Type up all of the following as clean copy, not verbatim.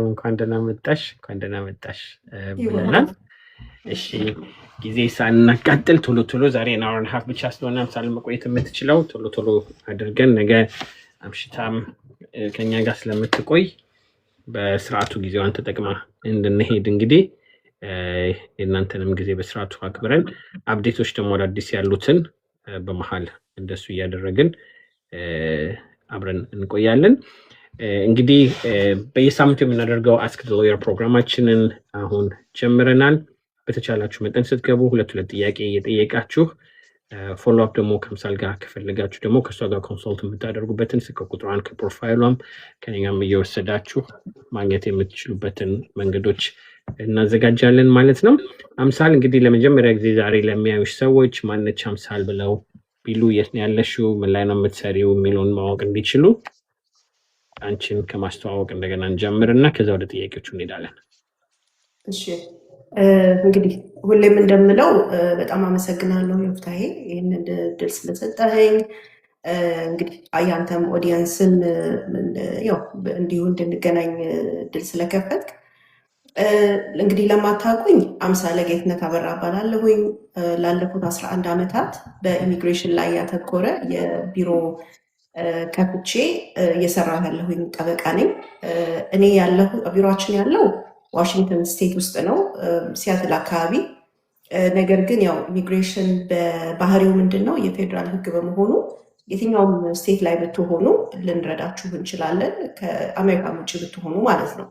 እንኳን ደህና መጣሽ ብለናል። እሺ ጊዜ ሳናቃጥል ቶሎ ዛሬ ናውን ሀፍ ብቻ ስለሆነ አምሳል መቆየት የምትችለው ቶሎ አድርገን ነገ አምሽታም ከኛ ጋር ስለምትቆይ በስርዓቱ ጊዜዋን ተጠቅማ እንድንሄድ እንግዲህ የእናንተንም ጊዜ በስርዓቱ አክብረን አፕዴቶች ደግሞ አዳዲስ ያሉትን በመሃል እንደሱ እያደረግን አብረን እንቆያለን። እንግዲህ በየሳምንቱ የምናደርገው አስክ ዘ ሎየር ፕሮግራማችንን አሁን ጀምረናል። በተቻላችሁ መጠን ስትገቡ ሁለት ጥያቄ እየጠየቃችሁ ፎሎ አፕ ደግሞ ከምሳል ጋር ከፈለጋችሁ ደግሞ ከእሷ ጋር ኮንሶልት የምታደርጉበትን ስልክ ቁጥሯን ከፕሮፋይሏም ከኛም እየወሰዳችሁ ማግኘት የምትችሉበትን መንገዶች እናዘጋጃለን ማለት ነው። አምሳል እንግዲህ ለመጀመሪያ ጊዜ ዛሬ ለሚያዩሽ ሰዎች ማነች አምሳል ብለው ቢሉ የት ነው ያለሽው፣ ምን ላይ ነው የምትሰሪው የሚለውን ማወቅ እንዲችሉ አንቺን ከማስተዋወቅ እንደገና እንጀምርና ከዛ ወደ ጥያቄዎቹ እንሄዳለን። እሺ እንግዲህ ሁሌም እንደምለው በጣም አመሰግናለሁ ዮፍታሔ ይህንን እድል ስለሰጠኸኝ። እንግዲህ ያንተም ኦዲየንስን ያው እንዲሁ እንድንገናኝ እድል ስለከፈትክ። እንግዲህ ለማታውቁኝ አምሳለ ጌትነት አበራ እባላለሁኝ። ላለፉት 11 ዓመታት በኢሚግሬሽን ላይ ያተኮረ የቢሮ ከፍቼ እየሰራሁ ያለሁኝ ጠበቃ ነኝ። እኔ ቢሮችን ያለው ዋሽንግተን ስቴት ውስጥ ነው፣ ሲያትል አካባቢ። ነገር ግን ያው ኢሚግሬሽን በባህሪው ምንድን ነው የፌዴራል ሕግ በመሆኑ የትኛውም ስቴት ላይ ብትሆኑ ልንረዳችሁ እንችላለን፣ ከአሜሪካን ውጭ ብትሆኑ ማለት ነው።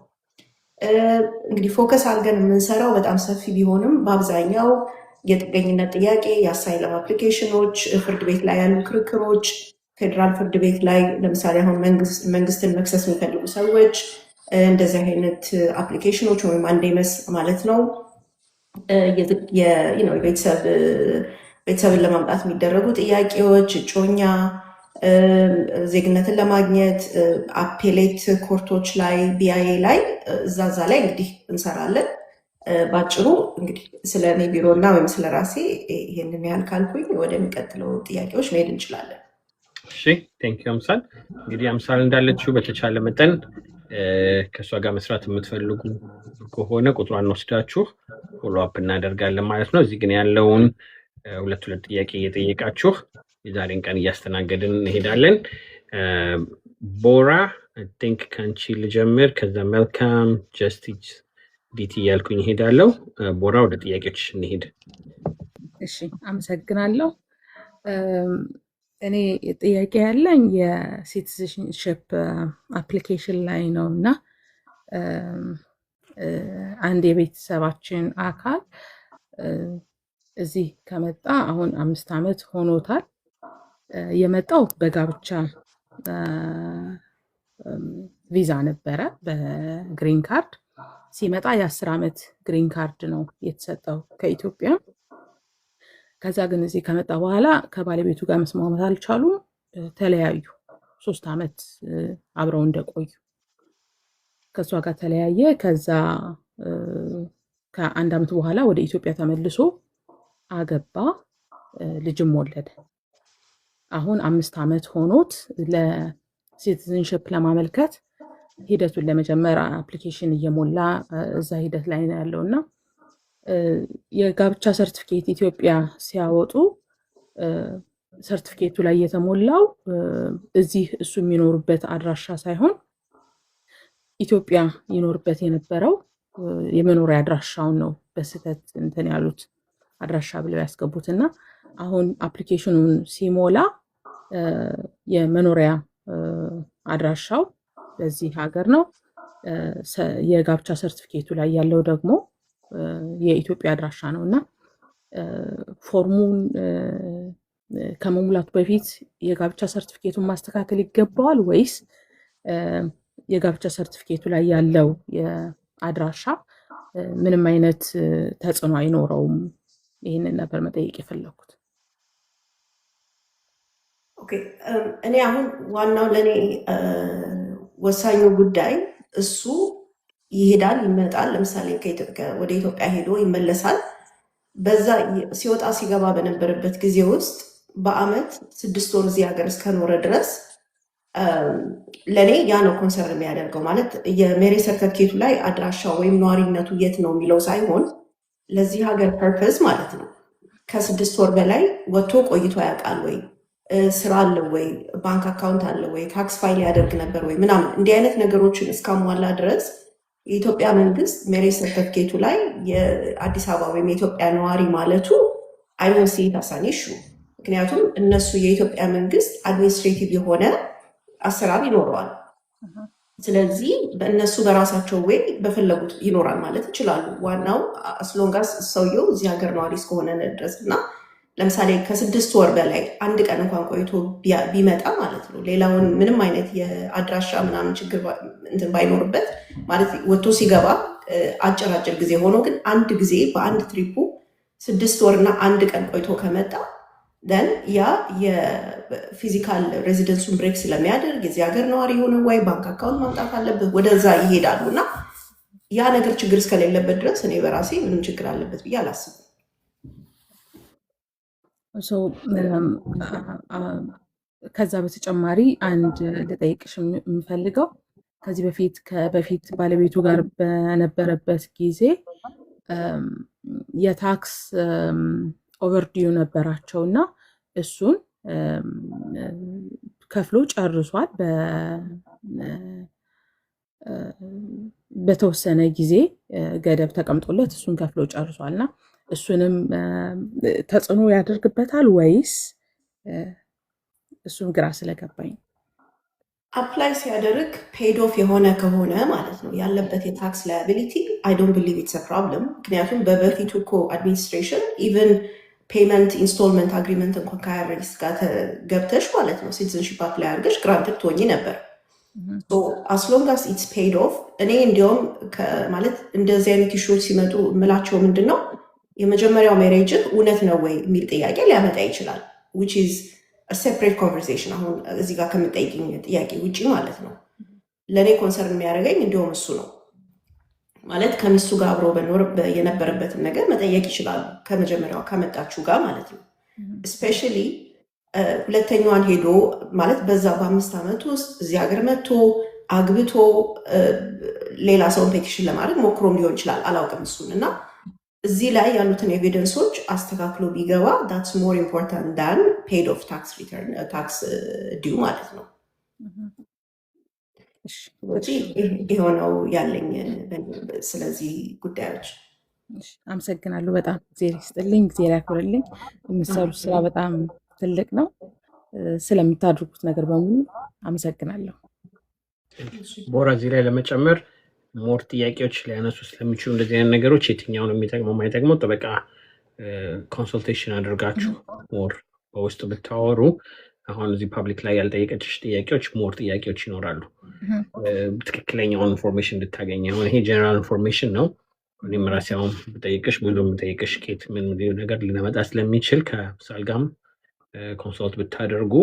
እንግዲህ ፎከስ አድርገን የምንሰራው በጣም ሰፊ ቢሆንም በአብዛኛው የጥገኝነት ጥያቄ፣ የአሳይለም አፕሊኬሽኖች፣ ፍርድ ቤት ላይ ያሉ ክርክሮች፣ ፌዴራል ፍርድ ቤት ላይ ለምሳሌ አሁን መንግስትን መክሰስ የሚፈልጉ ሰዎች እንደዚህ አይነት አፕሊኬሽኖች ወይም አንዴመስ ማለት ነው ቤተሰብን ለማምጣት የሚደረጉ ጥያቄዎች፣ እጮኛ፣ ዜግነትን ለማግኘት አፔሌት ኮርቶች ላይ ቢአይኤ ላይ እዛዛ ላይ እንግዲህ እንሰራለን። ባጭሩ እንግዲህ ስለ እኔ ቢሮ እና ወይም ስለ ራሴ ይህንን ያህል ካልኩኝ ወደሚቀጥለው ጥያቄዎች መሄድ እንችላለን። እሺ ቴንኪው አምሳል። እንግዲህ አምሳል እንዳለችው በተቻለ መጠን ከእሷ ጋር መስራት የምትፈልጉ ከሆነ ቁጥሯን ወስዳችሁ ፎሎ አፕ እናደርጋለን ማለት ነው። እዚህ ግን ያለውን ሁለት ጥያቄ እየጠየቃችሁ የዛሬን ቀን እያስተናገድን እንሄዳለን። ቦራ ቲንክ ከአንቺ ልጀምር፣ ከዛ መልካም ጀስቲስ ዲቲ እያልኩኝ እሄዳለሁ። ቦራ ወደ ጥያቄዎች እንሄድ። እሺ አመሰግናለሁ። እኔ ጥያቄ ያለኝ የሲቲዝንሽፕ አፕሊኬሽን ላይ ነው እና አንድ የቤተሰባችን አካል እዚህ ከመጣ አሁን 5 ዓመት ሆኖታል። የመጣው በጋብቻ ቪዛ ነበረ፣ በግሪን ካርድ ሲመጣ የ10 ዓመት ግሪን ካርድ ነው የተሰጠው ከኢትዮጵያ። ከዛ ግን እዚህ ከመጣ በኋላ ከባለቤቱ ጋር መስማማት አልቻሉም፣ ተለያዩ። 3 ዓመት አብረው እንደቆዩ ከእሷ ጋር ተለያየ። ከዛ ከ1 ዓመት በኋላ ወደ ኢትዮጵያ ተመልሶ አገባ፣ ልጅም ወለደ። አሁን 5 ዓመት ሆኖት ለሲቲዝንሽፕ ለማመልከት ሂደቱን ለመጀመር አፕሊኬሽን እየሞላ እዛ ሂደት ላይ ነው ያለው እና የጋብቻ ሰርቲፊኬት ኢትዮጵያ ሲያወጡ ሰርቲፊኬቱ ላይ የተሞላው እዚህ እሱ የሚኖሩበት አድራሻ ሳይሆን ኢትዮጵያ ይኖርበት የነበረው የመኖሪያ አድራሻውን ነው በስህተት እንትን ያሉት አድራሻ ብለው ያስገቡት እና አሁን አፕሊኬሽኑን ሲሞላ የመኖሪያ አድራሻው በዚህ ሀገር ነው፣ የጋብቻ ሰርቲፊኬቱ ላይ ያለው ደግሞ የኢትዮጵያ አድራሻ ነው እና ፎርሙን ከመሙላቱ በፊት የጋብቻ ሰርቲፊኬቱን ማስተካከል ይገባዋል ወይስ የጋብቻ ሰርቲፊኬቱ ላይ ያለው የአድራሻ ምንም አይነት ተጽዕኖ አይኖረውም? ይህንን ነበር መጠየቅ የፈለኩት። ኦኬ እኔ አሁን ዋናው ለእኔ ወሳኙ ጉዳይ እሱ ይሄዳል ይመጣል። ለምሳሌ ወደ ኢትዮጵያ ሄዶ ይመለሳል። በዛ ሲወጣ ሲገባ በነበረበት ጊዜ ውስጥ በአመት 6 ወር እዚህ ሀገር እስከኖረ ድረስ ለእኔ ያ ነው ኮንሰርን የሚያደርገው። ማለት የሜሬጅ ሰርተፍኬቱ ላይ አድራሻ ወይም ነዋሪነቱ የት ነው የሚለው ሳይሆን ለዚህ ሀገር ፐርፐዝ ማለት ነው ከ6 ወር በላይ ወጥቶ ቆይቶ ያውቃል ወይ፣ ስራ አለ ወይ፣ ባንክ አካውንት አለ ወይ፣ ታክስ ፋይል ያደርግ ነበር ወይ ምናምን እንዲህ አይነት ነገሮችን እስካሟላ ድረስ የኢትዮጵያ መንግስት ሜሬጅ ሰርተፍኬቱ ላይ የአዲስ አበባ ወይም የኢትዮጵያ ነዋሪ ማለቱ አይዶንት ሲ ኢት አስ አን ኢሹ። ምክንያቱም እነሱ የኢትዮጵያ መንግስት አድሚኒስትሬቲቭ የሆነ አሰራር ይኖረዋል። ስለዚህ በእነሱ በራሳቸው ወይ በፈለጉት ይኖራል ማለት ይችላሉ። ዋናው አስሎንጋስ ሰውየው እዚህ ሀገር ነዋሪ እስከሆነ ድረስ እና ለምሳሌ ከ6 ወር በላይ አንድ ቀን እንኳን ቆይቶ ቢመጣ ማለት ነው ሌላውን ምንም አይነት የአድራሻ ምናምን ችግር ባይኖርበት ማለት ወጥቶ ሲገባ አጭር ጊዜ ሆኖ ግን አንድ ጊዜ በአንድ ትሪፑ 6 ወር እና አንድ ቀን ቆይቶ ከመጣ ደን ያ የፊዚካል ሬዚደንሱን ብሬክ ስለሚያደርግ የዚህ ሀገር ነዋሪ የሆነ ወይ ባንክ አካውንት ማምጣት አለበት ወደዛ ይሄዳሉ እና ያ ነገር ችግር እስከሌለበት ድረስ እኔ በራሴ ምንም ችግር አለበት ብዬ አላስብም። ከዛ በተጨማሪ አንድ ልጠይቅሽ የምፈልገው ከዚህ በፊት ባለቤቱ ጋር በነበረበት ጊዜ የታክስ ኦቨርዲዩ ነበራቸው እና እሱን ከፍሎ ጨርሷል። በተወሰነ ጊዜ ገደብ ተቀምጦለት እሱን ከፍሎ ጨርሷል እና እሱንም ተጽዕኖ ያደርግበታል ወይስ? እሱም ግራ ስለገባኝ አፕላይ ሲያደርግ ፔድ ኦፍ የሆነ ከሆነ ማለት ነው ያለበት የታክስ ላያቢሊቲ አይ ዶንት ቢሊቭ ኢትስ አ ፕሮብለም። ምክንያቱም በበፊቱ እኮ አድሚኒስትሬሽን ኢቨን ፔመንት ኢንስቶልመንት አግሪመንት እንኳን ከአይአርኤስ ጋር ገብተሽ ማለት ነው ሲቲዝንሺፕ አፕላይ አድርገሽ ግራንትድ ትሆኚ ነበር። አስሎንጋስ ኢትስ ፔድ ኦፍ እኔ እንዲያውም ማለት እንደዚህ አይነት ኢሹዎች ሲመጡ የምላቸው ምንድን ነው የመጀመሪያው ሜሬጅህ እውነት ነው ወይ የሚል ጥያቄ ሊያመጣ ይችላል። ዊች ኢዝ ሴፕሬት ኮንቨርሴሽን አሁን እዚህ ጋር ከምጠይቅኝ ጥያቄ ውጭ ማለት ነው። ለእኔ ኮንሰርን የሚያደርገኝ እንዲሁም እሱ ነው ማለት ከሚስቱ ጋር አብሮ የነበረበትን ነገር መጠየቅ ይችላሉ ከመጀመሪያው ከመጣችሁ ጋር ማለት ነው። እስፔሻሊ ሁለተኛዋን ሄዶ ማለት በዛ በ5 ዓመት ውስጥ እዚህ ሀገር መጥቶ አግብቶ ሌላ ሰውን ፔቲሽን ለማድረግ ሞክሮም ሊሆን ይችላል አላውቅም እሱን እና እዚህ ላይ ያሉትን ኤቪደንሶች አስተካክሎ ቢገባ ዳትስ ሞር ኢምፖርታንት ዳን ፔድ ኦፍ ታክስ ሪተርን ታክስ ዲዩ ማለት ነው። የሆነው ያለኝ ስለዚህ ጉዳዮች። አመሰግናለሁ በጣም ጊዜ ይስጥልኝ፣ ጊዜ ያክብርልኝ። የምትሰሩት ስራ በጣም ትልቅ ነው። ስለምታድርጉት ነገር በሙሉ አመሰግናለሁ። ቦራ እዚህ ላይ ለመጨመር ሞር ጥያቄዎች ሊያነሱ ስለሚችሉ እንደዚህ አይነት ነገሮች የትኛውን የሚጠቅመው የማይጠቅመው ጠበቃ ኮንሱልቴሽን አድርጋችሁ ሞር በውስጥ ብታወሩ አሁን እዚህ ፐብሊክ ላይ ያልጠየቀችሽ ጥያቄዎች ሞር ጥያቄዎች ይኖራሉ ትክክለኛውን ኢንፎርሜሽን እንድታገኝ። አሁን ይሄ ጀነራል ኢንፎርሜሽን ነው። እኔም ራሴ አሁን ብጠይቅሽ ብዙ የምጠይቅሽ ኬት ምን ነገር ሊመጣ ስለሚችል ከሳል ጋርም ኮንሱልት ብታደርጉ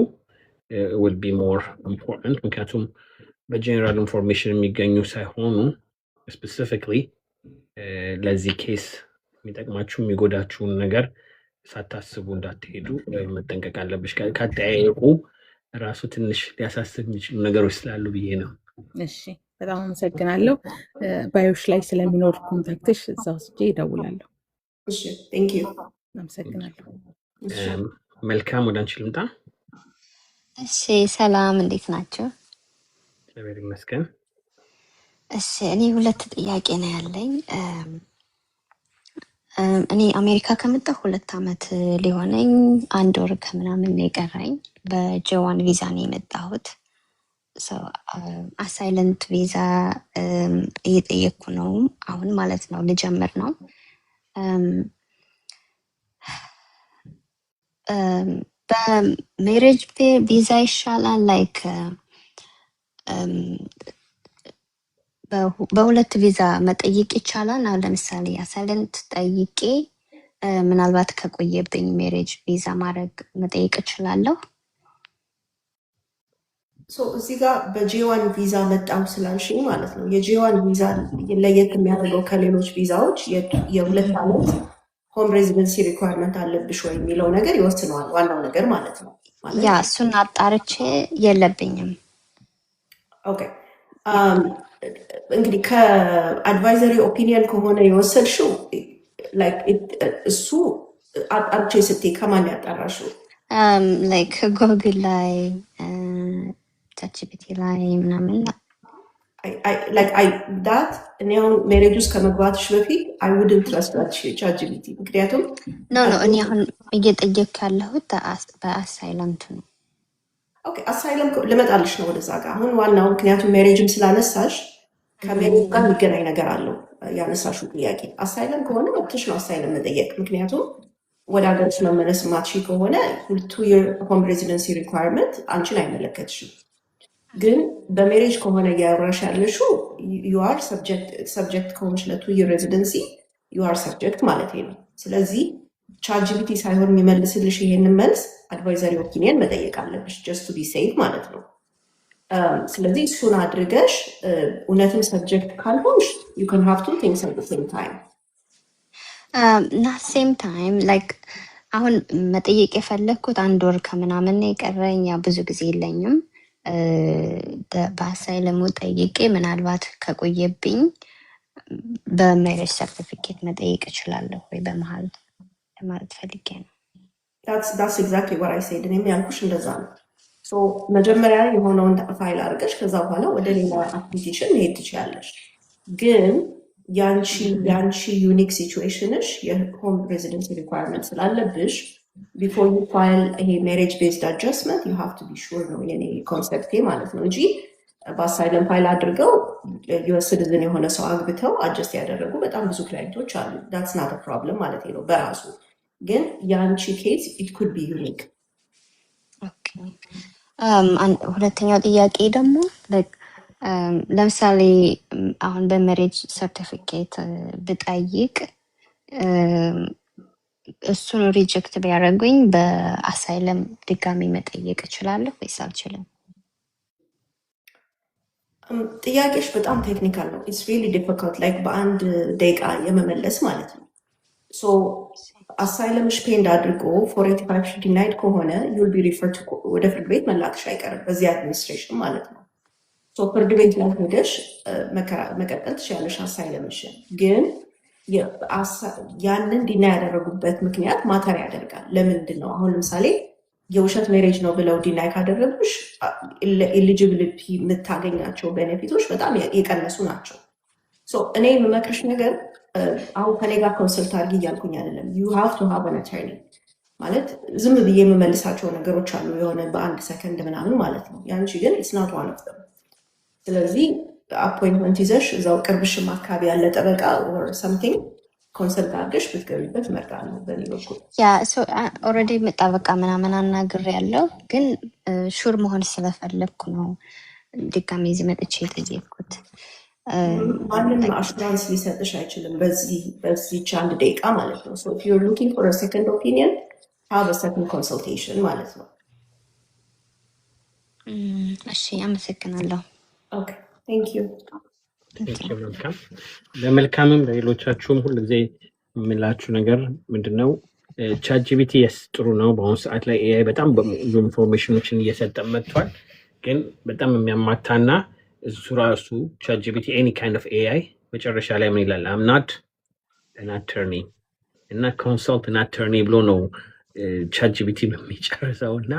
will be more important ምክንያቱም በጀነራል ኢንፎርሜሽን የሚገኙ ሳይሆኑ ስፔሲፊክሊ ለዚህ ኬስ የሚጠቅማችሁ የሚጎዳችሁን ነገር ሳታስቡ እንዳትሄዱ መጠንቀቅ አለብሽ። ካጠያየቁ ራሱ ትንሽ ሊያሳስብ የሚችሉ ነገሮች ስላሉ ብዬ ነው። እሺ በጣም አመሰግናለሁ። ባዮች ላይ ስለሚኖር ኮንታክትሽ እዛ ወስጄ ይደውላለሁ። እሺ ቴንክ ዩ አመሰግናለሁ። መልካም ወደ አንቺ ልምጣ። እሺ ሰላም፣ እንዴት ናቸው? እግዚአብሔር ይመስገን። እሺ እኔ 2 ጥያቄ ነው ያለኝ። እኔ አሜሪካ ከመጣሁ 2 ዓመት ሊሆነኝ 1 ወር ከምናምን ነው የቀረኝ። በጄዋን ቪዛ ነው የመጣሁት። አሳይለንት ቪዛ እየጠየቅኩ ነው አሁን ማለት ነው፣ ልጀምር ነው። በሜሬጅ ቪዛ ይሻላል ላይክ በ2 ቪዛ መጠየቅ ይቻላል? አሁን ለምሳሌ አሳይለንት ጠይቄ ምናልባት ከቆየብኝ ሜሬጅ ቪዛ ማድረግ መጠየቅ እችላለሁ? እዚህ ጋር በጄዋን ቪዛ መጣው ስላልሽኝ ማለት ነው የጄዋን ቪዛ ለየት የሚያደርገው ከሌሎች ቪዛዎች የ2 ዓመት ሆም ሬዚደንሲ ሪኳርመንት አለብሽ ወይ የሚለው ነገር ይወስነዋል። ዋናው ነገር ማለት ነው ያ እሱን አጣርቼ የለብኝም ኦኬ እንግዲህ ከአድቫይዘሪ ኦፒኒየን ከሆነ የወሰድሽው ላይክ እሱ አጣርቼ ስትይ ከማን ያጣራሽው? ላይክ ጎግል ላይ ቻትጂፒቲ ላይ ምናምን ዳት እኔ አሁን ሜሬጅ ውስጥ ከመግባትሽ በፊት አይ ውድንት ትረስት ቻትጂፒቲ ምክንያቱም ኖ እኔ አሁን እየጠየቅኩ ያለሁት በአሳይለምቱ ነው። ኦኬ አሳይለም ልመጣልሽ ነው ወደዛ ጋር አሁን ዋናው ምክንያቱም ሜሬጅም ስላነሳሽ ከሜሬጅ ጋር የሚገናኝ ነገር አለው ያነሳሽው ጥያቄ። አሳይለም ከሆነ መብትሽ ነው አሳይለም መጠየቅ ምክንያቱም ወደ ሀገርሽ መመለስ ማትሺ ከሆነ 2 year ሆም ሬዚደንሲ ሪኳየርመንት አንቺን አይመለከትሽም። ግን በሜሬጅ ከሆነ እያወራሽ ያለሽው ዩአር ሰብጀክት ከሆንሽ ለ2 year ሬዚደንሲ ዩአር ሰብጀክት ማለት ነው። ስለዚህ ቻትጂፒቲ ሳይሆን የሚመልስልሽ ይሄንን መልስ አድቫይዘሪ ኦፒኒየን መጠየቅ አለብሽ ጀስት ቱ ቢ ሴፍ ማለት ነው። ስለዚህ እሱን አድርገሽ እውነትም ሰብጀክት ካልሆንሽ ዩ ካን ሃቭ ቱ ቲንግስ አት ዘ ሴም ታይም እና ሴም ታይም ላይክ አሁን መጠየቅ የፈለግኩት 1 ወር ከምናምን የቀረኝ ያው ብዙ ጊዜ የለኝም። በአሳይለሙ ጠይቄ ምናልባት ከቆየብኝ በሜሬጅ ሰርቲፊኬት መጠየቅ እችላለሁ ወይ በመሀል ለማለት ፈልጌ ነው። that's exactly what I said እኔም ያልኩሽ እንደዛ ነው። ሶ መጀመሪያ የሆነውን ፋይል አድርገሽ ከዛ በኋላ ወደ ሌላ አፕሊኬሽን መሄድ ትችያለሽ። ግን ያንቺ ዩኒክ ሲቹዌሽንሽ የሆም ሬዚደንሲ ሪኳየርመንት ስላለብሽ ቢፎር ዩ ፋይል ይሄ ሜሬጅ ቤዝድ አጀስትመንት ዩ ሃቭ ቱ ቢ ሹር ነው የኔ ኮንሰፕቴ ማለት ነው እንጂ በአሳይለም ፋይል አድርገው ዩኤስ ሲቲዝን የሆነ ሰው አግብተው አጀስት ያደረጉ በጣም ብዙ ክላይንቶች አሉ። ዳትስ ናት ፕሮብለም ማለት ነው በራሱ ግን የአንቺ ኬዝ ኢት ኩድ ቢ ዩኒክ። ሁለተኛው ጥያቄ ደግሞ ለምሳሌ አሁን በሜሬጅ ሰርቲፊኬት ብጠይቅ እሱን ሪጀክት ቢያደርጉኝ በአሳይለም ድጋሚ መጠየቅ እችላለሁ ወይስ አልችልም? ጥያቄሽ በጣም ቴክኒካል ነው። ኢትስ ሪሊ ዲፊካልት ላይክ በአንድ ደቂቃ የመመለስ ማለት ነው። ሶ አሳይለምሽ ፔንድ አድርጎ 485 ዲናይድ ከሆነ ዩል ቢ ሪፈርድ ወደ ፍርድ ቤት መላክሽ አይቀርም በዚህ አድሚኒስትሬሽን ማለት ነው። ሶ ፍርድ ቤት ላይ ሄደሽ መቀጠል ትችላለሽ አሳይለምሽን። ግን ያንን ዲና ያደረጉበት ምክንያት ማተር ያደርጋል። ለምንድን ነው አሁን ለምሳሌ የውሸት ሜሬጅ ነው ብለው ዲናይ ካደረጉሽ ኤሊጂቢሊቲ የምታገኛቸው ቤኔፊቶች በጣም የቀነሱ ናቸው። እኔ የምመክርሽ ነገር አሁን ከኔ ጋር ኮንሰልት አድርጊ እያልኩኝ አይደለም። ዩ ሃቭ ቱ ሃቭ አን አተርኒ ማለት ዝም ብዬ የምመልሳቸው ነገሮች አሉ የሆነ በአንድ ሰከንድ ምናምን ማለት ነው። ያንቺ ግን ኢትስ ናት ዋን ኦፍ ዘም። ስለዚህ አፖይንትመንት ይዘሽ እዛው ቅርብሽም አካባቢ ያለ ጠበቃ ኦር ሰምቲንግ ኮንሰልት አድርገሽ ብትገቢበት እመርጣለሁ በእኔ በኩል። ያ ኦልሬዲ ጠበቃ ምናምን አናግሬ ያለው ግን ሹር መሆን ስለፈለግኩ ነው ድጋሚ እዚህ መጥቼ የጠየቅኩት። ማንም አሹራንስ ሊሰጥሽ አይችልም በዚህች አንድ ደቂቃ ማለት ነው። ኢፍ ዩር ሉኪንግ ፎር አ ሰከንድ ኦፒኒየን ሃቭ አ ሰከንድ ኮንሰልቴሽን ማለት ነው። እሺ አመሰግናለሁ። ኦኬ ቴንክ ዩ። መልካም። ለመልካምም ለሌሎቻችሁም ሁሉ ጊዜ የምላችሁ ነገር ምንድነው ቻትጂፒቲ የስ ጥሩ ነው። በአሁኑ ሰዓት ላይ ኤአይ በጣም ብዙ ኢንፎርሜሽኖችን እየሰጠ መጥቷል። ግን በጣም የሚያማታና እሱ ራሱ ቻትጂፒቲ ኤኒ ካይንድ ኦፍ ኤአይ መጨረሻ ላይ ምን ይላል? አም ናት አን አተርኒ እና ኮንሰልት አን አተርኒ ብሎ ነው ቻትጂፒቲ በሚጨርሰው እና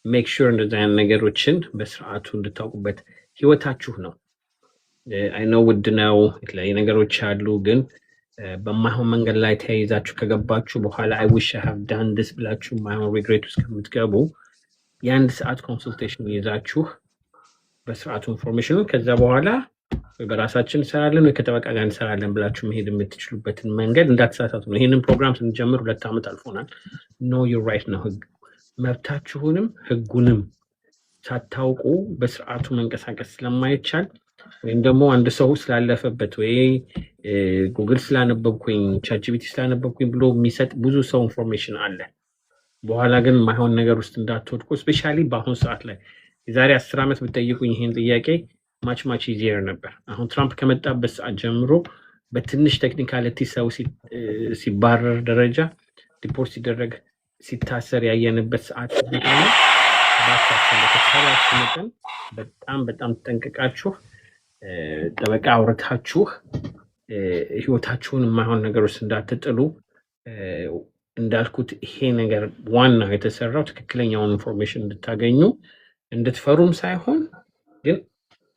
ሜክ ሹር እንደዚህ አይነት ነገሮችን በስርዓቱ እንድታውቁበት። ህይወታችሁ ነው። አይ ኖ ውድ ነው፣ የተለያዩ ነገሮች አሉ። ግን በማይሆን መንገድ ላይ ተያይዛችሁ ከገባችሁ በኋላ አይ ዊሽ አይ ሃቭ ዳን ዲስ ብላችሁ ማይሆን ሪግሬት ውስጥ ከምትገቡ የ1 ሰዓት ኮንሰልቴሽን ይዛችሁ በስርዓቱ ኢንፎርሜሽኑ ከዛ በኋላ በራሳችን እንሰራለን ወይ ከጠበቃ ጋር እንሰራለን ብላችሁ መሄድ የምትችሉበትን መንገድ እንዳትሳሳቱ ነው። ይህንን ፕሮግራም ስንጀምር 2 ዓመት አልፎናል። ኖ ዩር ራይት ነው። ህግ መብታችሁንም ህጉንም ሳታውቁ በስርዓቱ መንቀሳቀስ ስለማይቻል ወይም ደግሞ አንድ ሰው ስላለፈበት ወይ ጉግል ስላነበብኩኝ ቻትጂፒቲ ስላነበብኩኝ ብሎ የሚሰጥ ብዙ ሰው ኢንፎርሜሽን አለ። በኋላ ግን ማይሆን ነገር ውስጥ እንዳትወድቁ። ስፔሻሊ በአሁኑ ሰዓት ላይ የዛሬ 10 ዓመት ብትጠይቁኝ ይሄን ጥያቄ ማች ኢዚየር ነበር። አሁን ትራምፕ ከመጣበት ሰዓት ጀምሮ በትንሽ ቴክኒካሊቲ ሰው ሲባረር ደረጃ ሪፖርት ሲደረግ ሲታሰር ያየንበት ሰዓት ነው። ባካችሁ በተቻላችሁ መጠን በጣም ተጠንቅቃችሁ ጠበቃ አውርታችሁ ህይወታችሁን የማይሆን ነገር ውስጥ እንዳትጥሉ። እንዳልኩት ይሄ ነገር ዋናው የተሰራው ትክክለኛውን ኢንፎርሜሽን እንድታገኙ እንድትፈሩም ሳይሆን ግን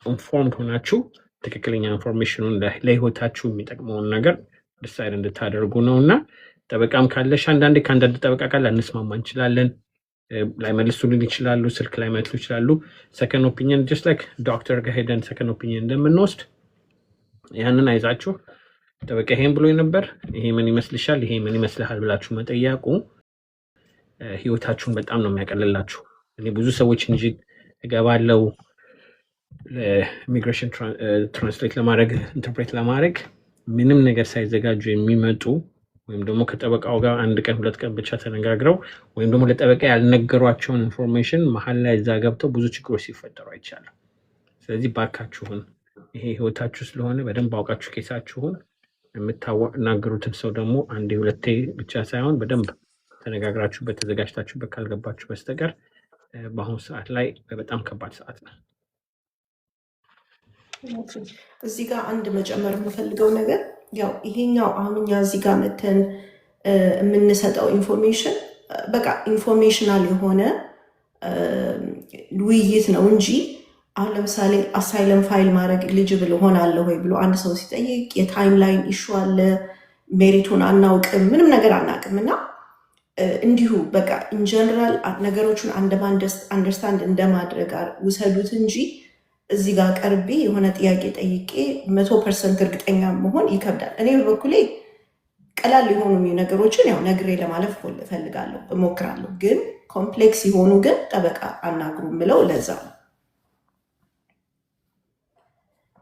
ኢንፎርምድ ሆናችሁ ትክክለኛ ኢንፎርሜሽኑን ለህይወታችሁ የሚጠቅመውን ነገር ዲሳይድ እንድታደርጉ ነው። እና ጠበቃም ካለሽ አንዳንዴ ከአንዳንድ ጠበቃ ጋር ላንስማማ እንችላለን፣ ላይመልሱልን ይችላሉ፣ ስልክ ላይ መልሱ ይችላሉ። ሰከንድ ኦፒኒየን ጀስት ላይክ ዶክተር ጋር ሄደን ሰከንድ ኦፒኒየን እንደምንወስድ ያንን አይዛችሁ ጠበቃ ይሄን ብሎ ነበር፣ ይሄ ምን ይመስልሻል፣ ይሄ ምን ይመስልሃል ብላችሁ መጠየቁ ህይወታችሁን በጣም ነው የሚያቀልላችሁ። እኔ ብዙ ሰዎች እንጂ እገባለው ለኢሚግሬሽን ትራንስሌት ለማድረግ ኢንተርፕሬት ለማድረግ ምንም ነገር ሳይዘጋጁ የሚመጡ ወይም ደግሞ ከጠበቃው ጋር አንድ ቀን ሁለት ቀን ብቻ ተነጋግረው ወይም ደግሞ ለጠበቃ ያልነገሯቸውን ኢንፎርሜሽን መሀል ላይ እዛ ገብተው ብዙ ችግሮች ሲፈጠሩ አይቻልም። ስለዚህ ባካችሁን ይሄ ህይወታችሁ ስለሆነ በደንብ አውቃችሁ ኬሳችሁን የምታናገሩትን ሰው ደግሞ አንዴ ሁለቴ ብቻ ሳይሆን በደንብ ተነጋግራችሁበት ተዘጋጅታችሁበት ካልገባችሁ በስተቀር በአሁኑ ሰዓት ላይ በጣም ከባድ ሰዓት ነው። እዚህ ጋር አንድ መጨመር የምፈልገው ነገር ያው ይሄኛው አሁን እኛ እዚህ ጋር መተን የምንሰጠው ኢንፎርሜሽን በቃ ኢንፎርሜሽናል የሆነ ውይይት ነው እንጂ አሁን ለምሳሌ አሳይለም ፋይል ማድረግ ኤሊጅብል ሆናለሁ ወይ ብሎ አንድ ሰው ሲጠይቅ የታይም ላይን ኢሹ አለ፣ ሜሪቱን አናውቅም፣ ምንም ነገር አናውቅም እና እንዲሁ በቃ ኢንጀነራል ነገሮቹን አንደርስታንድ እንደማድረግ ውሰዱት እንጂ እዚህ ጋር ቀርቤ የሆነ ጥያቄ ጠይቄ 100% እርግጠኛ መሆን ይከብዳል። እኔ በበኩሌ ቀላል የሆኑ ነገሮችን ያው ነግሬ ለማለፍ እፈልጋለሁ፣ እሞክራለሁ። ግን ኮምፕሌክስ የሆኑ ግን ጠበቃ አናግሩ ምለው ለዛ ነው።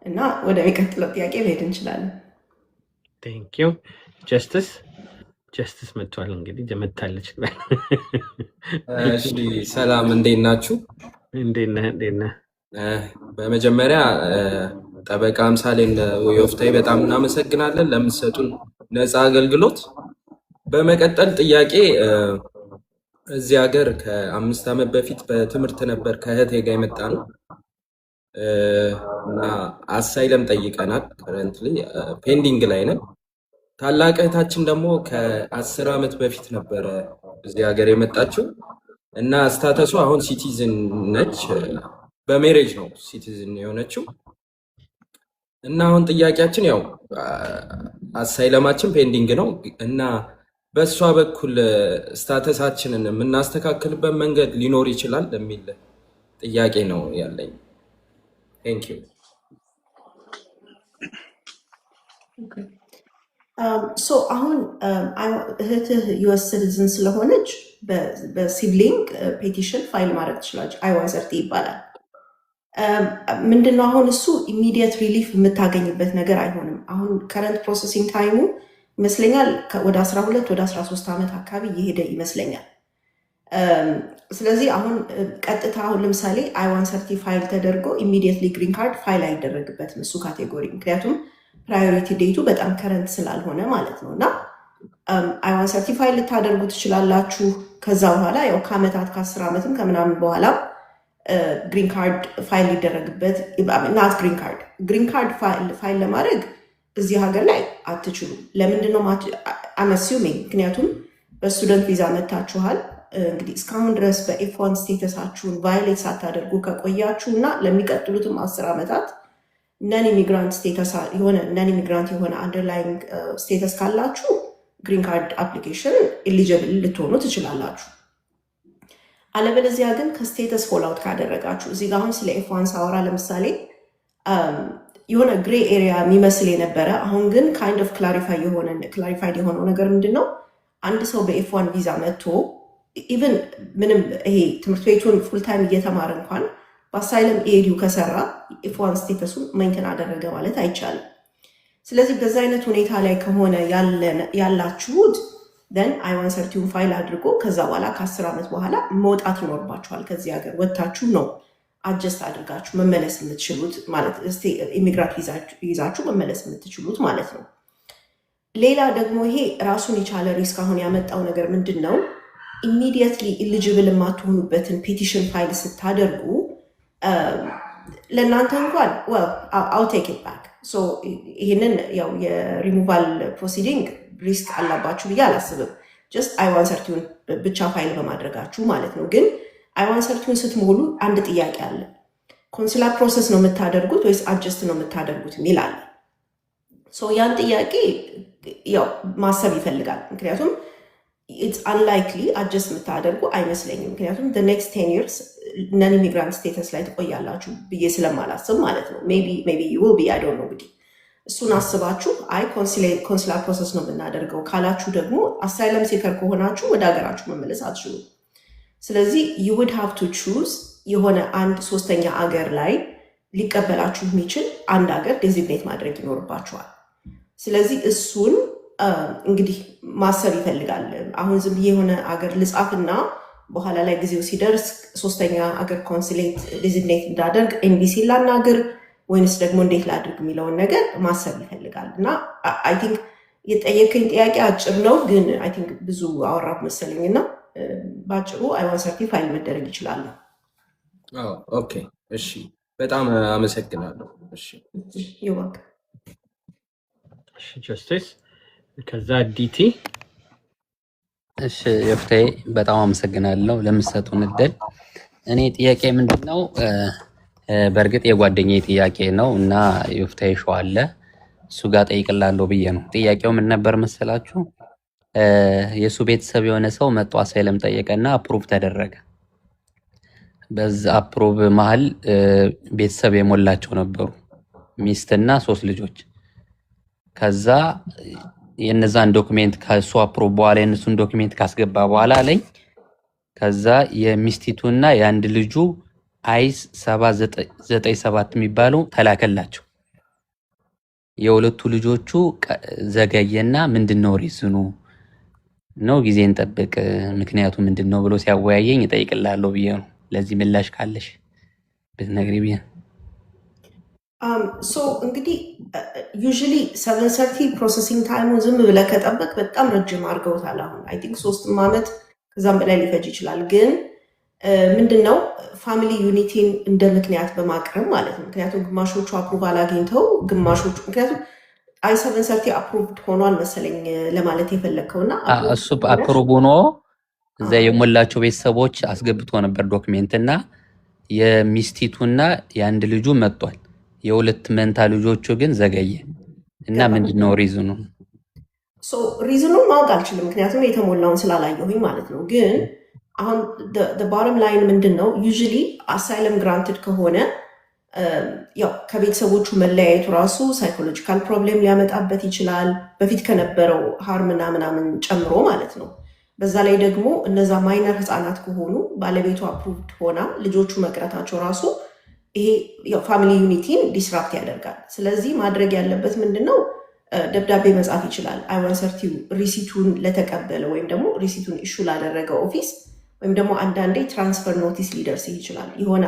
እና ወደ የሚቀጥለው ጥያቄ መሄድ እንችላለን። ቴንኪው ጀስትስ መጥቷል። እንግዲህ ጀመታለች። እሺ ሰላም፣ እንዴት ናችሁ? እንዴት ነህ? በመጀመሪያ ጠበቃ አምሳሌን ወዮፍታይ በጣም እናመሰግናለን ለምትሰጡን ነፃ አገልግሎት። በመቀጠል ጥያቄ እዚህ ሀገር ከ5 ዓመት በፊት በትምህርት ነበር ከእህቴ ጋር የመጣ ነው እና አሳይለም ጠይቀናል። ከረንትሊ ፔንዲንግ ላይ ነን። ታላቅ እህታችን ደግሞ ከ10 ዓመት በፊት ነበረ እዚህ ሀገር የመጣችው እና ስታተሱ አሁን ሲቲዝን ነች። በሜሬጅ ነው ሲቲዝን የሆነችው እና አሁን ጥያቄያችን ያው አሳይለማችን ፔንዲንግ ነው እና በእሷ በኩል ስታተሳችንን የምናስተካክልበት መንገድ ሊኖር ይችላል የሚል ጥያቄ ነው ያለኝ። ቴንክ ዩ። አሁን እህትህ ዩኤስ ሲቲዝን ስለሆነች በሲብሊንግ ፔቲሽን ፋይል ማድረግ ትችላለች። I-130 ይባላል። ምንድነው አሁን እሱ ኢሚዲየት ሪሊፍ የምታገኝበት ነገር አይሆንም። አሁን ከረንት ፕሮሰሲንግ ታይሙ ይመስለኛል ወደ 12 ወደ 13 ዓመት አካባቢ እየሄደ ይመስለኛል። ስለዚህ አሁን ቀጥታ አሁን ለምሳሌ I-130 ፋይል ተደርጎ ኢሚዲየትሊ ግሪን ካርድ ፋይል አይደረግበትም እሱ ካቴጎሪ፣ ምክንያቱም ፕራዮሪቲ ዴቱ በጣም ከረንት ስላልሆነ ማለት ነው። እና I-130 ፋይል ልታደርጉ ትችላላችሁ። ከዛ በኋላ ያው ከአመታት ከ10 ዓመትም ከምናምን በኋላ ግሪን ካርድ ፋይል ሊደረግበት ናት። ግሪን ካርድ ፋይል ለማድረግ እዚህ ሀገር ላይ አትችሉም። ለምንድነው አመሲውሚንግ? ምክንያቱም በስቱደንት ቪዛ መታችኋል። እንግዲህ እስካሁን ድረስ በኤፍ1 ስቴተሳችሁን ቫይሌት ሳታደርጉ ከቆያችሁ እና ለሚቀጥሉትም 10 ዓመታት ነን ኢሚግራንት የሆነ አንደርላይንግ ስቴተስ ካላችሁ ግሪን ካርድ አፕሊኬሽን ኤሊጅብል ልትሆኑ ትችላላችሁ። አለበለዚያ ግን ከስቴተስ ፎልአውት ካደረጋችሁ እዚህ ጋር አሁን ስለ ኤፍ1 ሳወራ ለምሳሌ የሆነ ግሬ ኤሪያ የሚመስል የነበረ አሁን ግን ካይንድ ኦፍ ክላሪፋይድ የሆነው ነገር ምንድን ነው? አንድ ሰው በኤፍ1 ቪዛ መጥቶ ኢቨን ምንም ይሄ ትምህርት ቤቱን ፉልታይም እየተማረ እንኳን በአሳይለም ኤዲዩ ከሰራ ኤፍ1 ስቴተሱን ሜንቴን አደረገ ማለት አይቻልም። ስለዚህ በዛ አይነት ሁኔታ ላይ ከሆነ ያላችሁት ደን I-130 ፋይል አድርጎ ከዛ በኋላ ከ10 ዓመት በኋላ መውጣት ይኖርባችኋል። ከዚህ ሀገር ወጥታችሁ ነው አጀስት አድርጋችሁ መመለስ የምትችሉት ማለት ኢሚግራንት ይዛችሁ መመለስ የምትችሉት ማለት ነው። ሌላ ደግሞ ይሄ ራሱን የቻለ ሪስክ አሁን ያመጣው ነገር ምንድን ነው? ኢሚዲየትሊ ኢሊጂብል የማትሆኑበትን ፔቲሽን ፋይል ስታደርጉ ለእናንተ እንኳን አው ቴክ ኢት ባክ። ይህንን ያው የሪሙቫል ፕሮሲዲንግ ሪስክ አላባችሁ ብዬ አላስብም። ጀስት I-130 ብቻ ፋይል በማድረጋችሁ ማለት ነው። ግን I-130 ስትሞሉ አንድ ጥያቄ አለ። ኮንሱላር ፕሮሰስ ነው የምታደርጉት ወይስ አጀስት ነው የምታደርጉት የሚል አለ። ያን ጥያቄ ያው ማሰብ ይፈልጋል። ምክንያቱም ኢትስ አንላይክሊ አጀስት የምታደርጉ አይመስለኝም። ምክንያቱም ኔክስት 10 years ነን ኢሚግራንት ስቴተስ ላይ ትቆያላችሁ ብዬ ስለማላስብ ማለት ነው። ሜቢ ዩ ዊል ቢ አይ ዶንት ኖ። እንግዲህ እሱን አስባችሁ አይ ኮንሱላር ፕሮሰስ ነው የምናደርገው ካላችሁ ደግሞ አሳይለም ሲከር ከሆናችሁ ወደ ሀገራችሁ መመለስ አትችሉም። ስለዚህ ዩ ውድ ሃቭ ቱ ቹዝ የሆነ አንድ ሶስተኛ አገር ላይ ሊቀበላችሁ የሚችል አንድ ሀገር ዴዚግኔት ማድረግ ይኖርባችኋል። ስለዚህ እሱን እንግዲህ ማሰብ ይፈልጋል። አሁን ዝም ብዬ የሆነ አገር ልጻፍና በኋላ ላይ ጊዜው ሲደርስ ሶስተኛ አገር ኮንሱሌት ዴዚግኔት እንዳደርግ ኤንቢሲ ላናገር ወይንስ ደግሞ እንዴት ላድርግ የሚለውን ነገር ማሰብ ይፈልጋል። እና አይ ቲንክ የጠየቀኝ ጥያቄ አጭር ነው፣ ግን አይ ቲንክ ብዙ አወራሁ መሰለኝ እና በአጭሩ I-130 ፋይል መደረግ ይችላል። ኦኬ፣ እሺ፣ በጣም አመሰግናለሁ። እሺ፣ ይወቅ ጀስቲስ ከዛ ዲቲ። እሺ ዮፍታሔ በጣም አመሰግናለሁ ለምትሰጡን እድል። እኔ ጥያቄ ምንድነው በእርግጥ የጓደኛዬ ጥያቄ ነው እና ዮፍታሔ ሾው አለ እሱ ጋር ጠይቅላለሁ ብዬ ነው። ጥያቄው ምን ነበር መሰላችሁ? የሱ ቤተሰብ የሆነ ሰው መጥቶ አሳይለም ጠየቀና አፕሩቭ ተደረገ። በዛ አፕሩቭ መሀል ቤተሰብ የሞላቸው ነበሩ፣ ሚስትና 3 ልጆች። ከዛ የነዛን ዶክሜንት ከሱ አፕሩቭ በኋላ የነሱን ዶክሜንት ካስገባ በኋላ ላይ ከዛ የሚስቲቱና የአንድ ልጁ አይስ 797 የሚባለው ተላከላቸው። የሁለቱ ልጆቹ ዘገየና ምንድነው ሪዝኑ ነው ጊዜ እንጠብቅ ምክንያቱ ምንድነው ብሎ ሲያወያየኝ እጠይቅልሃለሁ ብዬ ነው። ለዚህ ምላሽ ካለሽ ብትነግሪ ብዬ። እንግዲህ ዩዥሊ 730 ፕሮሰሲንግ ታይሙ ዝም ብለህ ከጠበቅ በጣም ረጅም አድርገውታል። አሁን አይ ቲንክ 3 ዓመት ከዛም በላይ ሊፈጅ ይችላል። ግን ምንድነው ፋሚሊ ዩኒቲን እንደ ምክንያት በማቅረብ ማለት ነው። ምክንያቱም ግማሾቹ አፕሩቫል አግኝተው ግማሾቹ ምክንያቱም I-730 አፕሩቭድ ሆኗል መሰለኝ ለማለት የፈለግከውና እሱ አፕሩቭ ሆኖ እዛ የሞላቸው ቤተሰቦች አስገብቶ ነበር ዶክሜንት እና የሚስቲቱና የአንድ ልጁ መጥቷል። የሁለት መንታ ልጆቹ ግን ዘገየ እና ምንድነው ሪዝኑ? ሪዝኑን ማወቅ አልችልም ምክንያቱም የተሞላውን ስላላየሁኝ ማለት ነው። ግን አሁን ባረም ላይን ምንድነው ዩዥሊ አሳይለም ግራንትድ ከሆነ ያው ከቤተሰቦቹ መለያየቱ ራሱ ሳይኮሎጂካል ፕሮብሌም ሊያመጣበት ይችላል፣ በፊት ከነበረው ሃርምና ምናምን ጨምሮ ማለት ነው። በዛ ላይ ደግሞ እነዛ ማይነር ህፃናት ከሆኑ ባለቤቱ አፕሩቭድ ሆና ልጆቹ መቅረታቸው ራሱ ይሄ ያው ፋሚሊ ዩኒቲን ዲስራፕት ያደርጋል። ስለዚህ ማድረግ ያለበት ምንድነው ደብዳቤ መጻፍ ይችላል። I-130 ሪሲቱን ለተቀበለ ወይም ደግሞ ሪሲቱን ኢሹ ላደረገ ኦፊስ ወይም ደግሞ አንዳንዴ ትራንስፈር ኖቲስ ሊደርስ ይችላል። የሆነ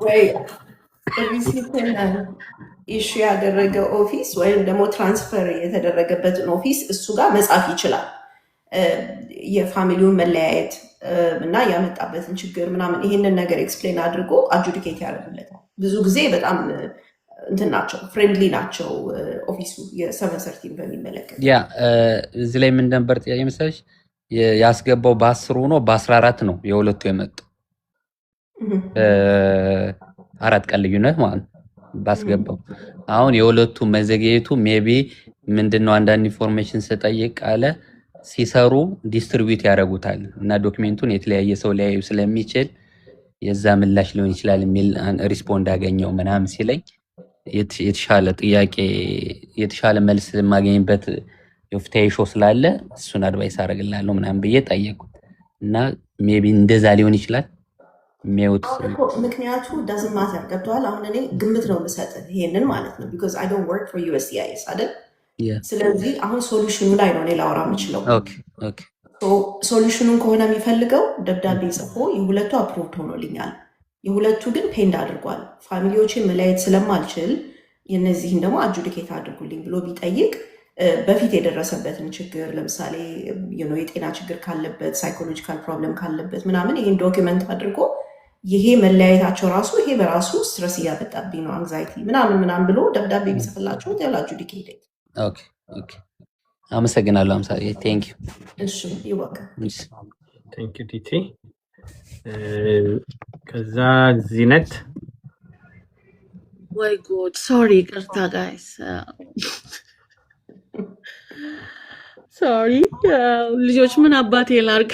ወይ ሪሲትን ኢሹ ያደረገ ኦፊስ ወይም ደግሞ ትራንስፈር የተደረገበትን ኦፊስ እሱ ጋር መጻፍ ይችላል። የፋሚሊውን መለያየት እና ያመጣበትን ችግር ምናምን ይህንን ነገር ኤክስፕሌን አድርጎ አጁዲኬት ያደርጉለታል። ብዙ ጊዜ በጣም እንትን ናቸው፣ ፍሬንድሊ ናቸው ኦፊሱ የ730 በሚመለከት። ያ እዚህ ላይ ምን ነበር ጥያቄ መሰለሽ ያስገባው በ10 ሆኖ በ14 ነው የሁለቱ የመጡ 4 ቀን ልዩነት ማለት ነው ባስገባው። አሁን የሁለቱ መዘግየቱ ሜቢ ምንድነው አንዳንድ ኢንፎርሜሽን ስጠይቅ አለ ሲሰሩ ዲስትሪቢዩት ያደርጉታል እና ዶክሜንቱን የተለያየ ሰው ሊያዩ ስለሚችል የዛ ምላሽ ሊሆን ይችላል የሚል ሪስፖንድ አገኘው ምናምን ሲለኝ የተሻለ ጥያቄ የተሻለ መልስ ማገኝበት ዮፍታሔ ሾው ስላለ እሱን አድቫይስ አደርግልሃለሁ ምናምን ብዬ ጠየቁት እና ሜቢ እንደዛ ሊሆን ይችላል የሚያዩት ምክንያቱ ዳዝንት ማተር ገብተዋል። አሁን እኔ ግምት ነው የምሰጥህ ይሄንን ማለት ነው ቢኮዝ አይ ዶንት ወርክ ፎር USCIS አይደል። ስለዚህ አሁን ሶሉሽኑ ላይ ነው እኔ ላወራ የምችለው። ኦኬ ኦኬ ሶሉሽኑን ከሆነ የሚፈልገው ደብዳቤ ጽፎ የሁለቱ አፕሮቭድ ሆኖልኛል፣ የሁለቱ ግን ፔንድ አድርጓል፣ ፋሚሊዎችን መለያየት ስለማልችል የነዚህን ደግሞ አጁዲኬት አድርጉልኝ ብሎ ቢጠይቅ በፊት የደረሰበትን ችግር ለምሳሌ የጤና ችግር ካለበት ሳይኮሎጂካል ፕሮብለም ካለበት ምናምን ይህን ዶኪመንት አድርጎ ይሄ መለያየታቸው ራሱ ይሄ በራሱ ስትረስ እያመጣብኝ ነው አንግዛይቲ ምናምን ብሎ ደብዳቤ ቢጽፍላቸው አጁዲኬት። ኦኬ ኦኬ አመሰግናለሁ። አምሳሌ ቴንክ ዩ። እሺ ይወቀ ቴንክ ዩ ዲቲ። ከዛ ዚነት ወይ ጉድ ሶሪ ቅርታ ጋይስ ሶሪ ልጆች ምን አባቴ ላርግ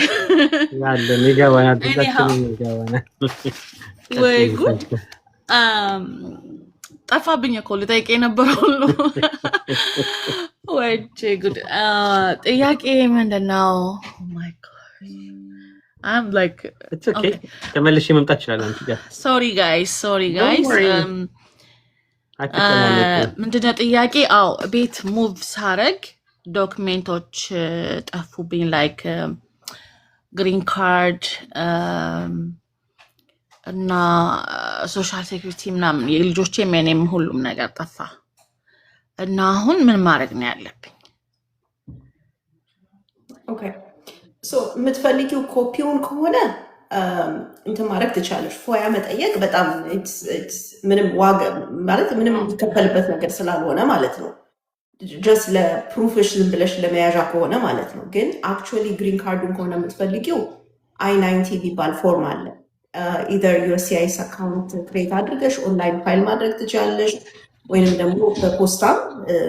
ያለን ይገባናል ብዙዎቻችን ይገባናል። ወይ ጉድ ጠፋብኝ እኮ ልጠይቅ የነበረው ሁሉ ወይ ጉድ ጥያቄ ምንድን ነው? ማይ ጋድ I'm like it's okay ተመልሼ መምጣት ይችላል አንቺ ጋር sorry guys ምንድነው ጥያቄ? አዎ ቤት ሙቭ ሳረግ ዶክሜንቶች ጠፉብኝ ላይክ ግሪን ካርድ እና ሶሻል ሴኩሪቲ ምናምን የልጆቼም የኔም ሁሉም ነገር ጠፋ እና አሁን ምን ማድረግ ነው ያለብኝ? ኦኬ ሶ የምትፈልጊው ኮፒውን ከሆነ እንትን ማድረግ ትቻለሽ። ፎያ መጠየቅ በጣም ምንም ዋጋ ማለት ምንም የሚከፈልበት ነገር ስላልሆነ ማለት ነው። ጀስት ለፕሩፍሽ ዝም ብለሽ ለመያዣ ከሆነ ማለት ነው። ግን አክቹዋሊ ግሪን ካርዱን ከሆነ የምትፈልጊው I-90 የሚባል ፎርም አለ። ኢዘር ዩኤስሲአይኤስ አካውንት ክሬት አድርገሽ ኦንላይን ፋይል ማድረግ ትችላለሽ፣ ወይንም ደግሞ በፖስታም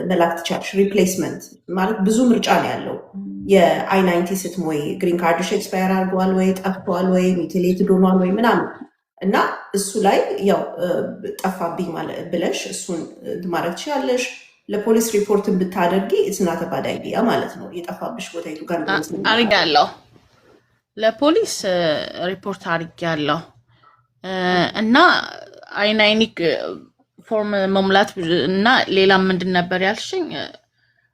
መላክ ትችላለሽ። ሪፕሌስመንት ማለት ብዙ ምርጫ ነው ያለው። የI-90 ስትሞይ ግሪን ካርድሽ ኤክስፓየር አድርገዋል ወይ ጠፍቷል ወይ ሚቲሌትድ ሆኗል ወይ ምናምን እና እሱ ላይ ያው ጠፋብኝ ብለሽ እሱን ማድረግ ትችላለሽ። ለፖሊስ ሪፖርት ብታደርጊ እስናተ ባድ አይዲያ ማለት ነው። የጠፋብሽ ቦታ የቱ ጋር አድርጊያለሁ፣ ለፖሊስ ሪፖርት አድርጊያለሁ እና I-90 ፎርም መሙላት እና ሌላ ምንድን ነበር ያልሽኝ?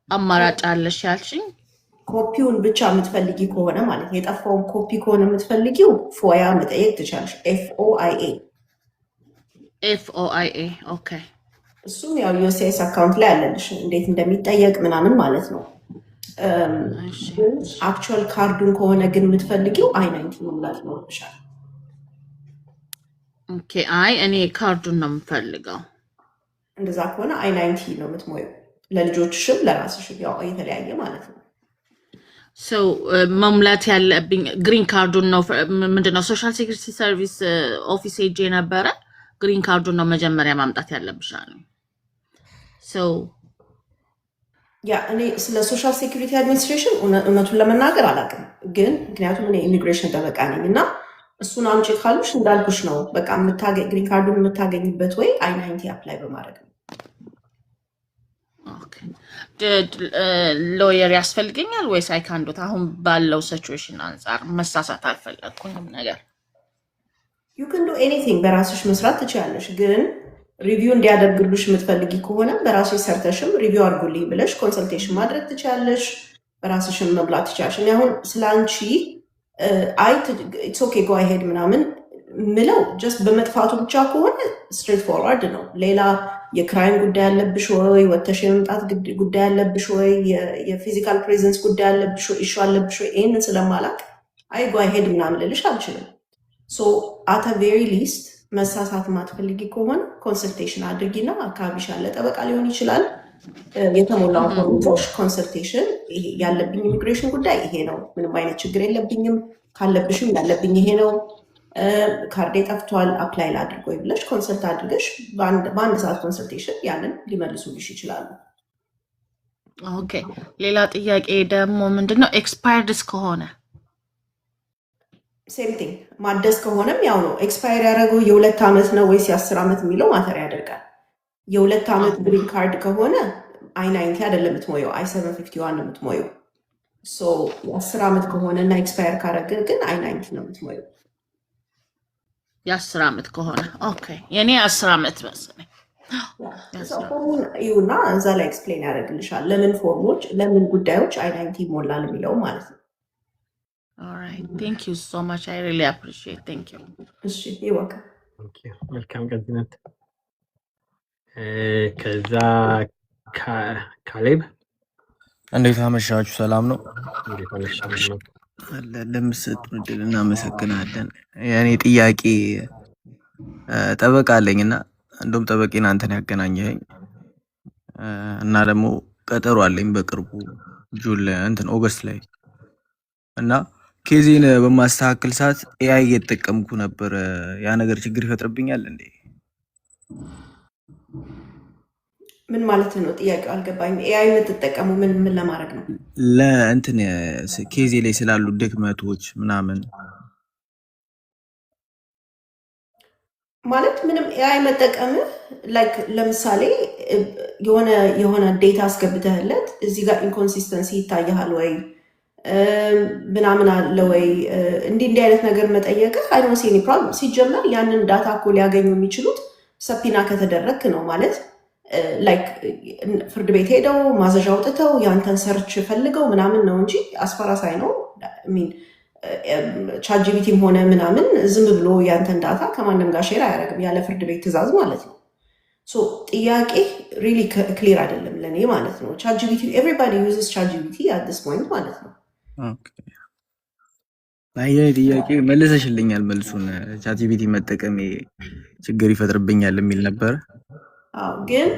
አማራጭ አለሽ ያልሽኝ? ኮፒውን ብቻ የምትፈልጊ ከሆነ ማለት የጠፋውን ኮፒ ከሆነ የምትፈልጊው ፎያ መጠየቅ ትችላለሽ። FOIA ኦኬ። እሱም ያው ዩኤስሲአይኤስ አካውንት ላይ አለልሽ እንዴት እንደሚጠየቅ ምናምን ማለት ነው። አክቹዋል ካርዱን ከሆነ ግን የምትፈልጊው I-90 መሙላት ይኖርብሻል። ኦኬ አይ እኔ ካርዱን ነው የምፈልገው። እንደዛ ከሆነ I-90 ነው የምትሞየው፣ ለልጆችሽም ለራስሽም ያው የተለያየ ማለት ነው። መሙላት ያለብኝ ግሪን ካርዱን ነው። ምንድነው ሶሻል ሴኩሪቲ ሰርቪስ ኦፊስ ሄጄ ነበረ። ግሪን ካርዱን ነው መጀመሪያ ማምጣት ያለብሻል። ያ እኔ ስለ ሶሻል ሴኩሪቲ አድሚኒስትሬሽን እውነቱን ለመናገር አላውቅም፣ ግን ምክንያቱም እኔ ኢሚግሬሽን ጠበቃ ነኝ እና እሱን አምጪ ካሉሽ እንዳልኩሽ ነው በቃ ግሪን ካርዱን የምታገኝበት ወይ I-90 አፕላይ በማድረግ ነው። ሎየር ያስፈልገኛል ወይስ አይካንዶት? አሁን ባለው ሲቹዌሽን አንጻር መሳሳት አልፈለግኩኝም ነገር ዩ ካን ዱ ኤኒቲንግ በራስሽ መስራት ትችላለሽ። ግን ሪቪው እንዲያደርግልሽ የምትፈልጊ ከሆነ በራስሽ ሰርተሽም ሪቪው አድርጉልኝ ብለሽ ኮንሰልቴሽን ማድረግ ትችላለሽ። በራስሽም መብላት ትችላለሽ። እኔ አሁን ስለ አንቺ ኢትስ ኦኬ ጎ አሄድ ምናምን ምለው ጀስት በመጥፋቱ ብቻ ከሆነ ስትሬት ፎርዋርድ ነው። ሌላ የክራይም ጉዳይ አለብሽ ወይ ወተሽ የመምጣት ጉዳይ አለብሽ ወይ የፊዚካል ፕሬዘንስ ጉዳይ አለብሽ ወይ ኢሹ አለብሽ ወይ ይህንን ስለማላቅ አይ ጎ አሄድ ምናምን ልልሽ አልችልም። ሶ አት ቬሪ ሊስት መሳሳት ማትፈልጊ ከሆነ ኮንሰልቴሽን አድርጊና አካባቢሽ ያለ ጠበቃ ሊሆን ይችላል የተሞላው ፎርሞች ኮንሰልቴሽን ያለብኝ ኢሚግሬሽን ጉዳይ ይሄ ነው፣ ምንም አይነት ችግር የለብኝም፣ ካለብሽም ያለብኝ ይሄ ነው፣ ካርዴ ጠፍቷል አፕላይ ላድርግ ወይ ብለሽ ኮንሰልት አድርገሽ በአንድ ሰዓት ኮንሰልቴሽን ያንን ሊመልሱልሽ ይችላሉ። ኦኬ ሌላ ጥያቄ ደግሞ ምንድነው ኤክስፓየርድስ ከሆነ ሴም ቲንግ ማደስ ከሆነም ያው ነው። ኤክስፓየር ያደረገው የ2 ዓመት ነው ወይስ የ10 ዓመት የሚለው ማተር ያደርጋል። የ2 ዓመት ግሪን ካርድ ከሆነ I-90 አይደለም የምትሞየው I-751 ነው የምትሞየው። የ10 ዓመት ከሆነ እና ኤክስፓየር ካደረገ ግን I-90 ነው የምትሞየው። የ10 ዓመት ከሆነ ኦኬ። የኔ 10 ዓመት መሰለኝ ፎርሙን ይሁና እዛ ላይ ኤክስፕሌን ያደርግልሻል። ለምን ፎርሞች ለምን ጉዳዮች I-90 ይሞላል የሚለው ማለት ነው። Alright. Thank you so much. I really appreciate. Thank you. እሺ ይወካ መልካም ቀዝነት። ከዛ ካሌብ እንዴት አመሻችሁ? ሰላም ነው? እንዴት አመሻህ? ለምትሰጡን እድል እናመሰግናለን። የእኔ ጥያቄ ጠበቃ አለኝ እና እንደውም ጠበቄን አንተን ያገናኘኸኝ እና ደግሞ ቀጠሮ አለኝ በቅርቡ ኦገስት ላይ እና ኬዜን በማስተካከል ሰዓት ኤአይ እየተጠቀምኩ ነበር። ያ ነገር ችግር ይፈጥርብኛል እንዴ? ምን ማለት ነው? ጥያቄው አልገባኝም። ኤአይ የምትጠቀሙ ምን ለማድረግ ነው? ለእንትን ኬዜ ላይ ስላሉ ድክመቶች ምናምን ማለት ምንም ኤአይ መጠቀምህ ላይክ ለምሳሌ የሆነ ዴታ አስገብተህለት እዚህ ጋር ኢንኮንሲስተንሲ ይታያል ወይ ምናምን አለ ወይ እንዲህ አይነት ነገር መጠየቅህ አይ ዶንት ሲ ኤኒ ፕሮብለም። ሲጀመር ያንን ዳታ እኮ ሊያገኙ የሚችሉት ሰፒና ከተደረግክ ነው ማለት ላይክ ፍርድ ቤት ሄደው ማዘዣ አውጥተው ያንተን ሰርች ፈልገው ምናምን ነው እንጂ አስፈራሳይ ነው ሚን ቻትጂፒቲም ሆነ ምናምን ዝም ብሎ ያንተን ዳታ ከማንም ጋር ሼር አያደርግም ያለ ፍርድ ቤት ትዕዛዝ ማለት ነው። ሶ ጥያቄ ሪሊ ክሊር አይደለም ለኔ ማለት ነው። ቻትጂፒቲ ኤቭሪባዲ ዩዝስ ቻትጂፒቲ አት ዲስ ፖይንት ማለት ነው። ጥያቄ መልሰሽልኛል። መልሱን ቻትጂፒቲ መጠቀም ችግር ይፈጥርብኛል የሚል ነበር። ግን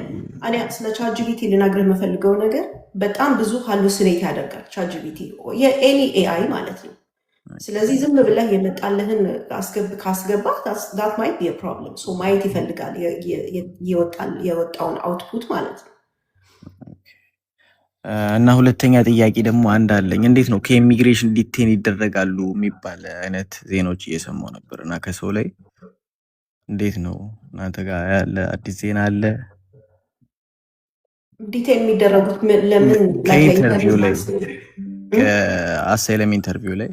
እኔ ስለ ቻትጂፒቲ ልነግርህ የምፈልገው ነገር በጣም ብዙ ሃሉሲኔት ያደርጋል ቻትጂፒቲ የኤኒ ኤአይ ማለት ነው። ስለዚህ ዝም ብለህ የመጣልህን ካስገባ ዳት ማይት ቢ ፕሮብለም። ሶ ማየት ይፈልጋል የወጣውን አውትፑት ማለት ነው። እና ሁለተኛ ጥያቄ ደግሞ አንድ አለኝ። እንዴት ነው ከኢሚግሬሽን ዲቴን ይደረጋሉ የሚባል አይነት ዜናዎች እየሰማሁ ነበር እና ከሰው ላይ እንዴት ነው እናንተ ጋር ያለ አዲስ ዜና አለ? ዲቴን የሚደረጉት ለምን? ከኢንተርቪው ላይ ከአሳይለም ኢንተርቪው ላይ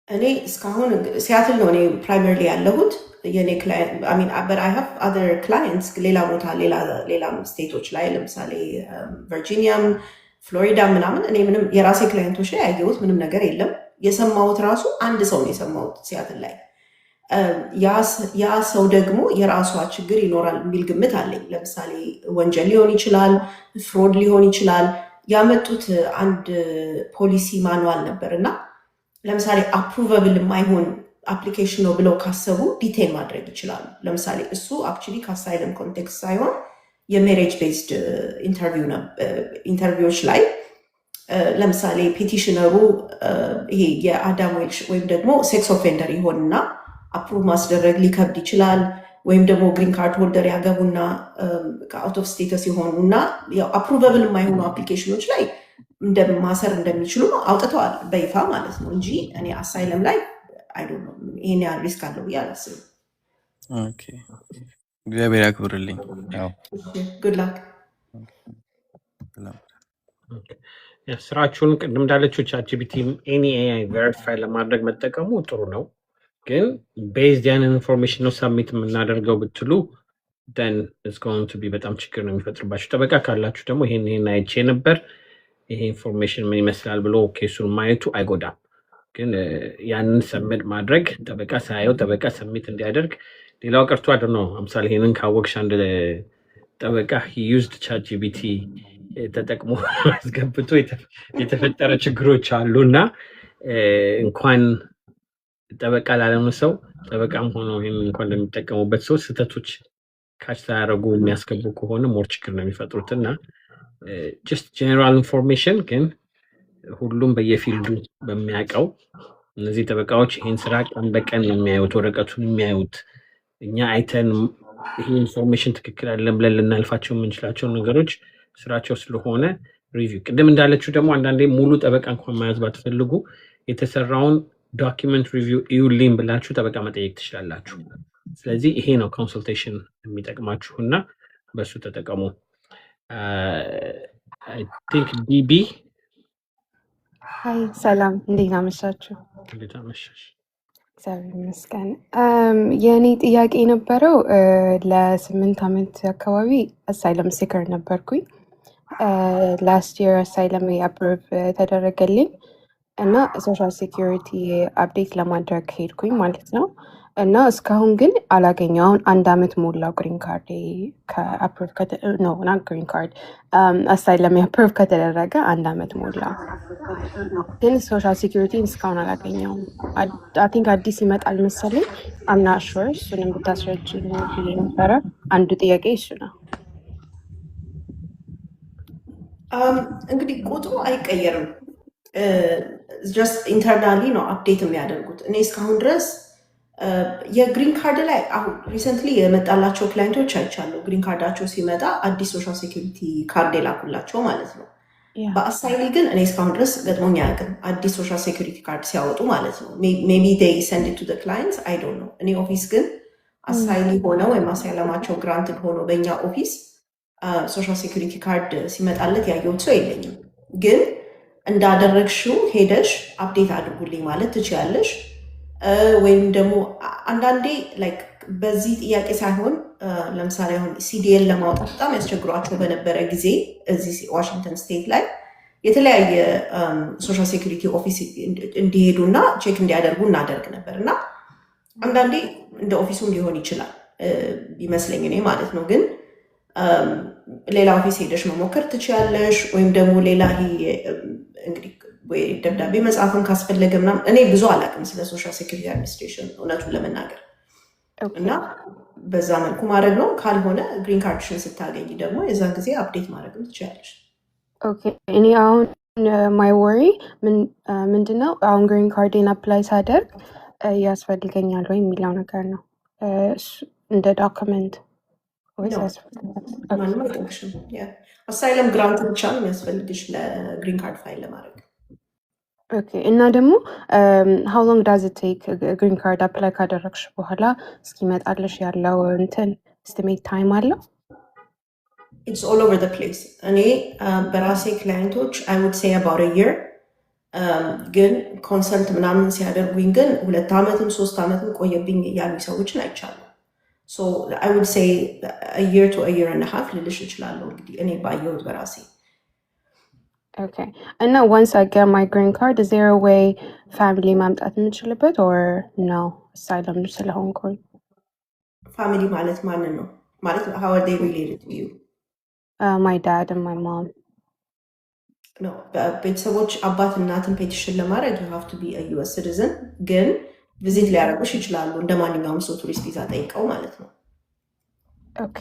እኔ እስካሁን ሲያትል ነው እኔ ፕራይመሪሊ ያለሁት የኔ ክላይንትስ ሌላ ቦታ ሌላ ስቴቶች ላይ ለምሳሌ ቨርጂኒያም ፍሎሪዳ ምናምን እኔ ምንም የራሴ ክላይንቶች ላይ ያየሁት ምንም ነገር የለም። የሰማሁት ራሱ አንድ ሰው ነው የሰማሁት ሲያትል ላይ። ያ ሰው ደግሞ የራሷ ችግር ይኖራል የሚል ግምት አለኝ። ለምሳሌ ወንጀል ሊሆን ይችላል፣ ፍሮድ ሊሆን ይችላል። ያመጡት አንድ ፖሊሲ ማኑዋል ነበር እና ለምሳሌ አፕሩቨብል የማይሆን አፕሊኬሽን ነው ብለው ካሰቡ ዲቴን ማድረግ ይችላሉ። ለምሳሌ እሱ አክቹዋሊ ከአሳይለም ኮንቴክስት ሳይሆን የሜሬጅ ቤዝድ ኢንተርቪዎች ላይ ለምሳሌ ፔቲሽነሩ ይሄ የአዳም ወይም ደግሞ ሴክስ ኦፌንደር ይሆንና አፕሩቭ ማስደረግ ሊከብድ ይችላል። ወይም ደግሞ ግሪን ካርድ ሆልደር ያገቡና ከአውት ኦፍ ስቴተስ የሆኑ እና አፕሩቨብል የማይሆኑ አፕሊኬሽኖች ላይ እንደማሰር እንደሚችሉ አውጥተዋል በይፋ ማለት ነው እንጂ እኔ አሳይለም ላይ ይሄን ያህል ሪስክ አለው ብዬ አላስብም። እግዚአብሔር ያክብርልኝ። ጉድ ላክ። ስራችሁን ቅድም እንዳለችው ቻትጂፒቲ ኤኒ ኤአይ ቬሪፋይ ለማድረግ መጠቀሙ ጥሩ ነው። ግን ቤዝድ ያንን ኢንፎርሜሽን ነው ሳሚት የምናደርገው ብትሉ ደን እስከሆኑ ቢ በጣም ችግር ነው የሚፈጥርባችሁ። ጠበቃ ካላችሁ ደግሞ ይሄን አይቼ ነበር ይሄ ኢንፎርሜሽን ምን ይመስላል ብሎ ኬሱን ማየቱ አይጎዳም። ግን ያንን ሰምድ ማድረግ ጠበቃ ሳያየው ጠበቃ ሰሚት እንዲያደርግ ሌላው ቀርቶ አይደል ነው። አምሳሌ ይሄንን ካወቅሽ አንድ ጠበቃ ዩዝድ ቻትጂፒቲ ተጠቅሞ አስገብቶ የተፈጠረ ችግሮች አሉና እንኳን ጠበቃ ላለሆነ ሰው ጠበቃም ሆኖ ይሄን እንኳን እንደሚጠቀሙበት ሰው ስህተቶች ካች ሳያደርጉ የሚያስገቡ ከሆነ ሞር ችግር ነው የሚፈጥሩትና ጀስት ጀነራል ኢንፎርሜሽን ግን ሁሉም በየፊልዱ በሚያውቀው እነዚህ ጠበቃዎች ይህን ስራ ቀን በቀን የሚያዩት ወረቀቱን የሚያዩት እኛ አይተን ይህ ኢንፎርሜሽን ትክክል አይደለም ብለን ልናልፋቸው የምንችላቸው ነገሮች ስራቸው ስለሆነ ሪቪው ቅድም እንዳለችው ደግሞ አንዳንዴ ሙሉ ጠበቃ እንኳን መያዝ ባትፈልጉ የተሰራውን ዶኪመንት ሪቪው ኢዩሊን ብላችሁ ጠበቃ መጠየቅ ትችላላችሁ። ስለዚህ ይሄ ነው ኮንሰልቴሽን የሚጠቅማችሁ እና በሱ ተጠቀሙ። አይ ቲንክ ቢቢ ሀይ ሰላም፣ እንዴት አመሻችሁ? እንዴት አመሻሽ? እግዚአብሔር ይመስገን። የእኔ ጥያቄ የነበረው ለ8 ዓመት አካባቢ አሳይለም ሲከር ነበርኩኝ። ላስት የር አሳይለም አፕሩቭ ተደረገልኝ እና ሶሻል ሴኪሪቲ አፕዴት ለማድረግ ሄድኩኝ ማለት ነው። እና እስካሁን ግን አላገኘው። አሁን 1 ዓመት ሞላው ግሪን ካርድ ከአፕሩቭ ኖ ናት ግሪን ካርድ አሳይለም አፕሩቭ ከተደረገ 1 ዓመት ሞላው፣ ግን ሶሻል ሴኪሪቲን እስካሁን አላገኘውም። አይ ቲንክ አዲስ ይመጣል መሰለኝ። አምና ሹር እሱንም ብታስረጅ ብዬ ነበረ። አንዱ ጥያቄ እሱ ነው። እንግዲህ ቁጥሩ አይቀየርም። ጀስት ኢንተርናሊ ነው አፕዴት የሚያደርጉት። እኔ እስካሁን ድረስ የግሪን ካርድ ላይ አሁን ሪሰንትሊ የመጣላቸው ክላይንቶች አይቻለሁ። ግሪን ካርዳቸው ሲመጣ አዲስ ሶሻል ሴኪሪቲ ካርድ የላኩላቸው ማለት ነው። በአሳይሊ ግን እኔ እስካሁን ድረስ ገጥሞኝ አያውቅም። አዲስ ሶሻል ሴኪሪቲ ካርድ ሲያወጡ ማለት ነው። ሜቢ ዴይ ሰንድ ቱ ዘ ክላይንትስ አይ ዶንት ኖ። እኔ ኦፊስ ግን አሳይሊ ሆነው ወይም አሳይለማቸው ግራንትድ ሆኖ በእኛ ኦፊስ ሶሻል ሴኪሪቲ ካርድ ሲመጣለት ያየሁት ሰው የለኝም። ግን እንዳደረግሽው ሄደሽ አፕዴት አድርጉልኝ ማለት ትችያለሽ። ወይም ደግሞ አንዳንዴ ላይክ በዚህ ጥያቄ ሳይሆን ለምሳሌ አሁን ሲዲኤል ለማውጣት በጣም ያስቸግሯቸው በነበረ ጊዜ እዚህ ዋሽንግተን ስቴት ላይ የተለያየ ሶሻል ሴኩሪቲ ኦፊስ እንዲሄዱ እና ቼክ እንዲያደርጉ እናደርግ ነበር። እና አንዳንዴ እንደ ኦፊሱም ሊሆን ይችላል ይመስለኝ እኔ ማለት ነው። ግን ሌላ ኦፊስ ሄደሽ መሞከር ትችያለሽ። ወይም ደግሞ ሌላ እንግዲህ ወይ ደብዳቤ መጽሐፍን ካስፈለገ ምናምን እኔ ብዙ አላውቅም ስለ ሶሻል ሴኩሪቲ አድሚኒስትሬሽን እውነቱን ለመናገር እና በዛ መልኩ ማድረግ ነው። ካልሆነ ግሪን ካርድሽን ስታገኝ ደግሞ የዛን ጊዜ አፕዴት ማድረግም ትችላለሽ። ኦኬ እኔ አሁን ማይ ወሪ ምንድነው አሁን ግሪን ካርዴን አፕላይ ሳደርግ ያስፈልገኛል ወይ የሚለው ነገር ነው። እንደ ዶክመንት ወይስ ያስፈልጋል? ማንም አይጠቅሽም። አሳይለም ግራንት ብቻ ነው የሚያስፈልግሽ ለግሪን ካርድ ፋይል ለማድረግ። ኦኬ እና ደግሞ ሃው ሎንግ ዳዝ ኢት ቴክ ግሪን ካርድ አፕላይ ካደረግሽ በኋላ እስኪመጣልሽ ያለው እንትን ኤስቲሜት ታይም አለው? ኢትስ ኦል ኦቨር ዘ ፕሌስ። እኔ በራሴ ክላይንቶች አይ ውድ ሴይ አባውት አ ይር፣ ግን ኮንሰልት ምናምን ሲያደርጉኝ ግን 2 ዓመትም 3 ዓመትም ቆየብኝ ያሉ ሰዎችን አይቻለሁ። ሶ አይ ውድ ሴይ አ ይር ቱ አ ይር ኤንድ አ ሃፍ ልልሽ እችላለሁ እንግዲህ እኔ ባየሁት በራሴ። Okay. And now once I get my green card, is there a way family ማምጣት የምችልበት or no? Asylum ስለሆንኩኝ። ፋሚሊ ማለት ማንን ነው? ማለት how are they related to you? My dad and my mom. No, ቤተሰቦች አባት እናትን ፔቲሽን ለማድረግ you have to be a US citizen፣ ግን ቪዚት ሊያደርጉሽ ይችላሉ እንደ ማንኛውም ሰው ቱሪስት ቪዛ ጠይቀው ማለት ነው። ኦኬ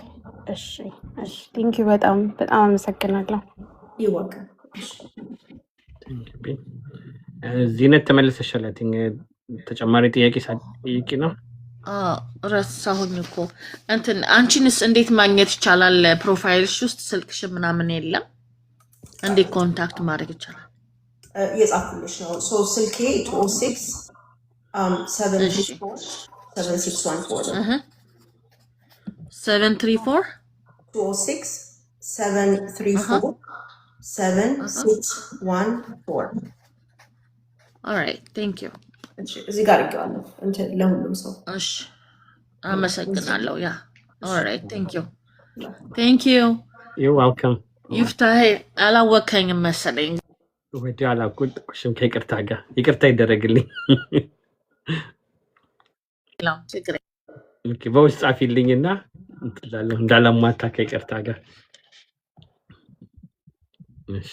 እሺ እሺ ቴንክ ዩ በጣም አመሰግናለሁ። ይወቅ ዚነት ተመልሰሻል። አይ ቲንክ ተጨማሪ ጥያቄ ሳይቂ ነው። ረሳሁኝ እኮ እንትን አንቺንስ እንዴት ማግኘት ይቻላል? ፕሮፋይልሽ ውስጥ ስልክሽ ምናምን የለም? እንዴት ኮንታክት ማድረግ ይቻላል? የጻፍኩልሽ ነው። ሶ ስልኬ 206 734 7614 734 206 734 7614 ኦልራይት ቴንክ ዩ። እዚህ ጋር ይገባለሁ እንትን ለሁሉም ሰው። እሺ አመሰግናለሁ። ያ ኦልራይት ቴንክ ዩ ቴንክ ዩ ዩ ዌልካም። ይፍታሄ አላወከኝም መሰለኝ። ወዲ አላውቅሽም። ከይቅርታ ጋር ይቅርታ ይደረግልኝ። ችግር በውስጥ ጻፊልኝና እንትላለሁ እንዳላማታ ከይቅርታ ጋር። እሺ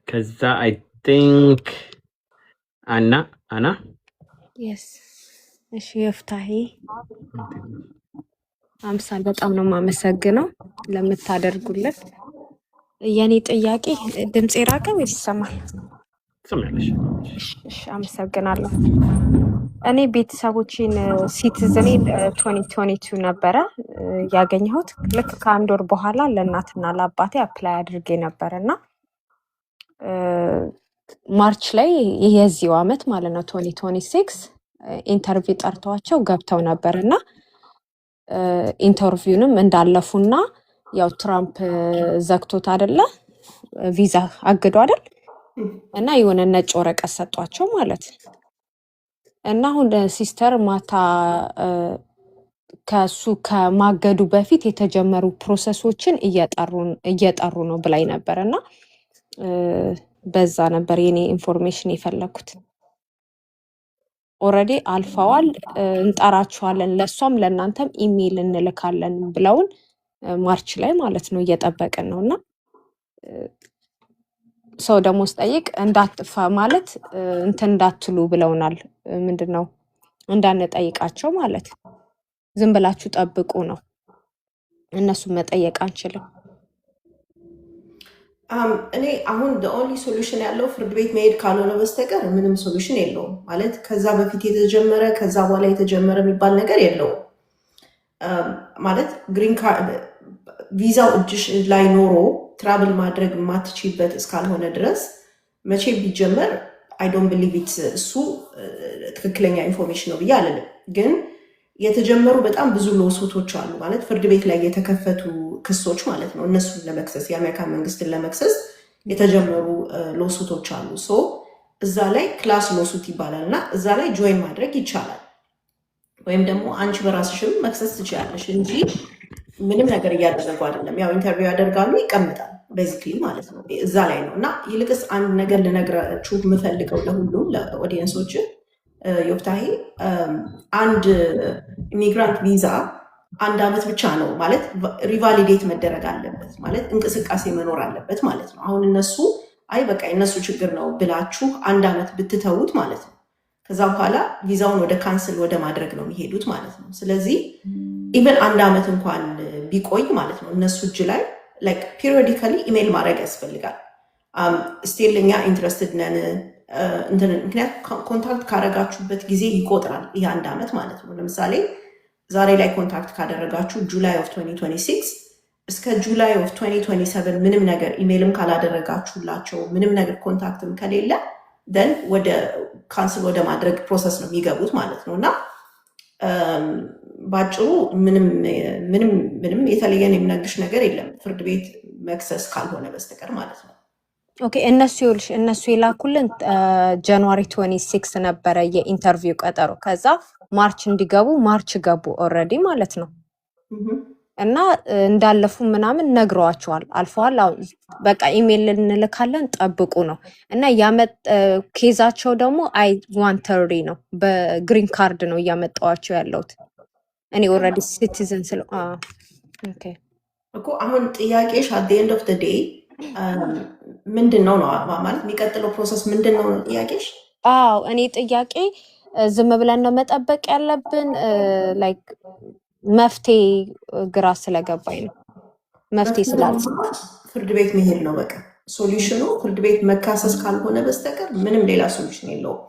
ከዛ አይ ቲንክ አና የስ እሺ ይፍታሄ አምሳል በጣም ነው የማመሰግነው ለምታደርጉለት። የኔ ጥያቄ ድምጽ ራቀ ወይስ ይሰማል? ሰማለሽ? እሺ አመሰግናለሁ። እኔ ቤተሰቦቼን ሲቲዝኔን 2022 ነበረ ያገኘሁት። ልክ ከአንድ ወር በኋላ ለእናትና ለአባቴ አፕላይ አድርጌ ነበርና ማርች ላይ የዚሁ አመት ማለት ነው 2026 ኢንተርቪው ጠርተዋቸው ገብተው ነበርና ኢንተርቪውንም እንዳለፉና ያው ትራምፕ ዘግቶት አይደለ ቪዛ አግዶ አይደል እና የሆነ ነጭ ወረቀት ሰጧቸው ማለት እና አሁን ሲስተር ማታ ከሱ ከማገዱ በፊት የተጀመሩ ፕሮሰሶችን እየጠሩ ነው ብላኝ ነበር እና በዛ ነበር የኔ ኢንፎርሜሽን የፈለኩት። ኦልሬዲ አልፈዋል፣ እንጠራችኋለን፣ ለሷም ለእናንተም ኢሜይል እንልካለን ብለውን ማርች ላይ ማለት ነው እየጠበቅን ነው። እና ሰው ደግሞ ስጠይቅ እንዳትፋ ማለት እንትን እንዳትሉ ብለውናል። ምንድነው እንዳንጠይቃቸው ማለት ዝም ብላችሁ ጠብቁ ነው። እነሱን መጠየቅ አንችልም። እኔ አሁን ኦንሊ ሶሉሽን ያለው ፍርድ ቤት መሄድ ካልሆነ በስተቀር ምንም ሶሉሽን የለውም። ማለት ከዛ በፊት የተጀመረ ከዛ በኋላ የተጀመረ የሚባል ነገር የለውም። ማለት ግሪን ካርድ ቪዛው እጅሽ ላይ ኖሮ ትራቭል ማድረግ የማትችይበት እስካልሆነ ድረስ መቼ ቢጀመር አይ ዶንት ቢሊቭ ኢት እሱ ትክክለኛ ኢንፎርሜሽን ነው ብዬ አልልም። ግን የተጀመሩ በጣም ብዙ ሎሱቶች አሉ። ማለት ፍርድ ቤት ላይ የተከፈቱ ክሶች ማለት ነው። እነሱን ለመክሰስ የአሜሪካን መንግስትን ለመክሰስ የተጀመሩ ሎሱቶች አሉ። ሶ እዛ ላይ ክላስ ሎሱት ይባላል እና እዛ ላይ ጆይን ማድረግ ይቻላል። ወይም ደግሞ አንቺ በራስሽም መክሰስ ትችላለሽ እንጂ ምንም ነገር እያደረጉ አይደለም። ያው ኢንተርቪው ያደርጋሉ፣ ይቀምጣል ቤዚክሊ ማለት ነው። እዛ ላይ ነው እና ይልቅስ አንድ ነገር ልነግራችሁ የምፈልገው ለሁሉም ለኦዲየንሶች ዮፍታሄ አንድ ኢሚግራንት ቪዛ 1 ዓመት ብቻ ነው ማለት ሪቫሊዴት መደረግ አለበት ማለት እንቅስቃሴ መኖር አለበት ማለት ነው። አሁን እነሱ አይ በቃ የነሱ ችግር ነው ብላችሁ 1 ዓመት ብትተዉት ማለት ነው ከዛ በኋላ ቪዛውን ወደ ካንስል ወደ ማድረግ ነው የሚሄዱት ማለት ነው። ስለዚህ ኢቨን 1 ዓመት እንኳን ቢቆይ ማለት ነው እነሱ እጅ ላይ ላይክ ፒሪዮዲካሊ ኢሜይል ማድረግ ያስፈልጋል። ስቲል እኛ ኢንትረስትድ ነን ምክንያት ኮንታክት ካደረጋችሁበት ጊዜ ይቆጥራል ይህ 1 ዓመት ማለት ነው። ለምሳሌ ዛሬ ላይ ኮንታክት ካደረጋችሁ ጁላይ ኦፍ 2026 እስከ ጁላይ ኦፍ 2027 ምንም ነገር ኢሜይልም ካላደረጋችሁላቸው ምንም ነገር ኮንታክትም ከሌለ ደን ወደ ካንስል ወደ ማድረግ ፕሮሰስ ነው የሚገቡት ማለት ነው። እና ባጭሩ ምንም የተለየን የሚነግርሽ ነገር የለም ፍርድ ቤት መክሰስ ካልሆነ በስተቀር ማለት ነው። ኦኬ እነሱ የላኩልን ጃንዋሪ 26 ነበረ የኢንተርቪው ቀጠሮ። ከዛ ማርች እንዲገቡ ማርች ገቡ ኦልሬዲ ማለት ነው። እና እንዳለፉ ምናምን ነግረዋቸዋል፣ አልፈዋል። አሁን በቃ ኢሜይል እንልካለን ጠብቁ ነው። እና ኬዛቸው ደግሞ I-130 ነው፣ በግሪን ካርድ ነው እያመጣዋቸው ያለሁት እኔ ኦልሬዲ ሲቲዝን ስለ ኦኬ እኮ አሁን ጥያቄሽ at the end of the day ምንድን ነው ማለት የሚቀጥለው ፕሮሰስ ምንድን ነው ጥያቄሽ? አዎ እኔ ጥያቄ ዝም ብለን ነው መጠበቅ ያለብን? ላይክ መፍትሄ ግራ ስለገባኝ ነው። መፍትሄ ስላለ ፍርድ ቤት መሄድ ነው በቃ ሶሉሽኑ። ፍርድ ቤት መካሰስ ካልሆነ በስተቀር ምንም ሌላ ሶሉሽን የለውም።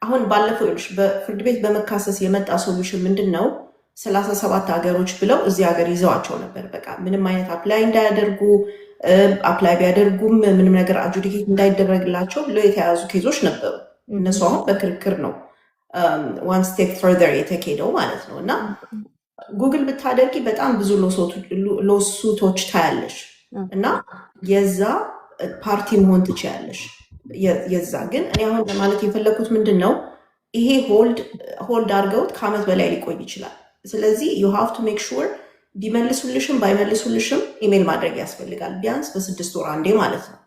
አሁን ባለፈው ይልሽ በፍርድ ቤት በመካሰስ የመጣ ሶሉሽን ምንድን ነው? 37 ሀገሮች ብለው እዚህ ሀገር ይዘዋቸው ነበር። በቃ ምንም አይነት አፕላይ እንዳያደርጉ አፕላይ ቢያደርጉም ምንም ነገር አጁዲኬት እንዳይደረግላቸው ብለው የተያዙ ኬዞች ነበሩ። እነሱ አሁን በክርክር ነው ዋን ስቴፕ ፈርዘር የተኬደው ማለት ነው። እና ጉግል ብታደርጊ በጣም ብዙ ሎሱቶች ታያለሽ እና የዛ ፓርቲ መሆን ትችያለሽ። የዛ ግን እኔ አሁን ለማለት የፈለኩት ምንድን ነው ይሄ ሆልድ አድርገውት ከዓመት በላይ ሊቆይ ይችላል። ስለዚህ ዩ ሃቭ ቱ ሜክ ሹር ቢመልሱልሽም ባይመልሱልሽም ኢሜይል ማድረግ ያስፈልጋል ቢያንስ በ6 ወር አንዴ ማለት ነው።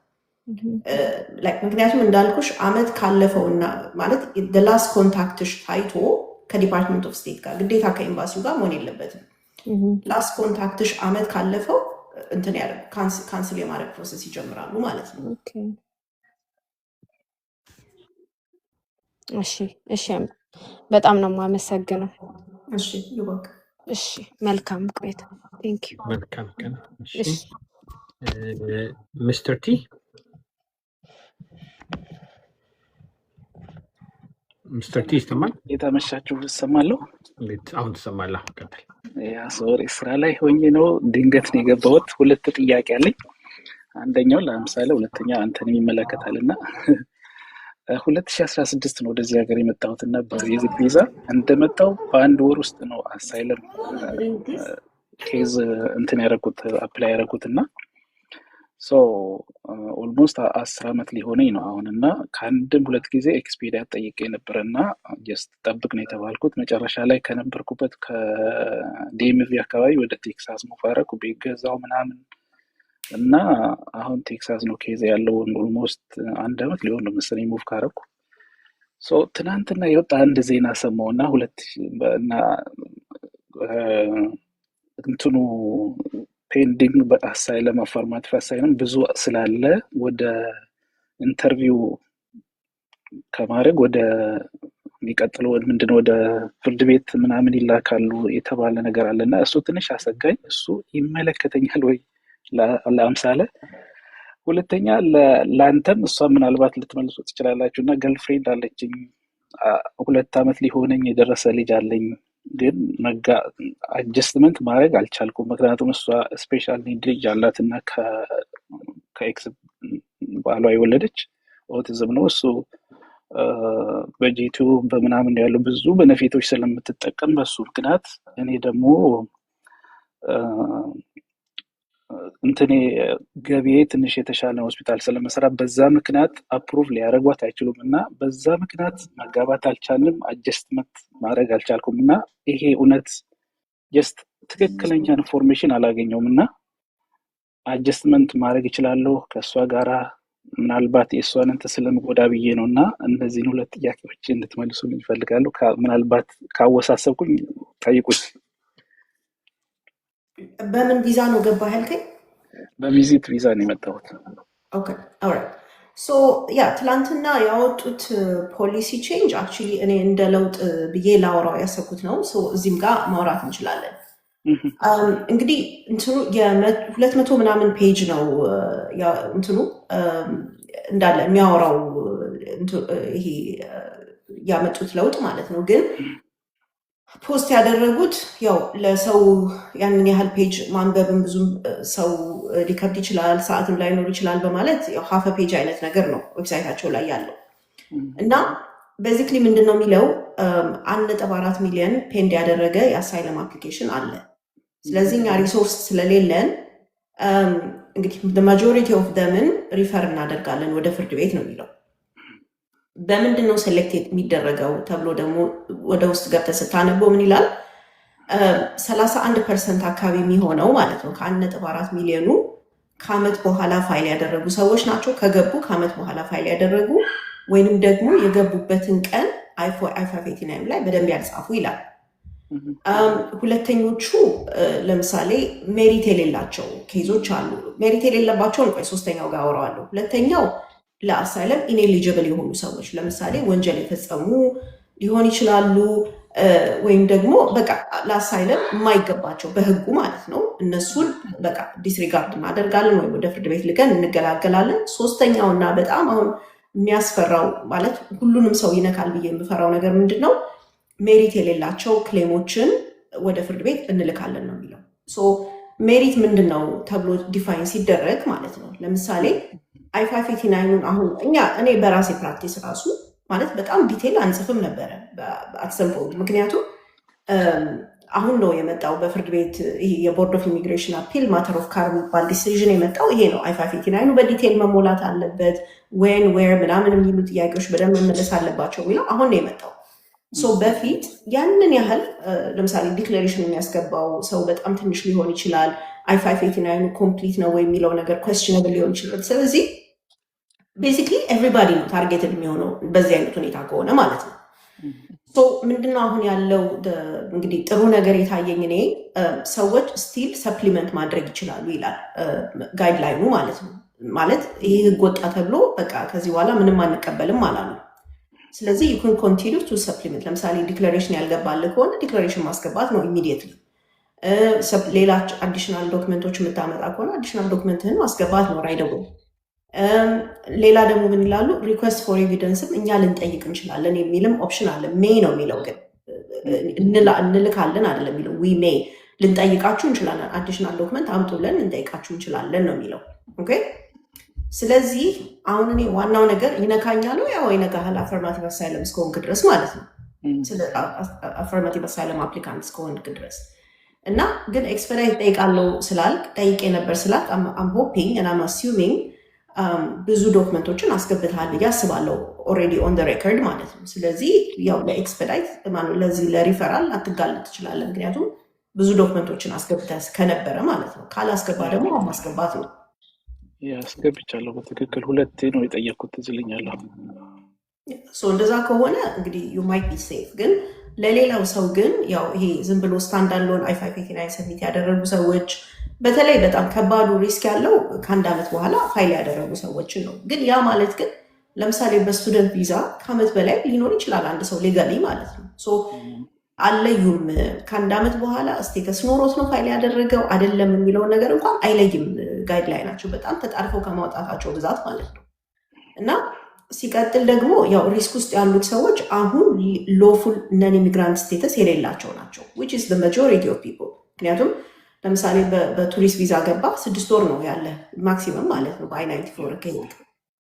ምክንያቱም እንዳልኩሽ ዓመት ካለፈውና ማለት ላስት ኮንታክትሽ ታይቶ ከዲፓርትመንት ኦፍ ስቴት ጋር ግዴታ ከኤምባሲው ጋር መሆን የለበትም። ላስት ኮንታክትሽ ዓመት ካለፈው እንትን ያደርጉ ካንስል የማድረግ ፕሮሰስ ይጀምራሉ ማለት ነው። እሺ በጣም ነው የማመሰግነው። እሺ ይወቅ። እሺ መልካም ቆይታ። ቴንክ ዩ። መልካም ቀን። እሺ ሚስተር ቲ ይሰማል? የታመሻችሁ እሰማለሁ። እንዴት አሁን ትሰማለህ? ቀጥል። ያ ሶሪ ስራ ላይ ሆኜ ነው ድንገት ነው የገባሁት። 2 ጥያቄ አለኝ። አንደኛው ለምሳሌ ሁለተኛ አንተን ይመለከታልና 2016 ነው ወደዚህ ሀገር የመጣሁት እና በቪዚት ቪዛ እንደመጣው በ1 ወር ውስጥ ነው አሳይለም ኬዝ እንትን ያደረኩት አፕላይ ያደረኩት እና ሶ ኦልሞስት 10 ዓመት ሊሆነኝ ነው አሁን እና ከአንድም ሁለት ጊዜ ኤክስፒሪያ ጠይቄ ነበር እና ጀስት ጠብቅ ነው የተባልኩት። መጨረሻ ላይ ከነበርኩበት ከዲኤምቪ አካባቢ ወደ ቴክሳስ ሙቭ አደረኩ ቤት ገዛው ምናምን እና አሁን ቴክሳስ ነው ኬዝ ያለው። ኦልሞስት 1 ዓመት ሊሆን ነው መሰለኝ ሙቭ ካረኩ። ሶ ትናንትና የወጣ አንድ ዜና ሰማውና እና እንትኑ ፔንዲንግ በአሳይለም አፈርማቲቭ አሳይለም ብዙ ስላለ ወደ ኢንተርቪው ከማድረግ ወደ የሚቀጥለው ምንድነው ወደ ፍርድ ቤት ምናምን ይላካሉ የተባለ ነገር አለና እሱ ትንሽ አሰጋኝ። እሱ ይመለከተኛል ወይ ለአምሳለ? ሁለተኛ ለአንተም እሷ ምናልባት ልትመልሱ ትችላላችሁ እና ገርልፍሬንድ አለችኝ 2 ዓመት ሊሆነኝ የደረሰ ልጅ አለኝ ግን አጀስትመንት ማድረግ አልቻልኩም። ምክንያቱም እሷ ስፔሻል ኒድ ልጅ አላት እና ከኤክስ ባሏ የወለደች ኦቲዝም ነው እሱ በጂቱ በምናምን ያሉ ብዙ በነፊቶች ስለምትጠቀም በሱ ምክንያት እኔ ደግሞ እንትኔ ገቢዬ ትንሽ የተሻለ ሆስፒታል ስለመሰራ በዛ ምክንያት አፕሩቭ ሊያደርጓት አይችሉም እና በዛ ምክንያት መጋባት አልቻልንም። አጀስትመንት ማድረግ አልቻልኩም እና ይሄ እውነት ጀስት ትክክለኛ ኢንፎርሜሽን አላገኘውም እና አጀስትመንት ማድረግ እችላለሁ ከእሷ ጋራ ምናልባት የእሷን እንትን ስለምጎዳ ብዬ ነው እና እነዚህን 2 ጥያቄዎች እንድትመልሱልኝ እፈልጋለሁ። ምናልባት ካወሳሰብኩኝ ጠይቁኝ። በምን ቪዛ ነው ገባህ ያልከኝ? በቪዚት ቪዛ ነው የመጣሁት። ኦኬ ኦልራይት። ሶ ያ ትላንትና ያወጡት ፖሊሲ ቼንጅ አክቹሊ እኔ እንደ ለውጥ ብዬ ላወራው ያሰብኩት ነው። ሶ እዚህም ጋር ማውራት እንችላለን። እንግዲህ እንትኑ 200 ምናምን ፔጅ ነው እንትኑ እንዳለ የሚያወራው ይሄ ያመጡት ለውጥ ማለት ነው። ግን ፖስት ያደረጉት ያው ለሰው ያንን ያህል ፔጅ ማንበብን ብዙም ሰው ሊከብድ ይችላል፣ ሰዓትም ላይኖር ይችላል በማለት ያው ሀፈ ፔጅ አይነት ነገር ነው ዌብሳይታቸው ላይ ያለው እና ቤዚክሊ ምንድን ነው የሚለው 1.4 ሚሊዮን ፔንድ ያደረገ የአሳይለም አፕሊኬሽን አለ። ስለዚህ እኛ ሪሶርስ ስለሌለን እንግዲህ ማጆሪቲ ኦፍ ደምን ሪፈር እናደርጋለን ወደ ፍርድ ቤት ነው የሚለው። በምንድን ነው ሴሌክት የሚደረገው ተብሎ ደግሞ ወደ ውስጥ ገብተህ ስታነበው ምን ይላል? 31% አካባቢ የሚሆነው ማለት ነው ከ1.4 ሚሊዮኑ ከዓመት በኋላ ፋይል ያደረጉ ሰዎች ናቸው። ከገቡ ከዓመት በኋላ ፋይል ያደረጉ ወይንም ደግሞ የገቡበትን ቀን I-589 ላይ በደንብ ያልጻፉ ይላል። ሁለተኞቹ ለምሳሌ ሜሪት የሌላቸው ኬዞች አሉ። ሜሪት የሌለባቸውን ቆይ ሶስተኛው ጋር አወራዋለሁ። ሁለተኛው ለአሳይለም ኢኔሊጅብል የሆኑ ሰዎች ለምሳሌ ወንጀል የፈጸሙ ሊሆን ይችላሉ፣ ወይም ደግሞ በቃ ለአሳይለም የማይገባቸው በህጉ ማለት ነው። እነሱን በቃ ዲስሪጋርድ እናደርጋለን ወይም ወደ ፍርድ ቤት ልከን እንገላገላለን። ሶስተኛውና በጣም አሁን የሚያስፈራው ማለት ሁሉንም ሰው ይነካል ብዬ የምፈራው ነገር ምንድን ነው? ሜሪት የሌላቸው ክሌሞችን ወደ ፍርድ ቤት እንልካለን ነው የሚለው። ሜሪት ምንድን ነው ተብሎ ዲፋይን ሲደረግ ማለት ነው ለምሳሌ I-589 አሁን እኔ በራሴ ፕራክቲስ ራሱ ማለት በጣም ዲቴል አንጽፍም ነበረ አትሰምፖት። ምክንያቱም አሁን ነው የመጣው በፍርድ ቤት ይሄ የቦርድ ኦፍ ኢሚግሬሽን አፒል ማተር ኦፍ ካር የሚባል ዲሲዥን የመጣው ይሄ ነው። I-589 በዲቴል መሞላት አለበት፣ ዌን ዌር ምናምን የሚሉ ጥያቄዎች በደንብ መመለስ አለባቸው የሚለው አሁን ነው የመጣው። በፊት ያንን ያህል ለምሳሌ ዲክሌሬሽን የሚያስገባው ሰው በጣም ትንሽ ሊሆን ይችላል። I-589 ኮምፕሊት ነው ወይ የሚለው ነገር ኩዌስችነብል ሊሆን ይችላል። ስለዚህ ቤሲክሊ ኤቭሪባዲ ነው ታርጌትድ የሚሆነው በዚህ አይነት ሁኔታ ከሆነ ማለት ነው። ምንድነው አሁን ያለው እንግዲህ ጥሩ ነገር የታየኝ እኔ ሰዎች ስቲል ሰፕሊመንት ማድረግ ይችላሉ ይላል ጋይድላይኑ ማለት ነው። ማለት ይህ ህግ ወጣ ተብሎ በቃ ከዚህ በኋላ ምንም አንቀበልም አላሉ። ስለዚህ you can continue to supplement ለምሳሌ ዲክላሬሽን ያልገባልህ ከሆነ ዲክላሬሽን ማስገባት ነው ኢሚዲየትሊ። ሌላ አዲሽናል ዶክመንቶች የምታመጣ ከሆነ አዲሽናል ዶክመንትህን ማስገባት ነው ራይደው። ሌላ ደግሞ ምን ይላሉ? ሪኩዌስት ፎር ኤቪደንስም እኛ ልንጠይቅ እንችላለን የሚልም ኦፕሽን አለ። ሜይ ነው የሚለው ግን እንልካለን አይደለም የሚለው። ዊ ሜይ ልንጠይቃችሁ እንችላለን፣ አዲሽናል ዶክመንት አምጡ ብለን ልንጠይቃችሁ እንችላለን ነው የሚለው። ኦኬ። ስለዚህ አሁን እኔ ዋናው ነገር ይነካኛል ያው ይነካሃል አፈርማቲቭ አሳይለም እስከሆንክ ድረስ ማለት ነው። አፈርማቲቭ አሳይለም አፕሊካንት እስከሆንክ ድረስ እና ግን ኤክስፐዳይት ጠይቃለሁ ስላልክ ጠይቄ ነበር ስላልክ አም ሆፒንግ እና አም አሲዩሚንግ ብዙ ዶክመንቶችን አስገብተሃል ብዬ አስባለሁ። ኦልሬዲ ኦን ደ ሬከርድ ማለት ነው። ስለዚህ ያው ለኤክስፐዳይት ለዚህ ለሪፈራል ላትጋለጥ ትችላለህ። ምክንያቱም ብዙ ዶክመንቶችን አስገብተህ ከነበረ ማለት ነው። ካላስገባ ደግሞ ማስገባት ነው። አስገብቻለሁ በትክክል 2 ነው የጠየቅኩት ትዝልኛለሁ። እንደዛ ከሆነ እንግዲህ ዩ ማይት ቢ ሴፍ። ግን ለሌላው ሰው ግን ያው ይሄ ዝም ብሎ ስታንዳርድ I-589 ሰብሚት ያደረጉ ሰዎች በተለይ በጣም ከባዱ ሪስክ ያለው ከ1 ዓመት በኋላ ፋይል ያደረጉ ሰዎችን ነው። ግን ያ ማለት ግን ለምሳሌ በስቱደንት ቪዛ ከዓመት በላይ ሊኖር ይችላል አንድ ሰው ሌጋሊ ማለት ነው። አለዩም ከ1 ዓመት በኋላ ስቴተስ ኖሮት ነው ፋይል ያደረገው አይደለም የሚለውን ነገር እንኳን አይለይም። ጋይድላይን ናቸው በጣም ተጣርፈው ከማውጣታቸው ብዛት ማለት ነው። እና ሲቀጥል ደግሞ ያው ሪስክ ውስጥ ያሉት ሰዎች አሁን ሎፉል ነን ኢሚግራንት ስቴተስ የሌላቸው ናቸው which is the majority of people። ምክንያቱም ለምሳሌ በቱሪስት ቪዛ ገባ 6 ወር ነው ያለ ማክሲመም ማለት ነው በI-94 ከሄድክ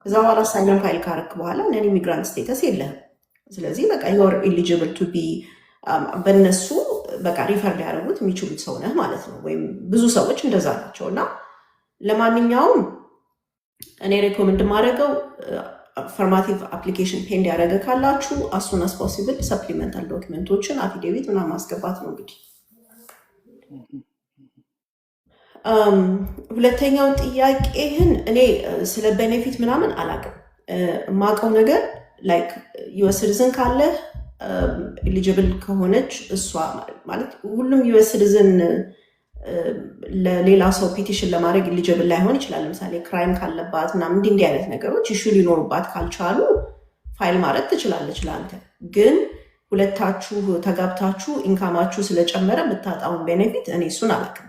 ከዛ በኋላ አሳይለም ፋይል ካረክ በኋላ ነን ኢሚግራንት ስቴተስ የለህም። ስለዚህ በቃ you're eligible to be በእነሱ በቃ ሪፈር ሊያደርጉት የሚችሉት ሰው ነህ ማለት ነው። ወይም ብዙ ሰዎች እንደዛ ናቸው። እና ለማንኛውም እኔ ሬኮመንድ ማድረገው አፈርማቲቭ አፕሊኬሽን ፔንድ ያደረገ ካላችሁ as soon as possible ሰፕሊመንታል ዶክመንቶችን አፊዴቪት ምናምን ማስገባት ነው። እንግዲህ ሁለተኛው ጥያቄህን እኔ ስለ ቤኔፊት ምናምን አላውቅም። የማውቀው ነገር ላይክ ዩኤስ ሲቲዝን ካለ ኤሊጂብል ከሆነች እሷ ማለት ሁሉም ዩኤስ ሲቲዝን ለሌላ ሰው ፒቲሽን ለማድረግ ኤሊጂብል ላይሆን ይችላል። ለምሳሌ ክራይም ካለባት ምናምን እንዲህ አይነት ነገሮች ኢሹ ሊኖሩባት ካልቻሉ ፋይል ማድረግ ትችላለች ለአንተ። ግን ሁለታችሁ ተጋብታችሁ ኢንካማችሁ ስለጨመረ የምታጣውን ቤኔፊት እኔ እሱን አላውቅም።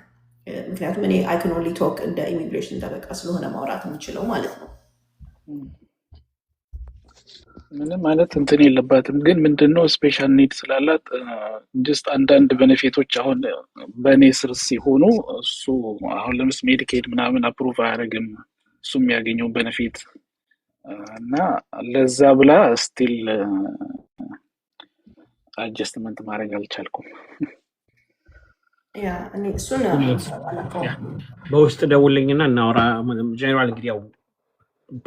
ምክንያቱም እኔ አይ ካን ኦንሊ ቶክ እንደ ኢሚግሬሽን ጠበቃ ስለሆነ ማውራት የምችለው ማለት ነው። ምንም አይነት እንትን የለባትም። ግን ምንድነው ስፔሻል ኒድ ስላላት ጀስት አንዳንድ ቤኔፊቶች አሁን በእኔ ስር ሲሆኑ እሱ አሁን ለምሳሌ ሜዲኬድ ምናምን አፕሩቭ አያደርግም እሱ የሚያገኘው ቤኔፊት እና ለዛ ብላ ስቲል አጀስትመንት ማድረግ አልቻልኩም። ያ እኔ እሱን በውስጥ ደውልኝና እናውራ። ጀነራል እንግዲህ ያው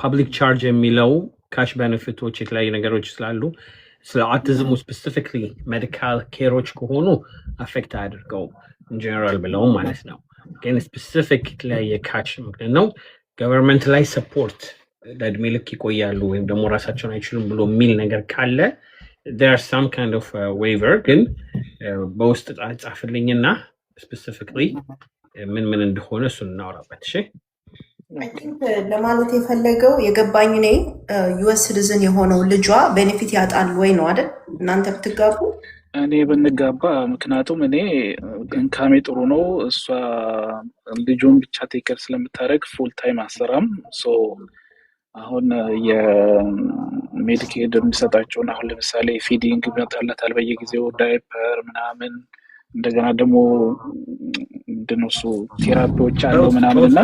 ፐብሊክ ቻርጅ የሚለው ካሽ ቤኔፊቶች የተለያዩ ነገሮች ስላሉ ስለ አውቲዝሙ ስፔሲፊክሊ ሜዲካል ኬሮች ከሆኑ አፌክት አያደርገውም ጀነራል ብለውም ማለት ነው። ግን ስፔሲፊክ የተለያየ ካሽ ምክንያት ነው ገቨርንመንት ላይ ሰፖርት ለእድሜ ልክ ይቆያሉ ወይም ደግሞ ራሳቸውን አይችሉም ብሎ የሚል ነገር ካለ there are some kind of waiver ግን በውስጥ ጻፍልኝና ስፔሲፊክሊ ምን እንደሆነ እሱን እናወራበት። እሺ አይ ቲንክ ለማለት የፈለገው የገባኝ እኔ ዩኤስ ሲቲዝን የሆነው ልጇ ቤኔፊት ያጣል ወይ ነው አይደል? እናንተ ብትጋቡ እኔ ብንጋባ ምክንያቱም እኔ ኢንካሜ ጥሩ ነው እሷ ልጁን ብቻ ቴከር ስለምታደርግ ፉል ታይም አሰራም ሶ አሁን የሜዲኬድ የሚሰጣቸውን አሁን ለምሳሌ ፊዲንግ ይመጣለታል በየጊዜው ዳይፐር ምናምን እንደገና ደግሞ ምንድነው እሱ ቴራፒዎች አሉ ምናምንና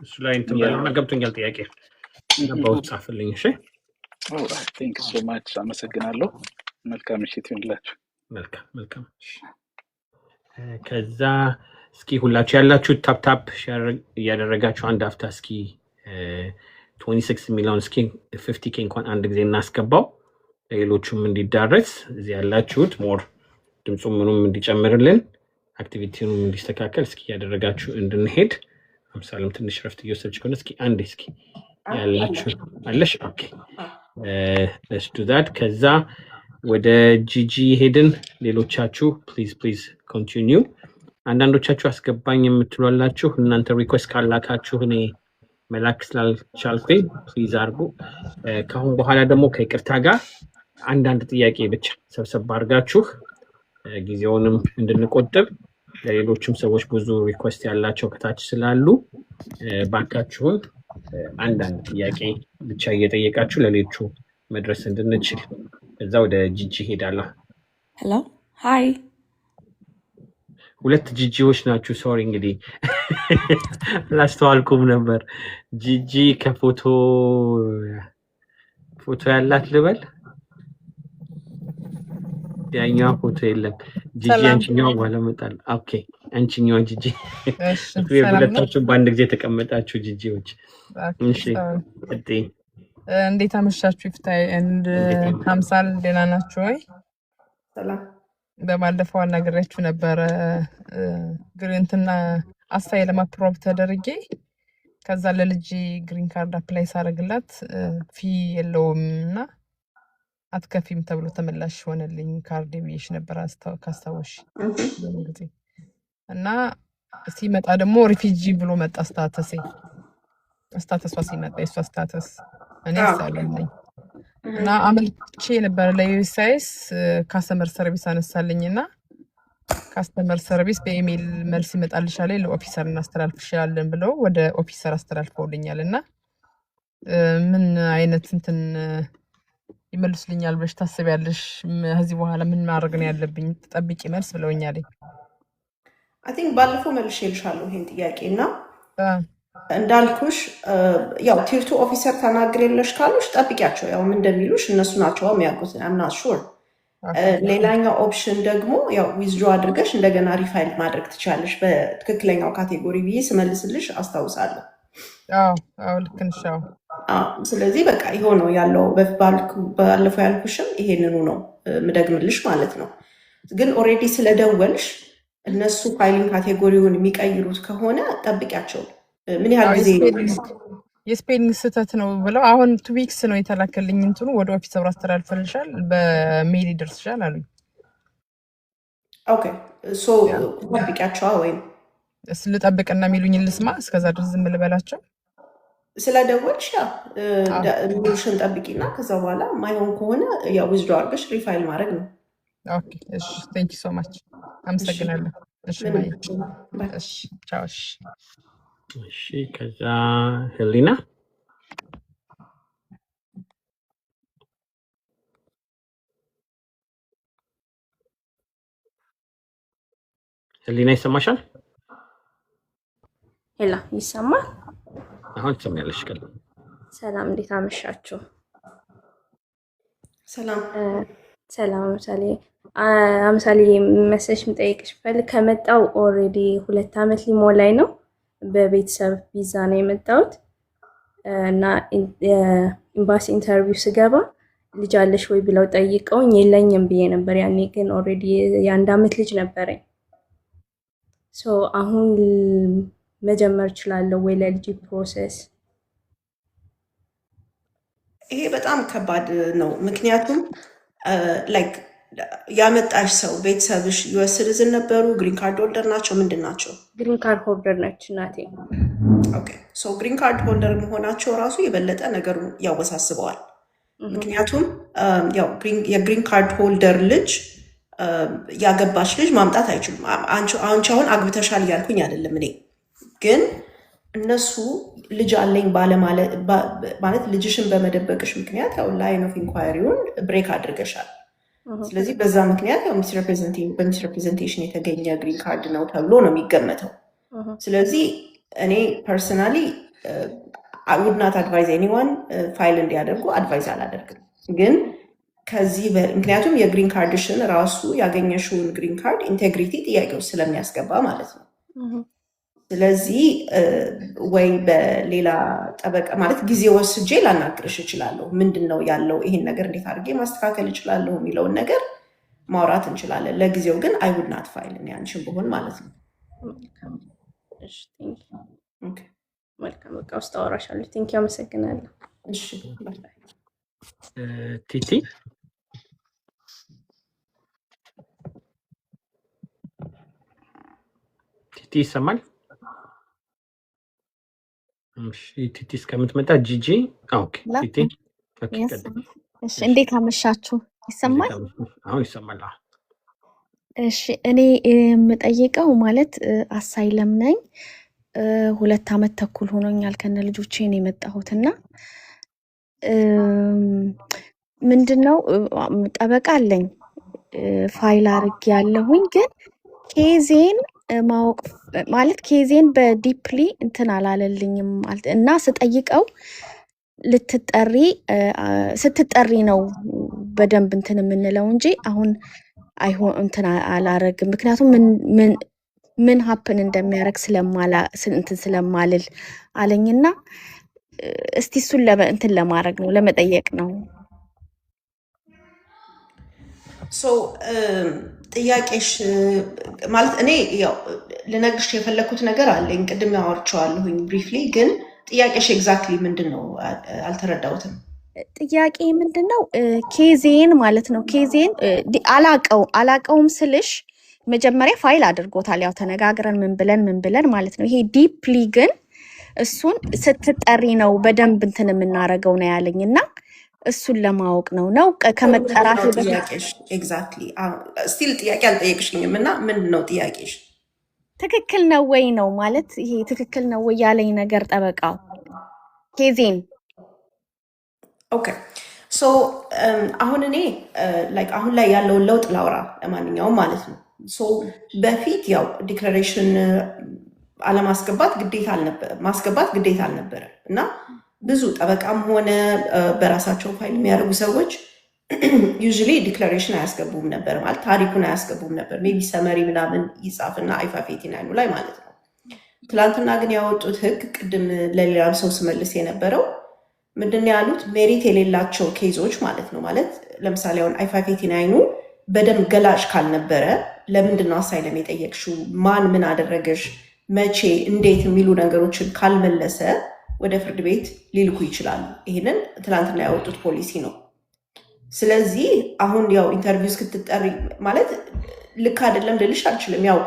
እሱ ላይ እንትን ባለውና ገብቶኛል ጥያቄ በውስጥ ጻፍልኝ። እሺ ቴንክ ሶ ማች አመሰግናለሁ። መልካም ምሽት ይሁንላችሁ። መልካም ከዛ እስኪ ሁላችሁ ያላችሁ ታፕ ሼር እያደረጋችሁ አንድ አፍታ እስኪ 26 ሚሊዮን እስኪ 50K እንኳን አንድ ጊዜ እናስገባው ለሌሎቹም እንዲዳረስ እዚህ ያላችሁት ሞር ድምፁ ምኑም እንዲጨምርልን አክቲቪቲውንም እንዲስተካከል እስኪ ያደረጋችሁ እንድንሄድ አምሳለም ትንሽ ረፍት እየወሰድሽ ከሆነ እስኪ አንዴ እስኪ ያላችሁ አለሽ ኦኬ let's do that። ከዛ ወደ ጂጂ ሄድን። ሌሎቻችሁ ፕሊዝ ኮንቲኒዩ። አንዳንዶቻችሁ አስገባኝ የምትሏላችሁ እናንተ ሪኩዌስት ካላካችሁ እኔ መላክ ስላልቻልኩኝ ፕሊዝ አድርጉ። ከአሁን በኋላ ደግሞ ከይቅርታ ጋር አንዳንድ ጥያቄ ብቻ ሰብሰብ አድርጋችሁ ጊዜውንም እንድንቆጥብ ለሌሎችም ሰዎች ብዙ ሪኩዌስት ያላቸው ከታች ስላሉ ባካችሁን አንዳንድ ጥያቄ ብቻ እየጠየቃችሁ ለሌሎቹ መድረስ እንድንችል። ከዛ ወደ ጂጂ ሄዳለሁ። ሄሎ ሃይ። ሁለት ጂጂዎች ናችሁ። ሶሪ እንግዲህ ላስተዋልኩም ነበር። ጂጂ ከፎቶ ያላት ልበል? ያኛው ፎቶ የለም። ጂጂ ሰላም። አንቺኛው በኋላ እመጣለሁ። ኦኬ አንቺኛው ጂጂ እሺ ሰላም ነው። ሁለታችሁም በአንድ ጊዜ ተቀመጣችሁ ጂጂዎች። ኦኬ እሺ ሰላም። እቴ እንዴት አመሻችሁ? ይፍታይ እንድ ሀምሳል ደህና ናችሁ ወይ? ሰላም። በባለፈው አናግሬያችሁ ነበረ ግሪንትና አሳይለም አፕሮቭ ተደርጌ ከዛ ለልጅ ግሪን ካርድ አፕላይ ሳረግላት ፊ የለውም እና አትከፊም ተብሎ ተመላሽ ሆነልኝ ካርድ ብዬሽ ነበር ካስታወሽ ጊዜ እና ሲመጣ ደግሞ ሪፊጂ ብሎ መጣ ስታተሷ ሲመጣ የሷ ስታተስ እኔ አሳይለም ነኝ እና አመልክቼ ነበር ለዩኤስአይኤስ ካስተመር ሰርቪስ አነሳልኝና ካስተመር ሰርቪስ በኢሜል መልስ ይመጣልሻል ለኦፊሰር እናስተላልፍሻለን ብለው ወደ ኦፊሰር አስተላልፈውልኛል እና ምን አይነት እንትን ይመልስልኛል ብለሽ ታስቢያለሽ? ከዚህ በኋላ ምን ማድረግ ነው ያለብኝ? ተጠብቂ መልስ ብለውኛል። አይ ቲንክ ባለፈው መልሼልሻለሁ ይሄን ጥያቄ እና እንዳልኩሽ ያው ቲር 2 ኦፊሰር ተናግሬልሽ ካሉሽ ጠብቂያቸው። ያው ምን እንደሚሉሽ እነሱ ናቸው የሚያውቁት። አም ናት ሹር። ሌላኛው ኦፕሽን ደግሞ ያው ዊዝድሮ አድርገሽ እንደገና ሪፋይል ማድረግ ትችላለሽ በትክክለኛው ካቴጎሪ ብዬ ስመልስልሽ አስታውሳለሁ። አዎ ልክ ነሽ። ስለዚህ በቃ ይሆነው ያለው ባለፈው ያልኩሽም ይሄንኑ ነው ምደግምልሽ ማለት ነው። ግን ኦልሬዲ ስለደወልሽ እነሱ ፋይሊንግ ካቴጎሪውን የሚቀይሩት ከሆነ ጠብቂያቸው። ምን ያህል ጊዜ የስፔሊንግ ስህተት ነው ብለው አሁን 2 ዊክስ ነው የተላከልኝ እንትኑ ወደ ኦፊሰሩ አስተላልፈልሻል በሜል ይደርስሻል አሉኝ። ኦኬ ሶ ጠብቂያቸው ወይም ልጠብቅና የሚሉኝ ልስማ እስከዛ ድረስ ዝም ልበላቸው? ስለደወልሽ ሚሉሽን ጠብቂና ከዛ በኋላ ማይሆን ከሆነ ያው ዊዝድሮ አድርገሽ ሪፋይል ማድረግ ነው። ኦኬ እሺ ቴንክ ዩ ሶ ማች አመሰግናለሁ። እሺ ባይ። እሺ ቻው። እሺ ከዛ ህሊና ህሊና ይሰማሻል? ሄላ ይሰማል? አሁን ትሰሚያለሽ? ሰላም እንዴት አመሻችሁ? ሰላም ሰላም። አምሳሌ መሰሽ ምጠይቅሽ ፈልግ ከመጣው ኦልሬዲ 2 ዓመት ሊሞላኝ ነው። በቤተሰብ ቪዛ ነው የመጣሁት እና ኤምባሲ ኢንተርቪው ስገባ ልጅ አለሽ ወይ ብለው ጠይቀውኝ የለኝም ብዬ ነበር። ያኔ ግን ኦልሬዲ የ1 ዓመት ልጅ ነበረኝ። ሶ አሁን መጀመር እችላለሁ ወይ ለልጅ ፕሮሰስ? ይሄ በጣም ከባድ ነው። ምክንያቱም ላይክ ያመጣሽ ሰው ቤተሰብሽ ዩኤስ ሲቲዝን ነበሩ? ግሪን ካርድ ሆልደር ናቸው? ምንድን ናቸው? ግሪን ካርድ ሆልደር ነች እናቴ። ኦኬ ሶ ግሪን ካርድ ሆልደር መሆናቸው ራሱ የበለጠ ነገሩን ያወሳስበዋል። ምክንያቱም ያው የግሪን ካርድ ሆልደር ልጅ ያገባች ልጅ ማምጣት አይችሉም። አንቺ አሁን አግብተሻል እያልኩኝ አይደለም እኔ ግን እነሱ ልጅ አለኝ ማለት ልጅሽን በመደበቅሽ ምክንያት ያው ላይን ኦፍ ኢንኳየሪውን ብሬክ አድርገሻል። ስለዚህ በዛ ምክንያት ያው በሚስሪፕሬዘንቴሽን የተገኘ ግሪን ካርድ ነው ተብሎ ነው የሚገመተው። ስለዚህ እኔ ፐርሰናሊ አይ ውድ ናት አድቫይዝ ኤኒዋን ፋይል እንዲያደርጉ አድቫይዝ አላደርግም። ግን ከዚህ ምክንያቱም የግሪን ካርድሽን ራሱ ያገኘሽውን ግሪን ካርድ ኢንቴግሪቲ ጥያቄ ውስጥ ስለሚያስገባ ማለት ነው። ስለዚህ ወይ በሌላ ጠበቃ ማለት ጊዜ ወስጄ ላናግርሽ እችላለሁ። ምንድን ነው ያለው ይሄን ነገር እንዴት አድርጌ ማስተካከል እችላለሁ የሚለውን ነገር ማውራት እንችላለን። ለጊዜው ግን አይ ውድ ናት ፋይል እኔ አንቺን ብሆን ማለት ነው። መልካም በቃ ውስጥ አወራሻለሁ። ቴንክ ዩ አመሰግናለሁ። እሺ ቲቲ ቲቲ ይሰማል? ቲቲ እስከምትመጣ ጂጂ ኦኬ ቲቲ ኦኬ እሺ እንዴት አመሻችሁ? ይሰማል? አሁን ይሰማል። እሺ እኔ የምጠይቀው ማለት አሳይለም ነኝ 2 ዓመት ተኩል ሆኖኛል ከነ ልጆቼ ነው የመጣሁትና ምንድነው ጠበቃ አለኝ ፋይል አድርጌ ያለሁኝ ግን ኬዜን ማወቅ ማለት ኬዜን በዲፕሊ እንትን አላለልኝም ማለት እና ስጠይቀው ስትጠሪ ነው በደንብ እንትን የምንለው እንጂ አሁን አይሆን እንትን አላረግም። ምክንያቱም ምን ሀፕን እንደሚያደርግ እንትን ስለማልል አለኝና እስቲ እሱን እንትን ለማድረግ ነው ለመጠየቅ ነው። ሶ ጥያቄሽ ማለት እኔ ያው ልነግርሽ የፈለኩት ነገር አለኝ። ቅድም ያወርቸዋለሁኝ ብሪፍሊ፣ ግን ጥያቄሽ ኤግዛክትሊ ምንድን ነው? አልተረዳሁትም። ጥያቄ ምንድን ነው? ኬዜን ማለት ነው። ኬዜን አላቀውም ስልሽ መጀመሪያ ፋይል አድርጎታል። ያው ተነጋግረን ምን ብለን ማለት ነው። ይሄ ዲፕሊ ግን እሱን ስትጠሪ ነው በደንብ እንትን የምናደርገው ነው ያለኝ እና እሱን ለማወቅ ነው ከመጠራት ጥያቄሽ ኤግዛክትሊ ስቲል ጥያቄ አልጠየቅሽኝም እና ምንድን ነው ጥያቄሽ? ትክክል ነው ወይ ነው ማለት ይሄ ትክክል ነው ወይ ያለኝ ነገር ጠበቃው ኬዜን። ኦኬ ሶ አሁን እኔ አሁን ላይ ያለውን ለውጥ ላውራ ለማንኛውም ማለት ነው። ሶ በፊት ያው ዲክላሬሽን አለማስገባት ማስገባት ግዴታ አልነበረ እና ብዙ ጠበቃም ሆነ በራሳቸው ፋይል የሚያደርጉ ሰዎች ዩዥሊ ዲክላሬሽን አያስገቡም ነበር፣ ማለት ታሪኩን አያስገቡም ነበር። ሜቢ ሰመሪ ምናምን ይጻፍና አይፋ89 ላይ ማለት ነው። ትላንትና ግን ያወጡት ህግ ቅድም ለሌላም ሰው ስመልስ የነበረው ምንድን ያሉት ሜሪት የሌላቸው ኬዞች ማለት ነው። ማለት ለምሳሌ አሁን አይፋ89 በደንብ ገላጭ ካልነበረ ለምንድን ነው አሳይለም የጠየቅሽው፣ ማን ምን አደረገሽ፣ መቼ፣ እንዴት የሚሉ ነገሮችን ካልመለሰ ወደ ፍርድ ቤት ሊልኩ ይችላሉ። ይህንን ትናንትና ያወጡት ፖሊሲ ነው። ስለዚህ አሁን ያው ኢንተርቪው እስክትጠሪ ማለት ልክ አይደለም ልልሽ አልችልም። ያው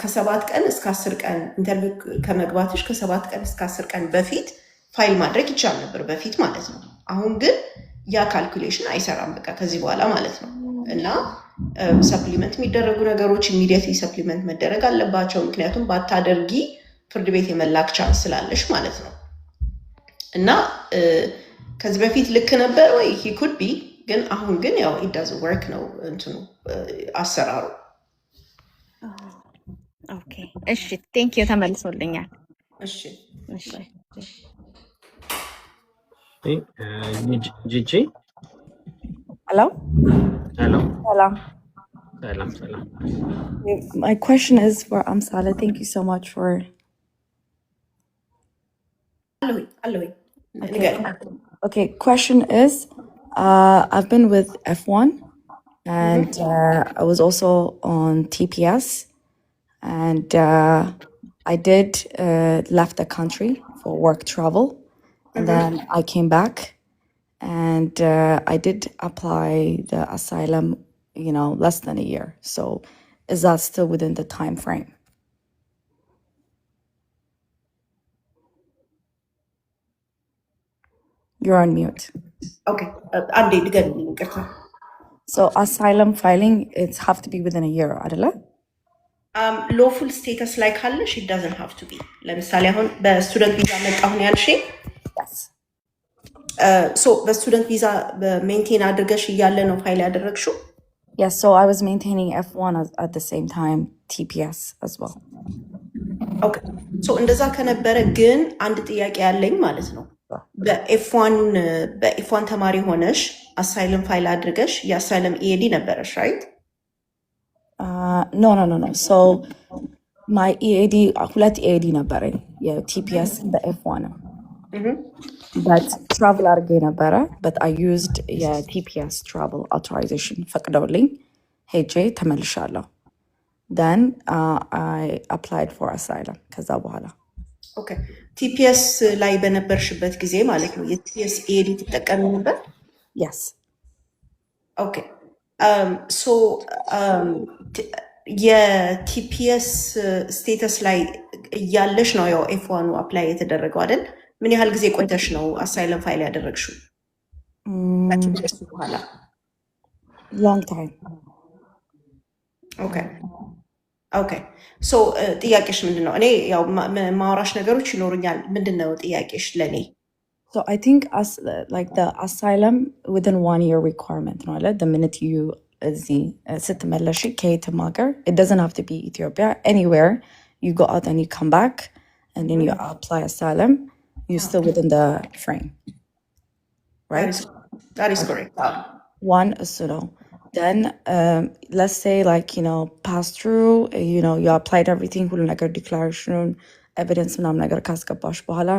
ከ7 ቀን እስከ 10 ቀን ኢንተርቪው ከመግባትሽ ከ7 ቀን እስከ 10 ቀን በፊት ፋይል ማድረግ ይቻል ነበር በፊት ማለት ነው። አሁን ግን ያ ካልኩሌሽን አይሰራም በቃ ከዚህ በኋላ ማለት ነው። እና ሰፕሊመንት የሚደረጉ ነገሮች ኢሚዲየትሊ ሰፕሊመንት መደረግ አለባቸው። ምክንያቱም ባታደርጊ ፍርድ ቤት የመላክ ቻንስ ስላለሽ ማለት ነው። እና ከዚህ በፊት ልክ ነበር ወይ ሂ ኩድ ቢ፣ ግን አሁን ግን ያው ኢት ዳዝንት ወርክ ነው እንትኑ አሰራሩ። ኦኬ እሺ፣ ቴንክ ዩ ተመልሶልኛል። እሺ እሺ ጂጂ Hello? ሄሎ፣ Hello. ሰላም። My question is for Amsale. Thank you so much for. አለሁኝ Okay. Okay. Question is, I've been with F1, and I was also on TPS, and I did left the country for work travel, and then I came back, and I did apply the asylum, less than a year. So, is that still within the time frame? You're on mute. Okay. አንዴ ድገሚልኝ ይቅርታ። So, asylum filing, it's have to be within a year, አይደለ? ሎፉል ስቴተስ ላይ ካለሽ it doesn't have to be። ለምሳሌ አሁን በስቱደንት ቪዛ መጣሁን ያልሽኝ በስቱደንት ቪዛ ሜንቴን አድርገሽ እያለ ነው ፋይል ያደረግሽው? Yes, so I was maintaining F1 at the same time, TPS as well. ኦኬ እንደዛ ከነበረ ግን አንድ ጥያቄ ያለኝ ማለት ነው። በኤፍ1 ተማሪ ሆነሽ አሳይለም ፋይል አድርገሽ የአሳይለም ኢኤዲ ነበረሽ ራይት? No. So my EAD, ሁለት EAD ነበረኝ የቲፒኤስ በኤፍ1 but travel አድርጌ ነበረ, but I used የቲፒኤስ travel authorization ፈቅደውልኝ ሄጄ ተመልሻለሁ. Then I applied for asylum ከዛ በኋላ ኦኬ ቲፒኤስ ላይ በነበርሽበት ጊዜ ማለት ነው የቲፒኤስ ኢኤዲ ትጠቀሚ ነበር? Yes. ኦኬ የቲፒኤስ ስቴተስ ላይ እያለሽ ነው ያው ኤፍ1 አፕላይ የተደረገው አይደል? ምን ያህል ጊዜ ቆይተሽ ነው አሳይለም ፋይል ያደረግሽው? ከቲፒኤስ በኋላ long time. ኦኬ ጥያቄሽ ምንድን ነው? እኔ ያው ማውራሽ ነገሮች ይኖሩኛል። ምንድን ነው ጥያቄሽ ለእኔ? So I think like the asylum within 1 year requirement, no? The minute you ስትመለሺ ከየትም ሀገር, it doesn't have to be Ethiopia, anywhere you go out and you come back and then you apply asylum, you're still within the frame, right? That is correct. One, እሱ ነው። then let's say like pass through you applied everything ሁሉ ነገር declaration evidence ምናምን ነገር ካስገባሽ በኋላ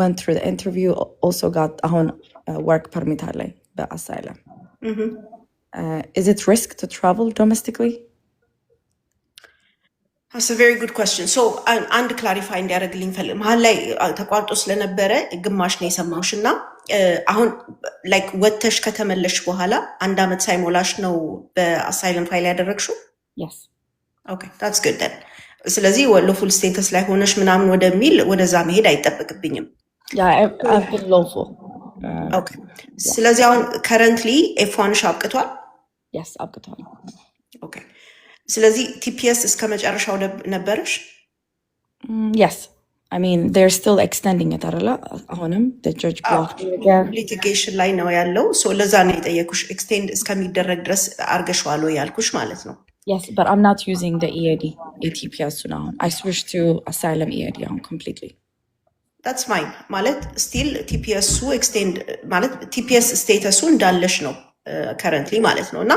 went through the interview also got አሁን work permit አለኝ በasylum. Is it risk to travel domestically? That's a very good question. So አንድ ክላሪፋይ እንዲያደርግልኝ ፈልግ መሀል ላይ ተቋርጦ ስለነበረ ግማሽ ነው የሰማሁሽ እና አሁን ላይክ ወተሽ ከተመለሽ በኋላ 1 ዓመት ሳይሞላሽ ነው በአሳይለም ፋይል ያደረግሽው? Yes. Okay, that's good then. ስለዚህ lawful status ላይ ሆነሽ ምናምን ወደሚል ወደዛ መሄድ አይጠበቅብኝም። Yeah, I've been lawful. Okay. ስለዚህ አሁን currently F1 አብቅቷል? Yes, አብቅቷል. Okay. ስለዚህ TPS እስከ መጨረሻው ነበርሽ? Yes. I mean, they're still extending it አይደለ? አሁንም the judge blocked it again. litigation ላይ ነው ያለው። so ለዛ ነው የጠየኩሽ extend እስከሚደረግ ድረስ አርገሽዋል ወይ ያልኩሽ ማለት ነው። Yes, but I'm not using the EAD, TPS now. I switched to asylum EAD completely. That's fine. ማለት still TPS extend ማለት TPS status እንዳለሽ ነው currently ማለት ነው እና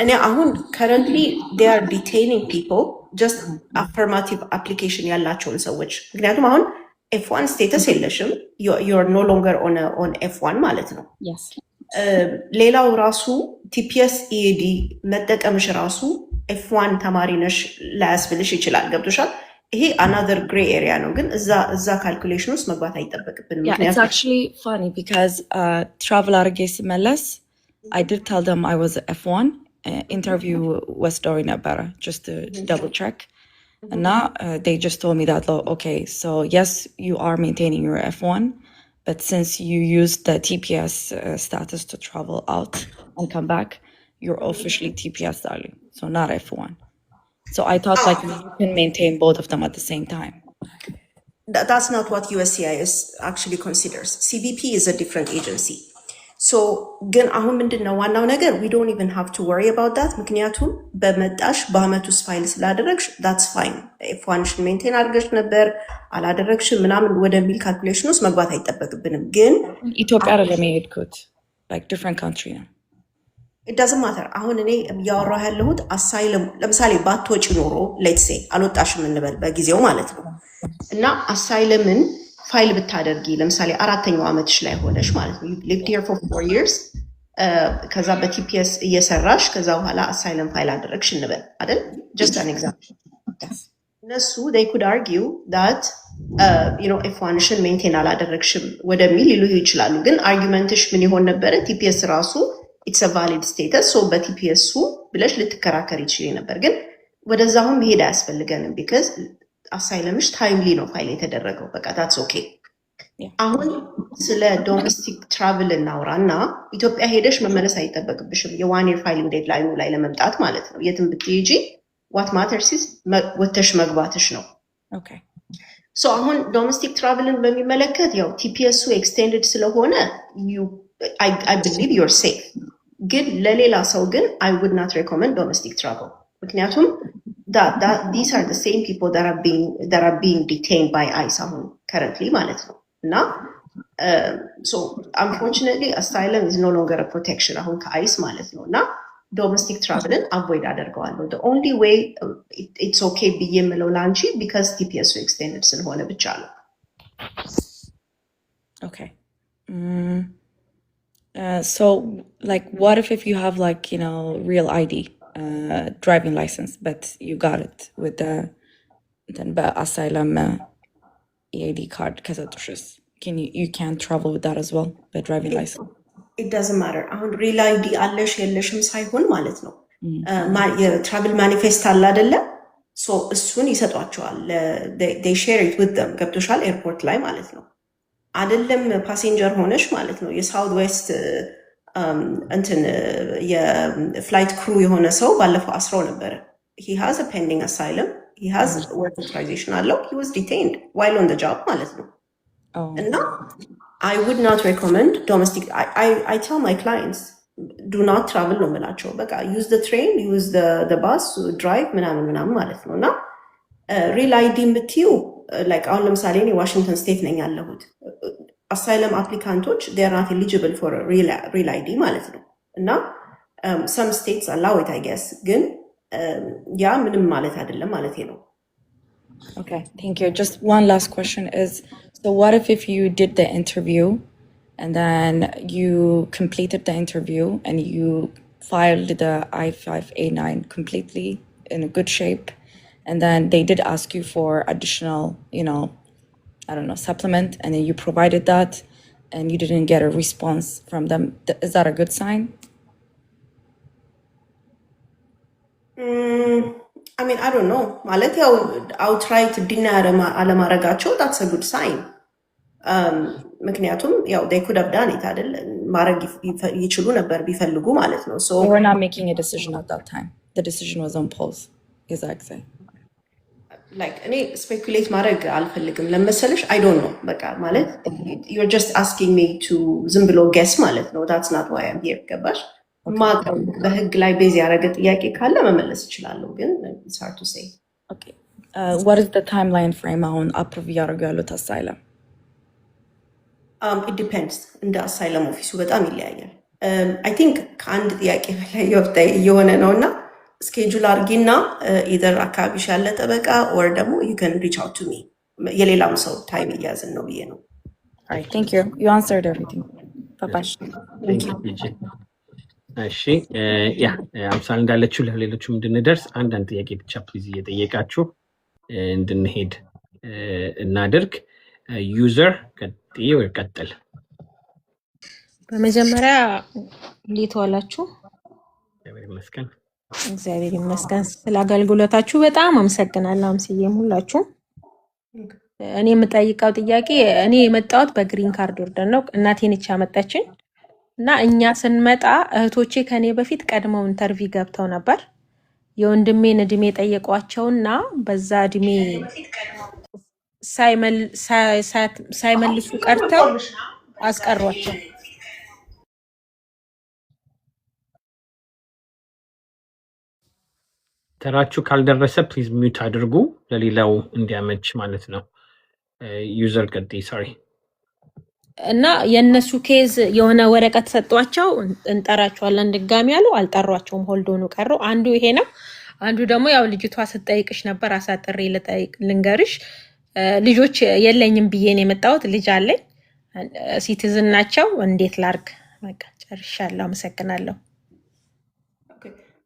እኔ አሁን currently they are detaining people just affirmative application ያላቸውን ሰዎች ምክንያቱም አሁን F1 status የለሽም you're no longer on F1 ማለት ነው። Yes. ሌላው ራሱ TPS EAD መጠቀምሽ ራሱ F1 ተማሪ ነሽ ላያስብልሽ ይችላል። ገብቶሻል? ይሄ another gray area ነው ግን እዛ ካልኩሌሽን ውስጥ መግባት አይጠበቅብንም። Yeah, it's actually funny because travel አርጌ ስመለስ I did tell them I was F1. Interview was during ነበረ just to double check. And now they just told me that, okay, so yes, you are maintaining your F1, but since you used the TPS status to travel out and come back, you're officially TPS darling, so not F1. So I thought like you can maintain both of them at the same time. That's not what USCIS actually considers. CBP is a different agency. So ግን አሁን ምንድነው ዋናው ነገር we don't even have to worry about that ምክንያቱም በመጣሽ በአመት ውስጥ ፋይል ስላደረግሽ that's fine. F1 ሜንቴን አድርገሽ ነበር አላደረግሽም ምናምን ወደሚል ካልኩሌሽን ውስጥ መግባት አይጠበቅብንም። ግን ኢትዮጵያ አይደለም የሄድኩት like different country ነው። it doesn't matter. አሁን እኔ ያወራሁ ያለሁት አሳይለም ለምሳሌ ባትወጪ ኖሮ let's say አልወጣሽም እንበል በጊዜው ማለት ነው እና አሳይለምን ፋይል ብታደርጊ ለምሳሌ 4ኛው አመትሽ ላይ ሆነሽ ማለት ነው you lived here for 4 years ከዛ በቲፒኤስ እየሰራሽ ከዛ በኋላ አሳይለም ፋይል አደረግሽ እንበል አይደል just an example. እነሱ they could argue that F1 ሜንቴን አላደረግሽም ወደሚል ይሉ ይችላሉ። ግን አርጊመንትሽ ምን ይሆን ነበረ ቲፒኤስ ራሱ it's a valid status so በቲፒኤስ ብለሽ ልትከራከር ይችል ነበር። ግን ወደዛሁን መሄድ አያስፈልገንም because አሳይለምሽ ታይምሊ ነው ፋይል የተደረገው በቃ that's okay. አሁን ስለ ዶሜስቲክ ትራቭል እናውራና ኢትዮጵያ ሄደሽ መመለስ አይጠበቅብሽም የዋን የር ፋይሊንግ ዴድላይኑ ላይ ለመምጣት ማለት ነው። የትም ብትሄጂ what matters is ወተሽ መግባትሽ ነው። Okay. so አሁን ዶሜስቲክ ትራቭልን በሚመለከት ያው ቲፒኤስ ኤክስቴንድድ ስለሆነ I believe you're safe. ግን ለሌላ ሰው ግን I would not recommend domestic travel ምክንያቱም that these are the same people that are being detained by ICE currently ማለት ነው እና so unfortunately asylum is no longer a protection አሁን ከICE ማለት ነው እና domestic travelን avoid አደርገዋለሁ። the only way it's okay ብዬ የምለው ላንቺ because TPS extended ስለሆነ ብቻ ነው። Okay. So like what if you have like real ID driving license but you got it with the then asylum EAD card ከሰጡሽስ you can travel with that as well by driving license? It doesn't matter. አሁን real ID አለሽ የለሽም ሳይሆን ማለት ነው የትራቭል ማኒፌስት አለ አይደለ so እሱን ይሰጧቸዋል they share it with them ገብቶሻል ኤርፖርት ላይ ማለት ነው አይደለም ፓሴንጀር ሆነሽ ማለት ነው የሳውት ዌስት እንትን የፍላይት ክሩ የሆነ ሰው ባለፈው አስረው ነበረ he has a pending asylum he has work authorization አለው he was detained while on the job ማለት ነው እና I would not recommend domestic I tell my clients do not travel ነው የምላቸው በቃ use the train use the bus drive ምናምን ማለት ነው እና real ID ብትዩ like አሁን ለምሳሌ እኔ ዋሽንግተን ስቴት ነኝ ያለሁት asylum applicants they are not eligible for a real ID ማለት ነው እና some states allow it I guess ግን ያ ምንም ማለት አይደለም ማለት ነው። Okay, thank you. Just one last question is, so what if you did the interview and then you completed the interview and you filed the I-589 completely in a good shape, and then they did ask you for additional, you know, I don't know, supplement, and then you provided that and you didn't get a response from them? Is that a good sign? I mean, I don't know. ማለት ያው outright deny አለማድረጋቸው that's a good sign. ምክንያቱም ያው they could have done it አይደል? ማድረግ ይችሉ ነበር ቢፈልጉ ማለት ነው። So they were not making a decision at that time. The decision was on pause. Exactly. Like እኔ speculate ማድረግ አልፈልግም ለመሰለሽ I don't know በቃ ማለት you're just asking me to ዝም ብሎ guess ማለት ነው. That's not why I'm here ገባሽ? ማቀም በህግ ላይ ቤዝ ያደረገ ጥያቄ ካለ መመለስ እችላለሁ ግን it's hard to say. Okay. What is the timeline frame አሁን approve ያደርጉ ያሉት asylum? It depends እንደ asylum ኦፊሱ በጣም ይለያያል. I think ከአንድ ጥያቄ በላይ ይወጣ የሆነ ነውና ስኬጁል አድርጊና either አካባቢሽ ያለ ጠበቃ or ደግሞ you can reach out to me የሌላም ሰው ታይም እያዝን ነው ብዬ ነው። All right, thank you. You answered everything. Bye-bye. Thank you. እሺ ያ አምሳል እንዳለችው ለሌሎችም እንድንደርስ አንዳንድ ጥያቄ ብቻ ፕሊዝ እየጠየቃችሁ እንድንሄድ እናድርግ። ዩዘር ቀጥይ ወይ ቀጥል። በመጀመሪያ እንዴት ዋላችሁ? እግዚአብሔር ይመስገን። እግዚአብሔር ይመስገን። ስለ አገልግሎታችሁ በጣም አመሰግናለሁ። አምስዬም ሁላችሁ። እኔ የምጠይቀው ጥያቄ እኔ የመጣሁት በግሪን ካርድ ወርደን ነው። እናቴ ነች ያመጣችኝ እና እኛ ስንመጣ እህቶቼ ከኔ በፊት ቀድመው ኢንተርቪው ገብተው ነበር። የወንድሜን እድሜ ጠየቋቸውና በዛ እድሜ ሳይመልሱ ቀርተው አስቀሯቸው። ተራችሁ ካልደረሰ ፕሊዝ ሚውት አድርጉ ለሌላው እንዲያመች ማለት ነው። ዩዘር ቀጥይ። ሶሪ እና የነሱ ኬዝ የሆነ ወረቀት ሰጧቸው እንጠራቸዋለን ድጋሚ ያሉ አልጠሯቸውም። ሆልዶኑ ቀሩ። አንዱ ይሄ ነው። አንዱ ደግሞ ያው ልጅቷ ስትጠይቅሽ ነበር አሳጥሬ ልንገርሽ ልጆች የለኝም ብዬ ነው የመጣሁት። ልጅ አለኝ ሲቲዝን ናቸው። እንዴት ላርግ? በቃ ጨርሻለሁ። አመሰግናለሁ።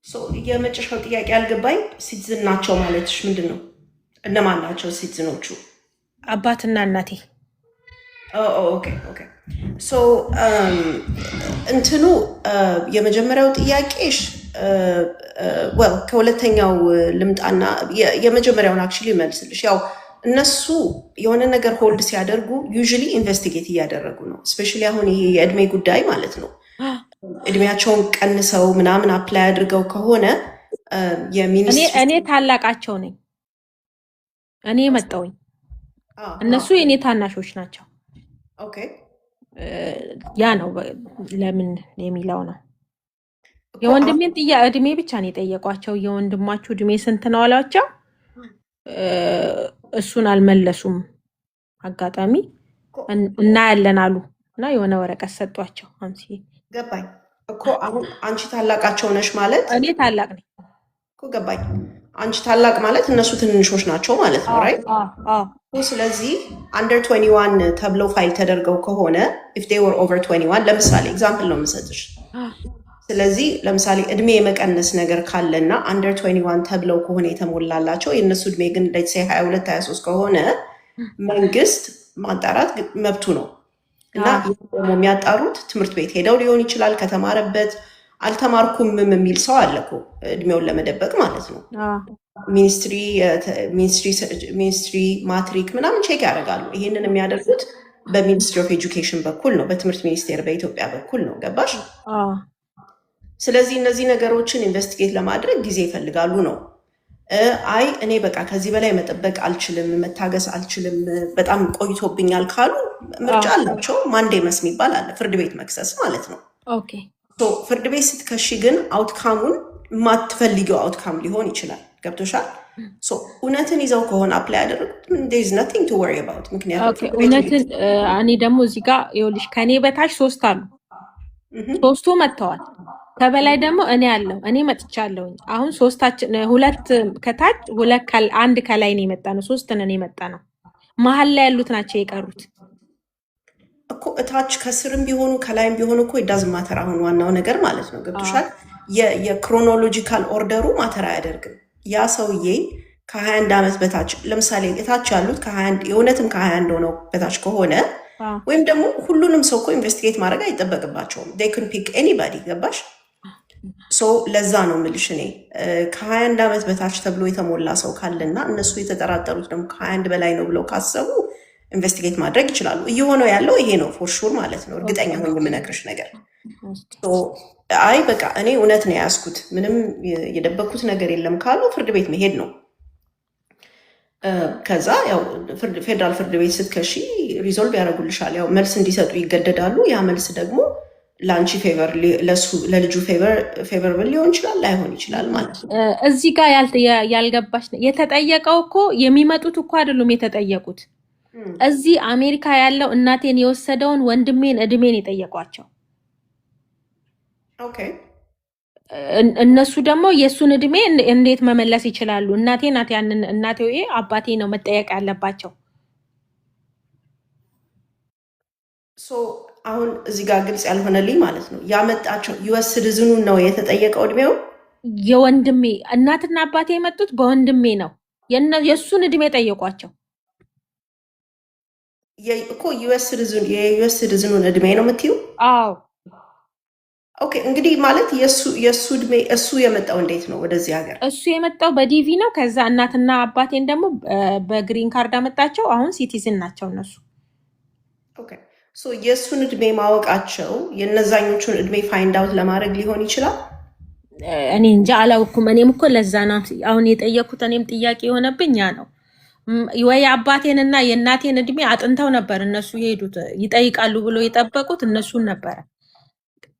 ሶ የመጨረሻው ጥያቄ አልገባኝ። ሲቲዝን ናቸው ማለትሽ ምንድነው? እነማን ናቸው ሲቲዝኖቹ? አባትና እናቴ። ኦኬ ኦኬ። ሶ እንትኑ የመጀመሪያው ጥያቄሽ well ከሁለተኛው ልምጣና የመጀመሪያውን አክቹሊ መልስልሽ። ያው እነሱ የሆነ ነገር ሆልድ ሲያደርጉ ዩዥሊ ኢንቨስቲጌት እያደረጉ ነው። ስፔሻሊ አሁን ይሄ የእድሜ ጉዳይ ማለት ነው። እድሜያቸውን ቀንሰው ምናምን አፕላይ አድርገው ከሆነ የሚኒስትሪ እኔ ታላቃቸው ነኝ። እኔ መጣውኝ እነሱ የኔ ታናሾች ናቸው። ኦኬ ያ ነው ለምን የሚለው ነው። የወንድሜን እድሜ ብቻ ነው የጠየቋቸው። የወንድማችሁ እድሜ ስንት ነው አላቸው። እሱን አልመለሱም። አጋጣሚ እናያለን አሉ እና የሆነ ወረቀት ሰጧቸው። አንቺ ገባኝ እኮ አሁን አንቺ ታላቃቸው ነሽ ማለት እኔ ታላቅ ነኝ እኮ ገባኝ። አንቺ ታላቅ ማለት እነሱ ትንንሾች ናቸው ማለት ነው ራይት? ስለዚህ አንደር 21 ተብለው ፋይል ተደርገው ከሆነ if they were over 21 ለምሳሌ ኤግዛምፕል ነው የምሰጥሽ። ስለዚህ ለምሳሌ እድሜ የመቀነስ ነገር ካለና አንደር 21 ተብለው ከሆነ የተሞላላቸው የእነሱ እድሜ ግን let's say 22 23 ከሆነ መንግስት ማጣራት መብቱ ነው እና ደግሞ የሚያጣሩት ትምህርት ቤት ሄደው ሊሆን ይችላል። ከተማረበት አልተማርኩም የሚል ሰው አለ እኮ እድሜውን ለመደበቅ ማለት ነው። ሚኒስትሪ ማትሪክ ምናምን ቼክ ያደርጋሉ። ይሄንን የሚያደርጉት በሚኒስትሪ ኦፍ ኤጁኬሽን በኩል ነው፣ በትምህርት ሚኒስቴር በኢትዮጵያ በኩል ነው። ገባሽ? ስለዚህ እነዚህ ነገሮችን ኢንቨስቲጌት ለማድረግ ጊዜ ይፈልጋሉ ነው። አይ እኔ በቃ ከዚህ በላይ መጠበቅ አልችልም፣ መታገስ አልችልም፣ በጣም ቆይቶብኛል ካሉ ምርጫ አላቸው። ማንዴመስ የሚባል አለ፣ ፍርድ ቤት መክሰስ ማለት ነው። ኦኬ ፍርድ ቤት ስትከሺ ግን አውትካሙን የማትፈልጊው አውትካም ሊሆን ይችላል። ገብቶሻል? እውነትን ይዘው ከሆነ አፕላይ ያደረጉት there's nothing to worry about። ምክንያቱም እውነትን እኔ ደግሞ እዚህ ጋር ይኸውልሽ ከኔ በታች 3 አሉ። 3ቱ መጥተዋል። ከበላይ ደግሞ እኔ አለው እኔ መጥቻለሁኝ። አሁን ሶስታችን ሁለት ከታች አንድ ከላይ ነው የመጣ ነው። ሶስት ነን የመጣ ነው። መሀል ላይ ያሉት ናቸው የቀሩት እኮ እታች ከስርም ቢሆኑ ከላይም ቢሆኑ እኮ ዳዝ ማተር። አሁን ዋናው ነገር ማለት ነው ገብቶሻል። የክሮኖሎጂካል ኦርደሩ ማተር አያደርግም። ያ ሰውዬ ከ21 ዓመት በታች ለምሳሌ እታች ያሉት የእውነትም ከ21 ሆነው በታች ከሆነ ወይም ደግሞ ሁሉንም ሰው እኮ ኢንቨስቲጌት ማድረግ አይጠበቅባቸውም። ዴይ ኩድ ፒክ ኤኒባዲ ገባሽ? ለዛ ነው የምልሽ እኔ ከ21 ዓመት በታች ተብሎ የተሞላ ሰው ካለና እነሱ የተጠራጠሩት ደግሞ ከ21 በላይ ነው ብለው ካሰቡ ኢንቨስቲጌት ማድረግ ይችላሉ። እየሆነው ያለው ይሄ ነው ፎር ሹር ማለት ነው። እርግጠኛ ሆኜ የምነግርሽ ነገር አይ በቃ እኔ እውነት ነው የያዝኩት ምንም የደበኩት ነገር የለም ካሉ ፍርድ ቤት መሄድ ነው። ከዛ ያው ፌደራል ፍርድ ቤት ስትከሺ ሪዞልቭ ያደርጉልሻል። ያው መልስ እንዲሰጡ ይገደዳሉ። ያ መልስ ደግሞ ለአንቺ ፌቨር ለልጁ ፌቨርብል ሊሆን ይችላል ላይሆን ይችላል ማለት ነው። እዚህ ጋር ያልገባሽ የተጠየቀው እኮ የሚመጡት እኮ አይደሉም የተጠየቁት። እዚህ አሜሪካ ያለው እናቴን የወሰደውን ወንድሜን እድሜን የጠየቋቸው። ኦኬ እነሱ ደግሞ የእሱን እድሜ እንዴት መመለስ ይችላሉ? እናቴ ናት ያንን እናቴ አባቴ ነው መጠየቅ ያለባቸው። አሁን እዚህ ጋር ግልጽ ያልሆነልኝ ማለት ነው ያመጣቸው ዩኤስ ሲቲዝኑን ነው የተጠየቀው እድሜው። የወንድሜ እናትና አባቴ የመጡት በወንድሜ ነው። የእሱን እድሜ ጠየቋቸው እኮ የዩኤስ ሲቲዝኑን እድሜ ነው የምትዩ? አዎ ኦኬ እንግዲህ ማለት የእሱ እድሜ እሱ የመጣው እንዴት ነው ወደዚህ ሀገር? እሱ የመጣው በዲቪ ነው። ከዛ እናትና አባቴን ደግሞ በግሪን ካርድ አመጣቸው። አሁን ሲቲዝን ናቸው እነሱ። ኦኬ የእሱን እድሜ ማወቃቸው የነዛኞቹን እድሜ ፋይንድ አውት ለማድረግ ሊሆን ይችላል። እኔ እንጃ አላውኩም። እኔም እኮ ለዛ ነው አሁን የጠየኩት። እኔም ጥያቄ የሆነብኝ ያ ነው። ወይ አባቴንና የእናቴን እድሜ አጥንተው ነበር እነሱ የሄዱት ይጠይቃሉ ብሎ የጠበቁት እነሱን ነበረ።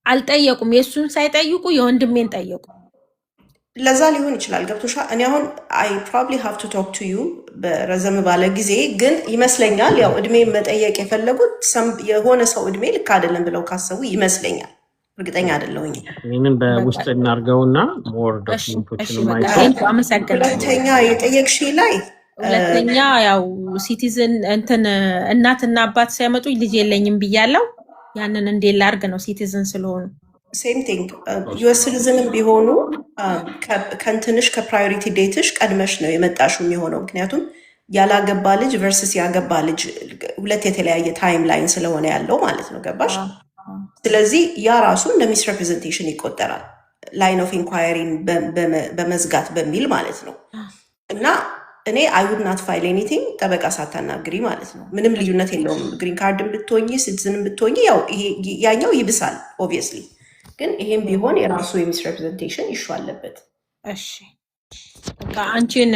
አልጠየቁም። የእሱን ሳይጠይቁ የወንድሜን ጠየቁ። ለዛ ሊሆን ይችላል። ገብቶሻል። እኔ አሁን አይ ፕሮባብሊ ሃቭ ቱ ቶክ ቱ ዩ በረዘም ባለ ጊዜ ግን ይመስለኛል ያው እድሜ መጠየቅ የፈለጉት የሆነ ሰው እድሜ ልክ አይደለም ብለው ካሰቡ ይመስለኛል። እርግጠኛ አይደለሁኝ። ይህንን በውስጥ እናርገውና ሞር ዶክመንቶችን ማይቶ አመሰግናለሁ። ሁለተኛ የጠየቅሽ ላይ ሁለተኛ ያው ሲቲዝን እናትና አባት ሲያመጡኝ ልጅ የለኝም ብያለው። ያንን እንዴት ላድርግ ነው ሲቲዝን ስለሆኑ ሴም ቲንግ ዩኤስ ሲቲዝንም ቢሆኑ ከእንትንሽ ከፕራዮሪቲ ዴትሽ ቀድመሽ ነው የመጣሽው የሚሆነው። ምክንያቱም ያላገባ ልጅ ቨርስስ ያገባ ልጅ ሁለት የተለያየ ታይም ላይን ስለሆነ ያለው ማለት ነው። ገባሽ? ስለዚህ ያ ራሱ እንደ ሚስ ሬፕሬዘንቴሽን ይቆጠራል። ላይን ኦፍ ኢንኳየሪን በመዝጋት በሚል ማለት ነው። እና እኔ አይ ውድ ናት ፋይል ኤኒቲንግ ጠበቃ ሳታናግሪ ማለት ነው። ምንም ልዩነት የለውም። ግሪን ካርድን ብትሆኝ ሲቲዝንን ብትሆኝ ያው ያኛው ይብሳል ኦብቪየስሊ። ግን ይሄም ቢሆን የራሱ የሚስ ሬፕሬዘንቴሽን ይሹ አለበት። እሺ አንቺን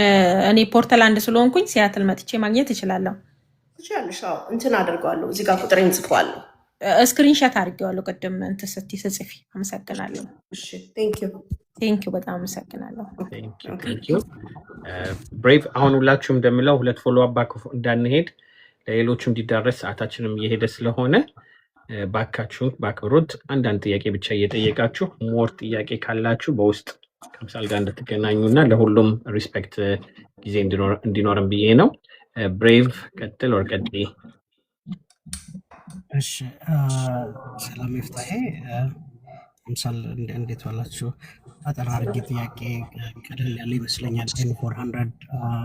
እኔ ፖርትላንድ ስለሆንኩኝ ሲያትል መጥቼ ማግኘት እችላለሁ። ትችላለሽ። እንትን አደርገዋለሁ እዚህ ጋር ቁጥሬን ጽፈዋለሁ። ስክሪንሾት አድርጌዋለሁ ቅድም እንትን ስትይ ስጽፊ። አመሰግናለሁ። እሺ ቴንክ ዩ በጣም አመሰግናለሁ። ብሬቭ አሁን ሁላችሁም እንደምለው ሁለት ፎሎ አፕ እንዳንሄድ ለሌሎቹ እንዲዳረስ ሰዓታችንም እየሄደ ስለሆነ ባካችሁን በአክብሮት አንዳንድ ጥያቄ ብቻ እየጠየቃችሁ ሞር ጥያቄ ካላችሁ በውስጥ ከምሳል ጋር እንድትገናኙ እና ለሁሉም ሪስፔክት ጊዜ እንዲኖረን ብዬ ነው። ብሬቭ ቀጥል ወር ቀጥይ። እሺ ሰላም ይፍታሄ ምሳል እንዴት ዋላችሁ? አጠር አድርጌ ጥያቄ ቀለል ያለ ይመስለኛል። ኤን400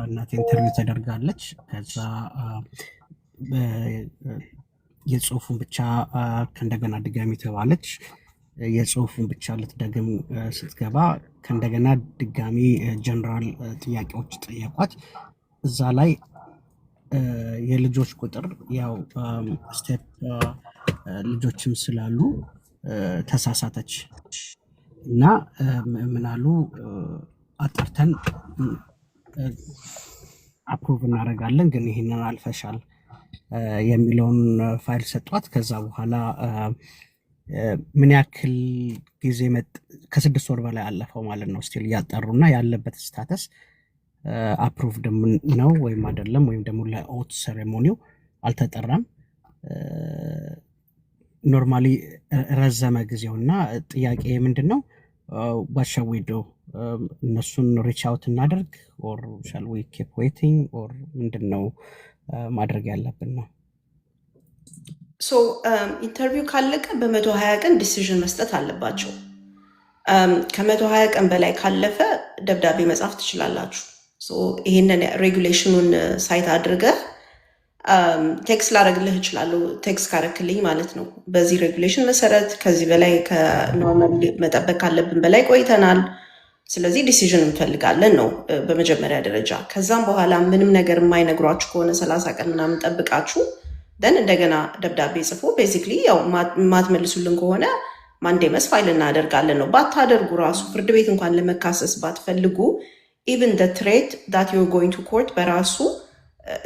እናቴ ኢንተርቪው ተደርጋለች። ከዛ የጽሁፉን ብቻ ከእንደገና ድጋሚ ተባለች። የጽሁፉን ብቻ ልትደግም ስትገባ ከእንደገና ድጋሚ ጀነራል ጥያቄዎች ጠየቋት። እዛ ላይ የልጆች ቁጥር ያው ስቴፕ ልጆችም ስላሉ ተሳሳተች እና ምናሉ አጣርተን አፕሩቭ እናደርጋለን ግን ይህንን አልፈሻል የሚለውን ፋይል ሰጧት። ከዛ በኋላ ምን ያክል ጊዜ ከ6 ወር በላይ አለፈው ማለት ነው። ስቲል እያጠሩና ያለበት ስታተስ አፕሩቭድ ነው ወይም አይደለም፣ ወይም ደግሞ ለኦት ሴሬሞኒው አልተጠራም። ኖርማሊ ረዘመ ጊዜውና ጥያቄ ምንድን ነው what shall we do እነሱን ሪች አውት እናደርግ or shall we keep waiting or ምንድን ነው ማድረግ ያለብን ነው? ሶ ኢንተርቪው ካለቀ በ120 ቀን ዲሲዥን መስጠት አለባቸው። ከ120 ቀን በላይ ካለፈ ደብዳቤ መጻፍ ትችላላችሁ። ሶ ይሄንን ሬጉሌሽኑን ሳይት አድርገህ ቴክስት ላደርግልህ እችላለሁ። ቴክስት ካረክልኝ ማለት ነው። በዚህ ሬጉሌሽን መሰረት ከዚህ በላይ ከኖርማል መጠበቅ ካለብን በላይ ቆይተናል፣ ስለዚህ ዲሲዥን እንፈልጋለን ነው በመጀመሪያ ደረጃ። ከዛም በኋላ ምንም ነገር የማይነግሯችሁ ከሆነ 30 ቀን ምናምን ጠብቃችሁ ደን እንደገና ደብዳቤ ጽፎ ቤዚክሊ ያው ማትመልሱልን ከሆነ ማንዴመስ ፋይል እናደርጋለን ነው። ባታደርጉ ራሱ ፍርድ ቤት እንኳን ለመካሰስ ባትፈልጉ ኢቭን ደ ትሬት ዳት ዩር ጎይንግ ቱ ኮርት በራሱ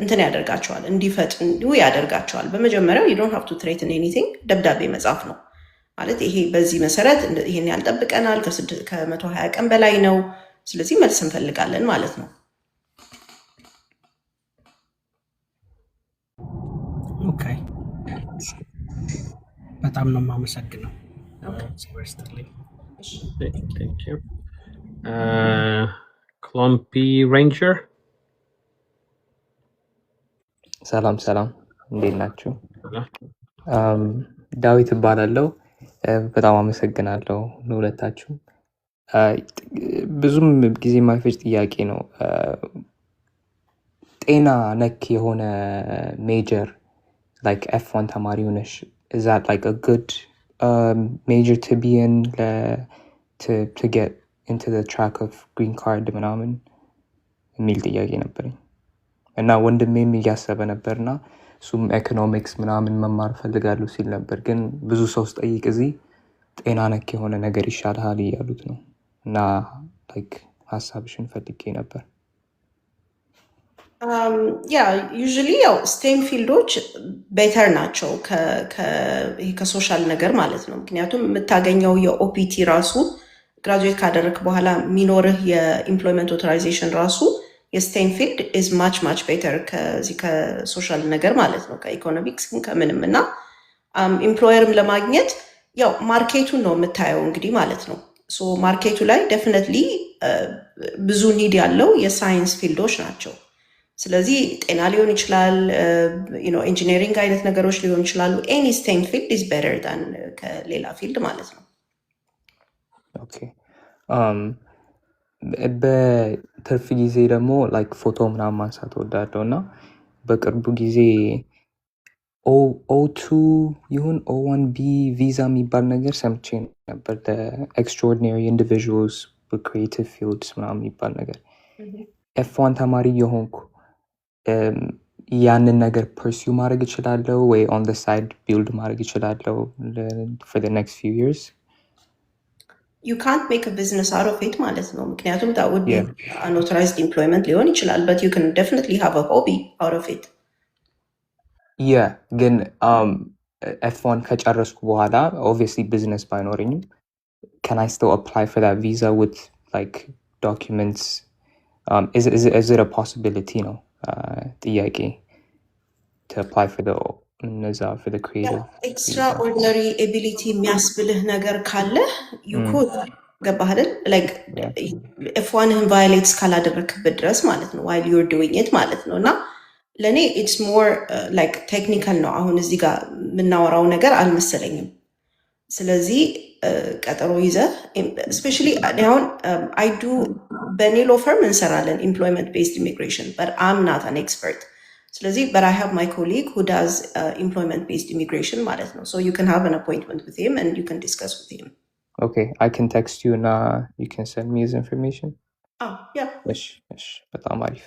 እንትን ያደርጋቸዋል፣ እንዲፈጥኑ ያደርጋቸዋል። በመጀመሪያው you don't have to threaten anything ደብዳቤ መጻፍ ነው ማለት ይሄ በዚህ መሰረት ይሄን ያልጠብቀናል ከ120 ቀን በላይ ነው፣ ስለዚህ መልስ እንፈልጋለን ማለት ነው። ኦኬ በጣም ነው የማመሰግነው። Thank you. Clumpy Ranger. ሰላም ሰላም፣ እንዴት ናችሁ? ዳዊት እባላለሁ። በጣም አመሰግናለሁ ለሁለታችሁ። ብዙም ጊዜ የማይፈጅ ጥያቄ ነው። ጤና ነክ የሆነ ሜጀር ላይክ F1 ተማሪ ሆነሽ is that like a good major to be in to get into the track of green card ምናምን የሚል ጥያቄ ነበረኝ እና ወንድሜም እያሰበ ነበርና እሱም ኢኮኖሚክስ ምናምን መማር ፈልጋለሁ ሲል ነበር። ግን ብዙ ሰው ስጠይቅ እዚህ ጤና ነክ የሆነ ነገር ይሻልሃል እያሉት ነው እና ላይክ ሀሳብሽን ፈልጌ ነበር። ያ ዩዥሊ ያው ስቴም ፊልዶች ቤተር ናቸው ከሶሻል ነገር ማለት ነው። ምክንያቱም የምታገኘው የኦፒቲ ራሱ ግራጁዌት ካደረክ በኋላ የሚኖርህ የኢምፕሎይመንት ኦቶራይዜሽን ራሱ የስቴም ፊልድ ኢዝ ማች ቤተር ከዚህ ከሶሻል ነገር ማለት ነው፣ ከኢኮኖሚክስ ከምንም እና ኢምፕሎየርም ለማግኘት ያው ማርኬቱን ነው የምታየው እንግዲህ ማለት ነው። ሶ ማርኬቱ ላይ ዴፊኒትሊ ብዙ ኒድ ያለው የሳይንስ ፊልዶች ናቸው። ስለዚህ ጤና ሊሆን ይችላል፣ ኢንጂነሪንግ አይነት ነገሮች ሊሆን ይችላሉ። ኤኒ ስቴም ፊልድ ኢዝ ቤተር ዳን ከሌላ ፊልድ ማለት ነው። ኦኬ በትርፍ ጊዜ ደግሞ ላይክ ፎቶ ምናምን ማንሳት እወዳለሁ እና በቅርቡ ጊዜ O2 ይሁን O1B ቪዛ የሚባል ነገር ሰምቼ ነበር። ኤክስትራኦርዲናሪ ኢንዲቪዥዋልስ በክሪኤቲቭ ፊልድስ ምናምን የሚባል ነገር F1 ተማሪ የሆንኩ ያንን ነገር ፐርሲው ማድረግ እችላለሁ ወይ ኦን ዘ ሳይድ ቢልድ ማድረግ እችላለሁ for the next few years? You can't make a business out of it ማለት ነው። ምክንያቱም that would be unauthorized employment ሊሆን ይችላል, but you can definitely have a hobby out of it. Yeah, ግን F1 ከጨረስኩ በኋላ obviously business ባይኖረኝም can I still apply for that visa with like documents? Is it a possibility ነው ጥያቄ to apply for the creative extraordinary ability የሚያስብልህ ነገር ካለ you could ገባህ አይደል? like F1ህን ቫዮሌት እስካላደረክበት ድረስ ማለት ነው while you're doing it ማለት ነው። እና ለእኔ it's more like technical ነው አሁን እዚህ ጋር የምናወራው ነገር አልመሰለኝም። ስለዚህ ቀጠሮ ይዘህ especially አሁን I do በኔ ሎ ፈርም እንሰራለን employment based immigration but I'm not an expert. ስለዚህ but I have my colleague who does employment based immigration ማለት ነው. So you can have an appointment with him and you can discuss with him. Okay, I can text you and you can send me his information. Yeah. እሺ በጣም አሪፍ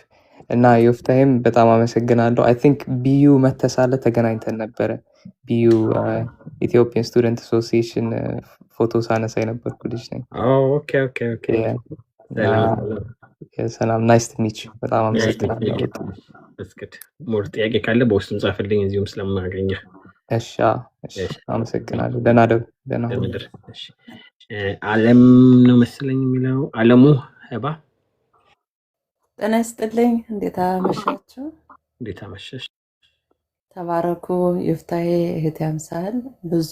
እና ዮፍታሄም በጣም አመሰግናለሁ። I think BU መተሳለ ተገናኝተን ነበረ። BU ኢትዮጵያን ስቱደንት አሶሲዬሽን ፎቶ ሳነሳ የነበርኩ ልጅ ነኝ። ኦኬ ሰላም ናይስ ቱ ሚት ዩ። በጣም አመሰግናለሁ። ሞር ጥያቄ ካለ በውስጥም ጻፍልኝ እዚሁም ስለማገኘ። እሺ አመሰግናለሁ። ደህና ደር። አለም ነው መሰለኝ የሚለው አለሙ ሄባ። ጤና ይስጥልኝ። እንዴት አመሻችሁ? እንዴት አመሸሽ? ተባረኩ። ይፍታሄ እህት ያምሳል ብዙ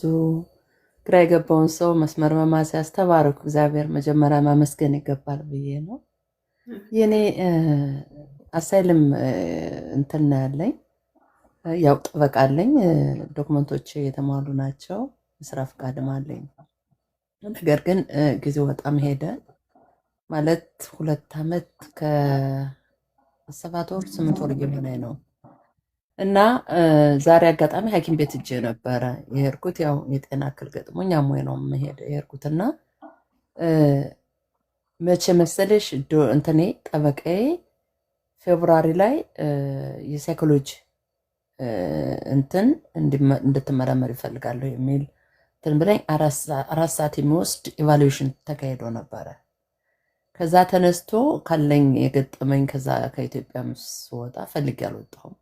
ግራ የገባውን ሰው መስመር በማስያዝ ተባረኩ። እግዚአብሔር መጀመሪያ ማመስገን ይገባል ብዬ ነው። የኔ አሳይልም እንትን ነው ያለኝ፣ ያው ጠበቃ አለኝ፣ ዶክመንቶች የተሟሉ ናቸው፣ የስራ ፈቃድም አለኝ። ነገር ግን ጊዜው በጣም ሄደ ማለት 2 ዓመት ከ7 ወር 8 ወር እየሆነኝ ነው እና ዛሬ አጋጣሚ ሐኪም ቤት እጄ ነበረ የሄድኩት። ያው የጤና እክል ገጥሞኝ አሞኝ ነው የሄድኩትና መቼ መሰለሽ እንትኔ ጠበቃዬ ፌብሩዋሪ ላይ የሳይኮሎጂ እንትን እንድትመረመር ይፈልጋለሁ የሚል እንትን ብለኝ 4 ሰዓት የሚወስድ ኢቫሉዌሽን ተካሂዶ ነበረ። ከዛ ተነስቶ ካለኝ የገጠመኝ ከዛ ከኢትዮጵያ ስወጣ ፈልጌ አልወጣሁም፣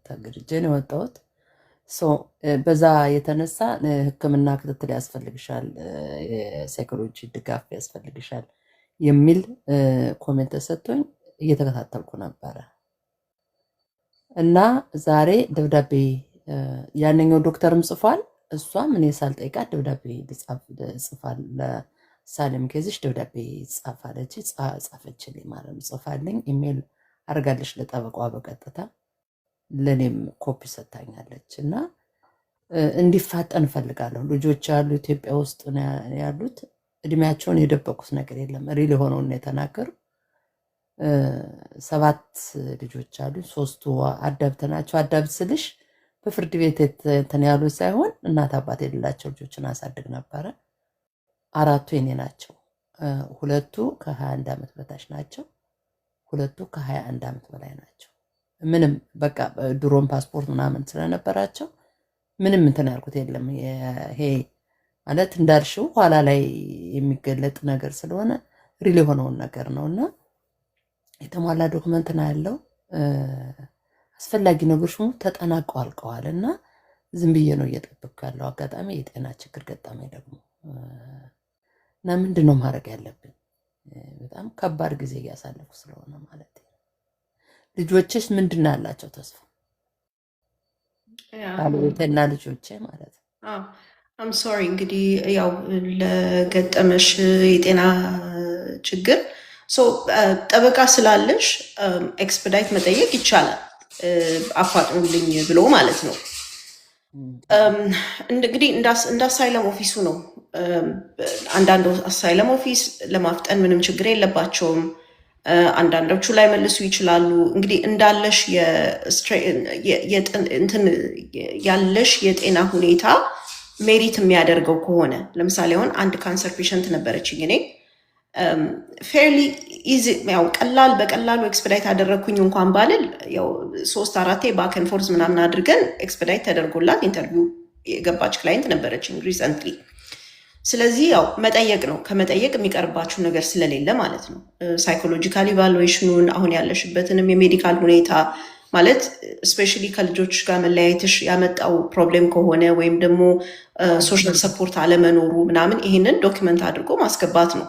ተገድጄ ነው የወጣሁት። በዛ የተነሳ ሕክምና ክትትል ያስፈልግሻል፣ የሳይኮሎጂ ድጋፍ ያስፈልግሻል የሚል ኮሜንት ተሰጥቶኝ እየተከታተልኩ ነበረ እና ዛሬ ደብዳቤ ያንኛው ዶክተርም ጽፏል፣ እሷም እኔ ሳልጠይቃት ደብዳቤ ጽፋል ለሳሌም ኬዝሽ ደብዳቤ ጻፋለች፣ ጻፈችልኝ ማለት ነው። ጽፋልኝ ኢሜል አርጋለች ለጠበቋ በቀጥታ ለኔም ኮፒ ሰጥታኛለች እና እንዲፋጠን እፈልጋለሁ። ልጆች ያሉ ኢትዮጵያ ውስጥ ያሉት እድሜያቸውን የደበቁት ነገር የለም፣ ሪል የሆነውን የተናገሩ 7 ልጆች አሉ። 3ቱ አዳብት ናቸው። አዳብት ስልሽ በፍርድ ቤት እንትን ያሉ ሳይሆን እናት አባት የሌላቸው ልጆችን አሳድግ ነበረ። 4ቱ የኔ ናቸው። 2ቱ ከ21 ዓመት በታች ናቸው። 2ቱ ከ21 ዓመት በላይ ናቸው። ምንም በቃ ድሮም ፓስፖርት ምናምን ስለነበራቸው ምንም እንትን ያልኩት የለም። ይሄ ማለት እንዳልሽው ኋላ ላይ የሚገለጥ ነገር ስለሆነ ሪል የሆነውን ነገር ነው እና የተሟላ ዶክመንት ነው ያለው። አስፈላጊ ነገሮች ሁሉ ተጠናቀው አልቀዋል እና ዝም ብዬ ነው እየጠበቅኩ ያለው። አጋጣሚ የጤና ችግር ገጠመኝ ደግሞ እና ምንድን ነው ማድረግ ያለብን? በጣም ከባድ ጊዜ እያሳለፉ ስለሆነ ማለት ነው። ልጆችስ ምንድን ነው ያላቸው ተስፋ? ባለቤቴና ልጆቼ ማለት ነው። አም ሶሪ እንግዲህ ያው ለገጠመሽ የጤና ችግር ጠበቃ ስላለሽ ኤክስፐዳይት መጠየቅ ይቻላል፣ አፋጥኑልኝ ብሎ ማለት ነው። እንግዲህ እንደ አሳይለም ኦፊሱ ነው። አንዳንድ አሳይለም ኦፊስ ለማፍጠን ምንም ችግር የለባቸውም። አንዳንዶቹ ላይ መልሱ ይችላሉ። እንግዲህ እንዳለሽ ያለሽ የጤና ሁኔታ ሜሪት የሚያደርገው ከሆነ ለምሳሌ አሁን አንድ ካንሰር ፔሸንት ነበረችኝ እኔ ፌርሊ ኢዚ ያው በቀላሉ ኤክስፐዳይት አደረግኩኝ እንኳን ባልል ያው 3-4 ባክን ፎርስ ምናምን አድርገን ኤክስፐዳይት ተደርጎላት ኢንተርቪው የገባች ክላይንት ነበረችኝ ሪሰንትሊ። ስለዚህ ያው መጠየቅ ነው፣ ከመጠየቅ የሚቀርባችሁ ነገር ስለሌለ ማለት ነው። ሳይኮሎጂካል ኢቫሉዌሽኑን አሁን ያለሽበትንም የሜዲካል ሁኔታ ማለት ስፔሻሊ ከልጆች ጋር መለያየትሽ ያመጣው ፕሮብሌም ከሆነ ወይም ደግሞ ሶሻል ሰፖርት አለመኖሩ ምናምን ይህንን ዶክመንት አድርጎ ማስገባት ነው።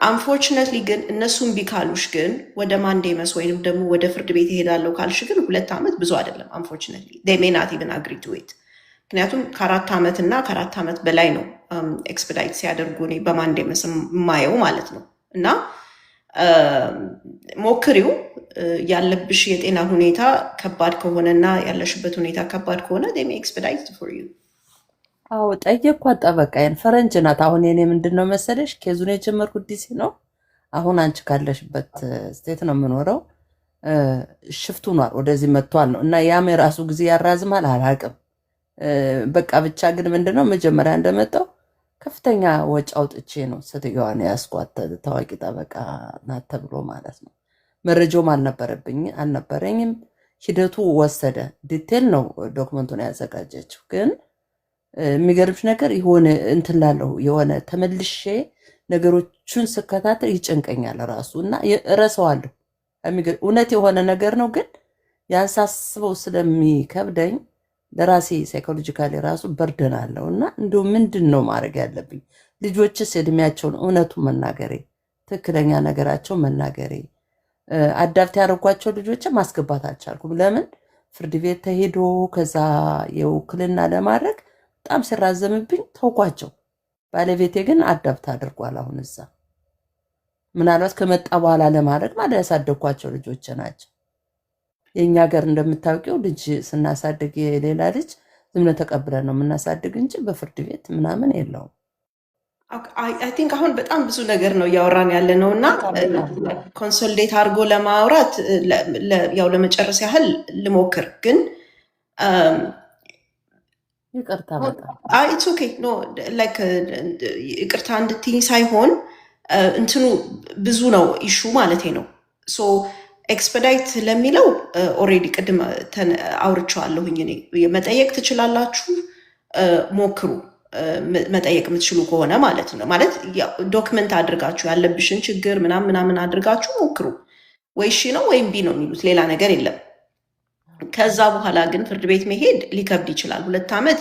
አንፎርችነትሊ ግን እነሱም ቢካሉሽ ግን ወደ ማንዴመስ ወይም ደግሞ ወደ ፍርድ ቤት ይሄዳለው ካልሽ ግን 2 ዓመት ብዙ አይደለም። አንፎርችነትሊ they may not even agree to it። ምክንያቱም ከ4 ዓመት እና ከ4 ዓመት በላይ ነው ኤክስፐዳይት ሲያደርጉ እኔ በማንዴመስ የማየው ማለት ነው። እና ሞክሪው፣ ያለብሽ የጤና ሁኔታ ከባድ ከሆነና ያለሽበት ሁኔታ ከባድ ከሆነ they may expedite for you። አዎ ጠየቅኳት ጠበቃዬን፣ ፈረንጅ ናት። አሁን የኔ ምንድን ነው መሰለሽ ኬዙን የጀመርኩት ዲሲ ነው። አሁን አንቺ ካለሽበት ስቴት ነው የምኖረው። ሽፍቱ ኗል ወደዚህ መጥቷል ነው እና ያም የራሱ ጊዜ ያራዝማል አላቅም። በቃ ብቻ ግን ምንድነው መጀመሪያ እንደመጣው ከፍተኛ ወጪ አውጥቼ ነው ሴትዮዋን ያስኳት። ታዋቂ ጠበቃ ናት ተብሎ ማለት ነው። መረጃውም አልነበረኝም። ሂደቱ ወሰደ። ዲቴል ነው ዶክመንቱን ያዘጋጀችው። ግን የሚገርምሽ ነገር የሆነ እንትን ላለሁ የሆነ ተመልሼ ነገሮቹን ስከታተል ይጨንቀኛል ራሱ እና እረሳዋለሁ። እውነት የሆነ ነገር ነው ግን ያንሳስበው ስለሚከብደኝ ለራሴ ሳይኮሎጂካሊ ራሱ በርደን አለው እና እንደው ምንድን ነው ማድረግ ያለብኝ? ልጆችስ እድሜያቸውን እውነቱን መናገሬ፣ ትክክለኛ ነገራቸው መናገሬ፣ አዳፕት ያደረጓቸው ልጆችን ማስገባት አልቻልኩም። ለምን ፍርድ ቤት ተሄዶ ከዛ የውክልና ለማድረግ በጣም ሲራዘምብኝ ተውኳቸው። ባለቤቴ ግን አዳፕት አድርጓል። አሁን እዛ ምናልባት ከመጣ በኋላ ለማድረግ ማለት ያሳደግኳቸው ልጆች ናቸው። የእኛ ሀገር እንደምታውቂው ልጅ ስናሳድግ የሌላ ልጅ ዝም ብለን ተቀብለን ነው የምናሳድግ እንጂ በፍርድ ቤት ምናምን የለውም። አይ ቲንክ አሁን በጣም ብዙ ነገር ነው እያወራን ያለ ነው እና ኮንሶሊዴት አድርጎ ለማውራት ያው ለመጨረስ ያህል ልሞክር ግን ይቅርታ በጣም ኢትስ ኦኬ ኖ ላይክ ይቅርታ እንድትይኝ ሳይሆን እንትኑ ብዙ ነው ኢሹ ማለቴ ነው። ሶ ኤክስፐዳይት ለሚለው ኦልሬዲ ቅድም አውርቼዋለሁኝ። እኔ መጠየቅ ትችላላችሁ፣ ሞክሩ መጠየቅ የምትችሉ ከሆነ ማለት ነው። ማለት ዶክመንት አድርጋችሁ ያለብሽን ችግር ምናምን አድርጋችሁ ሞክሩ። ወይ እሺ ነው ወይም ቢ ነው የሚሉት፣ ሌላ ነገር የለም። ከዛ በኋላ ግን ፍርድ ቤት መሄድ ሊከብድ ይችላል። 2 ዓመት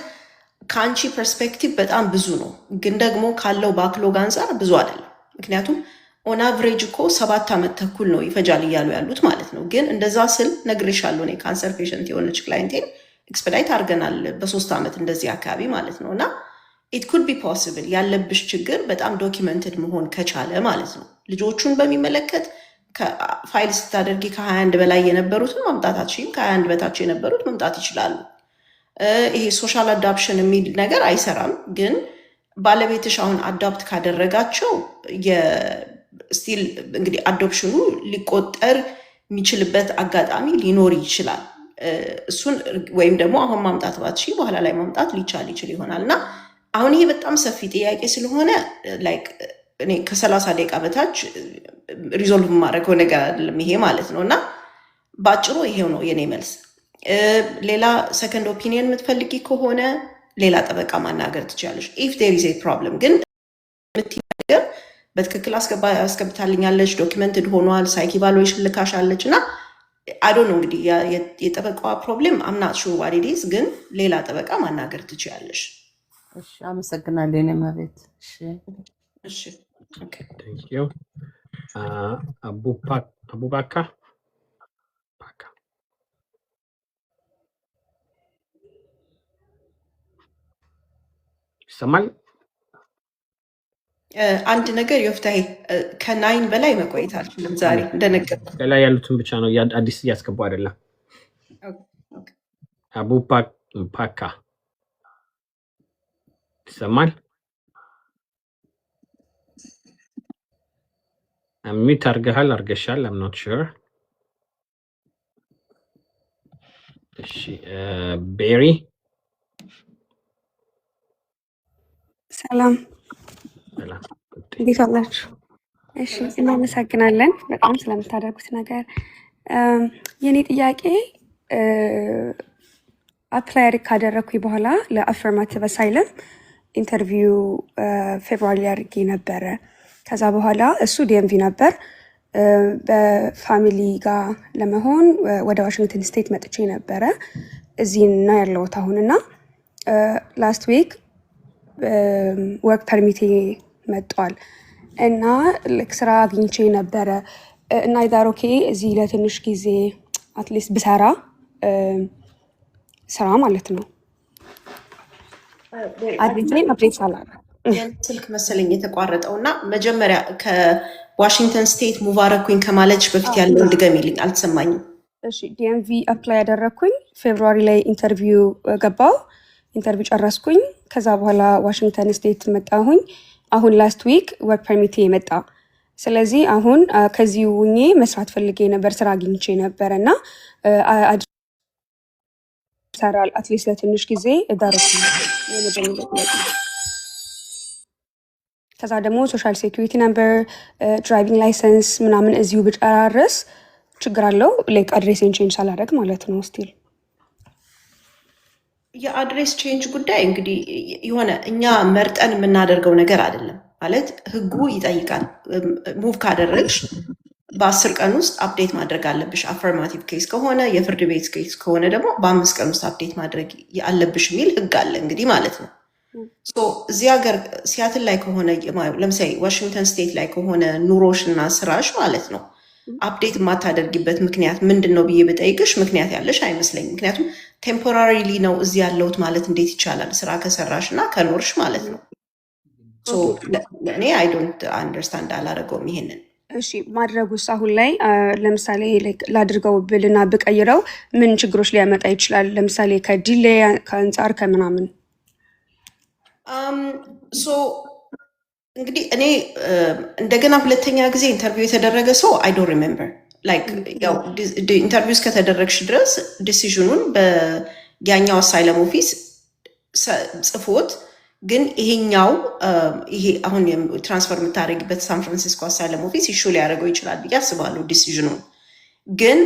ከአንቺ ፐርስፔክቲቭ በጣም ብዙ ነው፣ ግን ደግሞ ካለው ባክሎግ አንጻር ብዙ አይደለም። ምክንያቱም ኦን አቨሬጅ እኮ 7 ዓመት ተኩል ነው ይፈጃል እያሉ ያሉት ማለት ነው። ግን እንደዛ ስል ነግሬሻለሁ፣ እኔ ካንሰር ፔሸንት የሆነች ክላይንቴን ኤክስፐዳይት አድርገናል በ3 ዓመት እንደዚህ አካባቢ ማለት ነው። እና ኢት ኩድ ቢ ፖስብል ያለብሽ ችግር በጣም ዶኪመንትድ መሆን ከቻለ ማለት ነው። ልጆቹን በሚመለከት ፋይል ስታደርጊ ከ21 በላይ የነበሩትን ማምጣት አትችይም። ከ21 በታች የነበሩት መምጣት ይችላሉ። ይሄ ሶሻል አዳፕሽን የሚል ነገር አይሰራም። ግን ባለቤትሽ አሁን አዳፕት ካደረጋቸው ስቲል እንግዲህ አዶፕሽኑ ሊቆጠር የሚችልበት አጋጣሚ ሊኖር ይችላል። እሱን ወይም ደግሞ አሁን ማምጣት ባትችይ በኋላ ላይ ማምጣት ሊቻል ይችል ይሆናል። እና አሁን ይሄ በጣም ሰፊ ጥያቄ ስለሆነ ላይክ እኔ ከ30 ደቂቃ በታች ሪዞልቭ የማደርገው ነገር አይደለም ይሄ ማለት ነው። እና በአጭሩ ይሄው ነው የኔ መልስ። ሌላ ሰከንድ ኦፒኒየን የምትፈልጊ ከሆነ ሌላ ጠበቃ ማናገር ትችላለሽ። ኢፍ ዴር ኢዝ ኤ ፕሮብለም ግን የምትይው ነገር በትክክል አስገብታልኛለች፣ ዶኪመንትድ ሆኗል፣ ሳይክ ኢቫሉዌሽን ልካሻለች እና አይ ዶንት ኖ እንግዲህ የጠበቃዋ ፕሮብሌም አምናት ሹር ዋት ኢት ኢዝ፣ ግን ሌላ ጠበቃ ማናገር ትችላለሽ። እሺ፣ አመሰግናለሁ የኔ መቤት። እሺ እሺ ኦኬ ቴንክ ዩ አቡባካ ይሰማል? አንድ ነገር ዮፍታሄ ከ9 በላይ መቆየት አልችልም ዛሬ እንደነገር ላይ ያሉትን ብቻ ነው አዲስ እያስገቡ አይደለም። አቡፓካ ይሰማል? ሚት አርገሻል። አም ኖት ሹር። እሺ ቤሪ ሰላም እንዴት አላችሁ? እሺ እናመሰግናለን በጣም ስለምታደርጉት ነገር። የኔ ጥያቄ አፕላይ ካደረኩኝ በኋላ ለአፈርማቲቭ አሳይለም ኢንተርቪው ፌብሩዋሪ አድርጌ ነበረ። ከዛ በኋላ እሱ ዲኤምቪ ነበር። በፋሚሊ ጋር ለመሆን ወደ ዋሽንግተን ስቴት መጥቼ ነበረ። እዚህ ነው ያለሁት አሁንና ላስት ዊክ ወርክ ፐርሚቴ መጥቷል እና ስራ አግኝቼ ነበረ እና ይዳሮኬ እዚህ ለትንሽ ጊዜ አትሊስት ብሰራ ስራ ማለት ነው አድርጌ አፕዴት ሳላረ ስልክ መሰለኝ የተቋረጠው እና መጀመሪያ ከዋሽንግተን ስቴት ሙቭ አደረኩኝ ከማለትሽ በፊት ያለውን ድገሚልኝ፣ አልተሰማኝም። እሺ ዲኤምቪ አፕላይ ያደረኩኝ ፌብሩዋሪ ላይ ኢንተርቪው ገባው፣ ኢንተርቪው ጨረስኩኝ። ከዛ በኋላ ዋሽንግተን ስቴት መጣሁኝ። አሁን ላስት ዊክ ወርክ ፐርሚቴ መጣ። ስለዚህ አሁን ከዚህ ውኜ መስራት ፈልጌ ነበር፣ ስራ አግኝቼ ነበር እና ሰራል አትሊስት ለትንሽ ጊዜ እዳረኩ። ከዛ ደግሞ ሶሻል ሴኩሪቲ ነምበር፣ ድራይቪንግ ላይሰንስ ምናምን እዚሁ ብጨራርስ ችግር አለው? ላይክ አድሬስን ቼንጅ ሳላደርግ ማለት ነው። ስቲል የአድሬስ ቼንጅ ጉዳይ እንግዲህ የሆነ እኛ መርጠን የምናደርገው ነገር አይደለም። ማለት ህጉ ይጠይቃል። ሙቭ ካደረግሽ በ10 ቀን ውስጥ አፕዴት ማድረግ አለብሽ። አፈርማቲቭ ኬስ ከሆነ የፍርድ ቤት ኬስ ከሆነ ደግሞ በ5 ቀን ውስጥ አፕዴት ማድረግ አለብሽ የሚል ህግ አለ እንግዲህ ማለት ነው። እዚህ ሀገር ሲያትል ላይ ከሆነ ለምሳሌ ዋሽንግተን ስቴት ላይ ከሆነ ኑሮሽ እና ስራሽ ማለት ነው አፕዴት የማታደርጊበት ምክንያት ምንድን ነው ብዬ ብጠይቅሽ ምክንያት ያለሽ አይመስለኝም። ምክንያቱም ቴምፖራሪሊ ነው እዚህ ያለሁት ማለት እንዴት ይቻላል? ስራ ከሰራሽ እና ከኖርሽ ማለት ነው። እኔ አይ ዶንት አንደርስታንድ አላደረገውም ይሄንን። እሺ ማድረጉስ አሁን ላይ ለምሳሌ ላድርገው ብልና ብቀይረው ምን ችግሮች ሊያመጣ ይችላል? ለምሳሌ ከዲሌይ ከአንጻር ከምናምን እንግዲህ እኔ እንደገና ሁለተኛ ጊዜ ኢንተርቪው የተደረገ ሰው አይ ዶንት ሪሜምበር ላይክ ያው ኢንተርቪው እስከተደረግሽ ድረስ ዲሲዥኑን በያኛው አሳይለም ኦፊስ ጽፎት ግን ይሄኛው ይሄ አሁን ትራንስፈር የምታደርጊበት ሳን ፍራንሲስኮ አሳይለም ኦፊስ ኢሹ ሊያደርገው ይችላል ብዬ አስባለሁ። ዲሲዥኑን ግን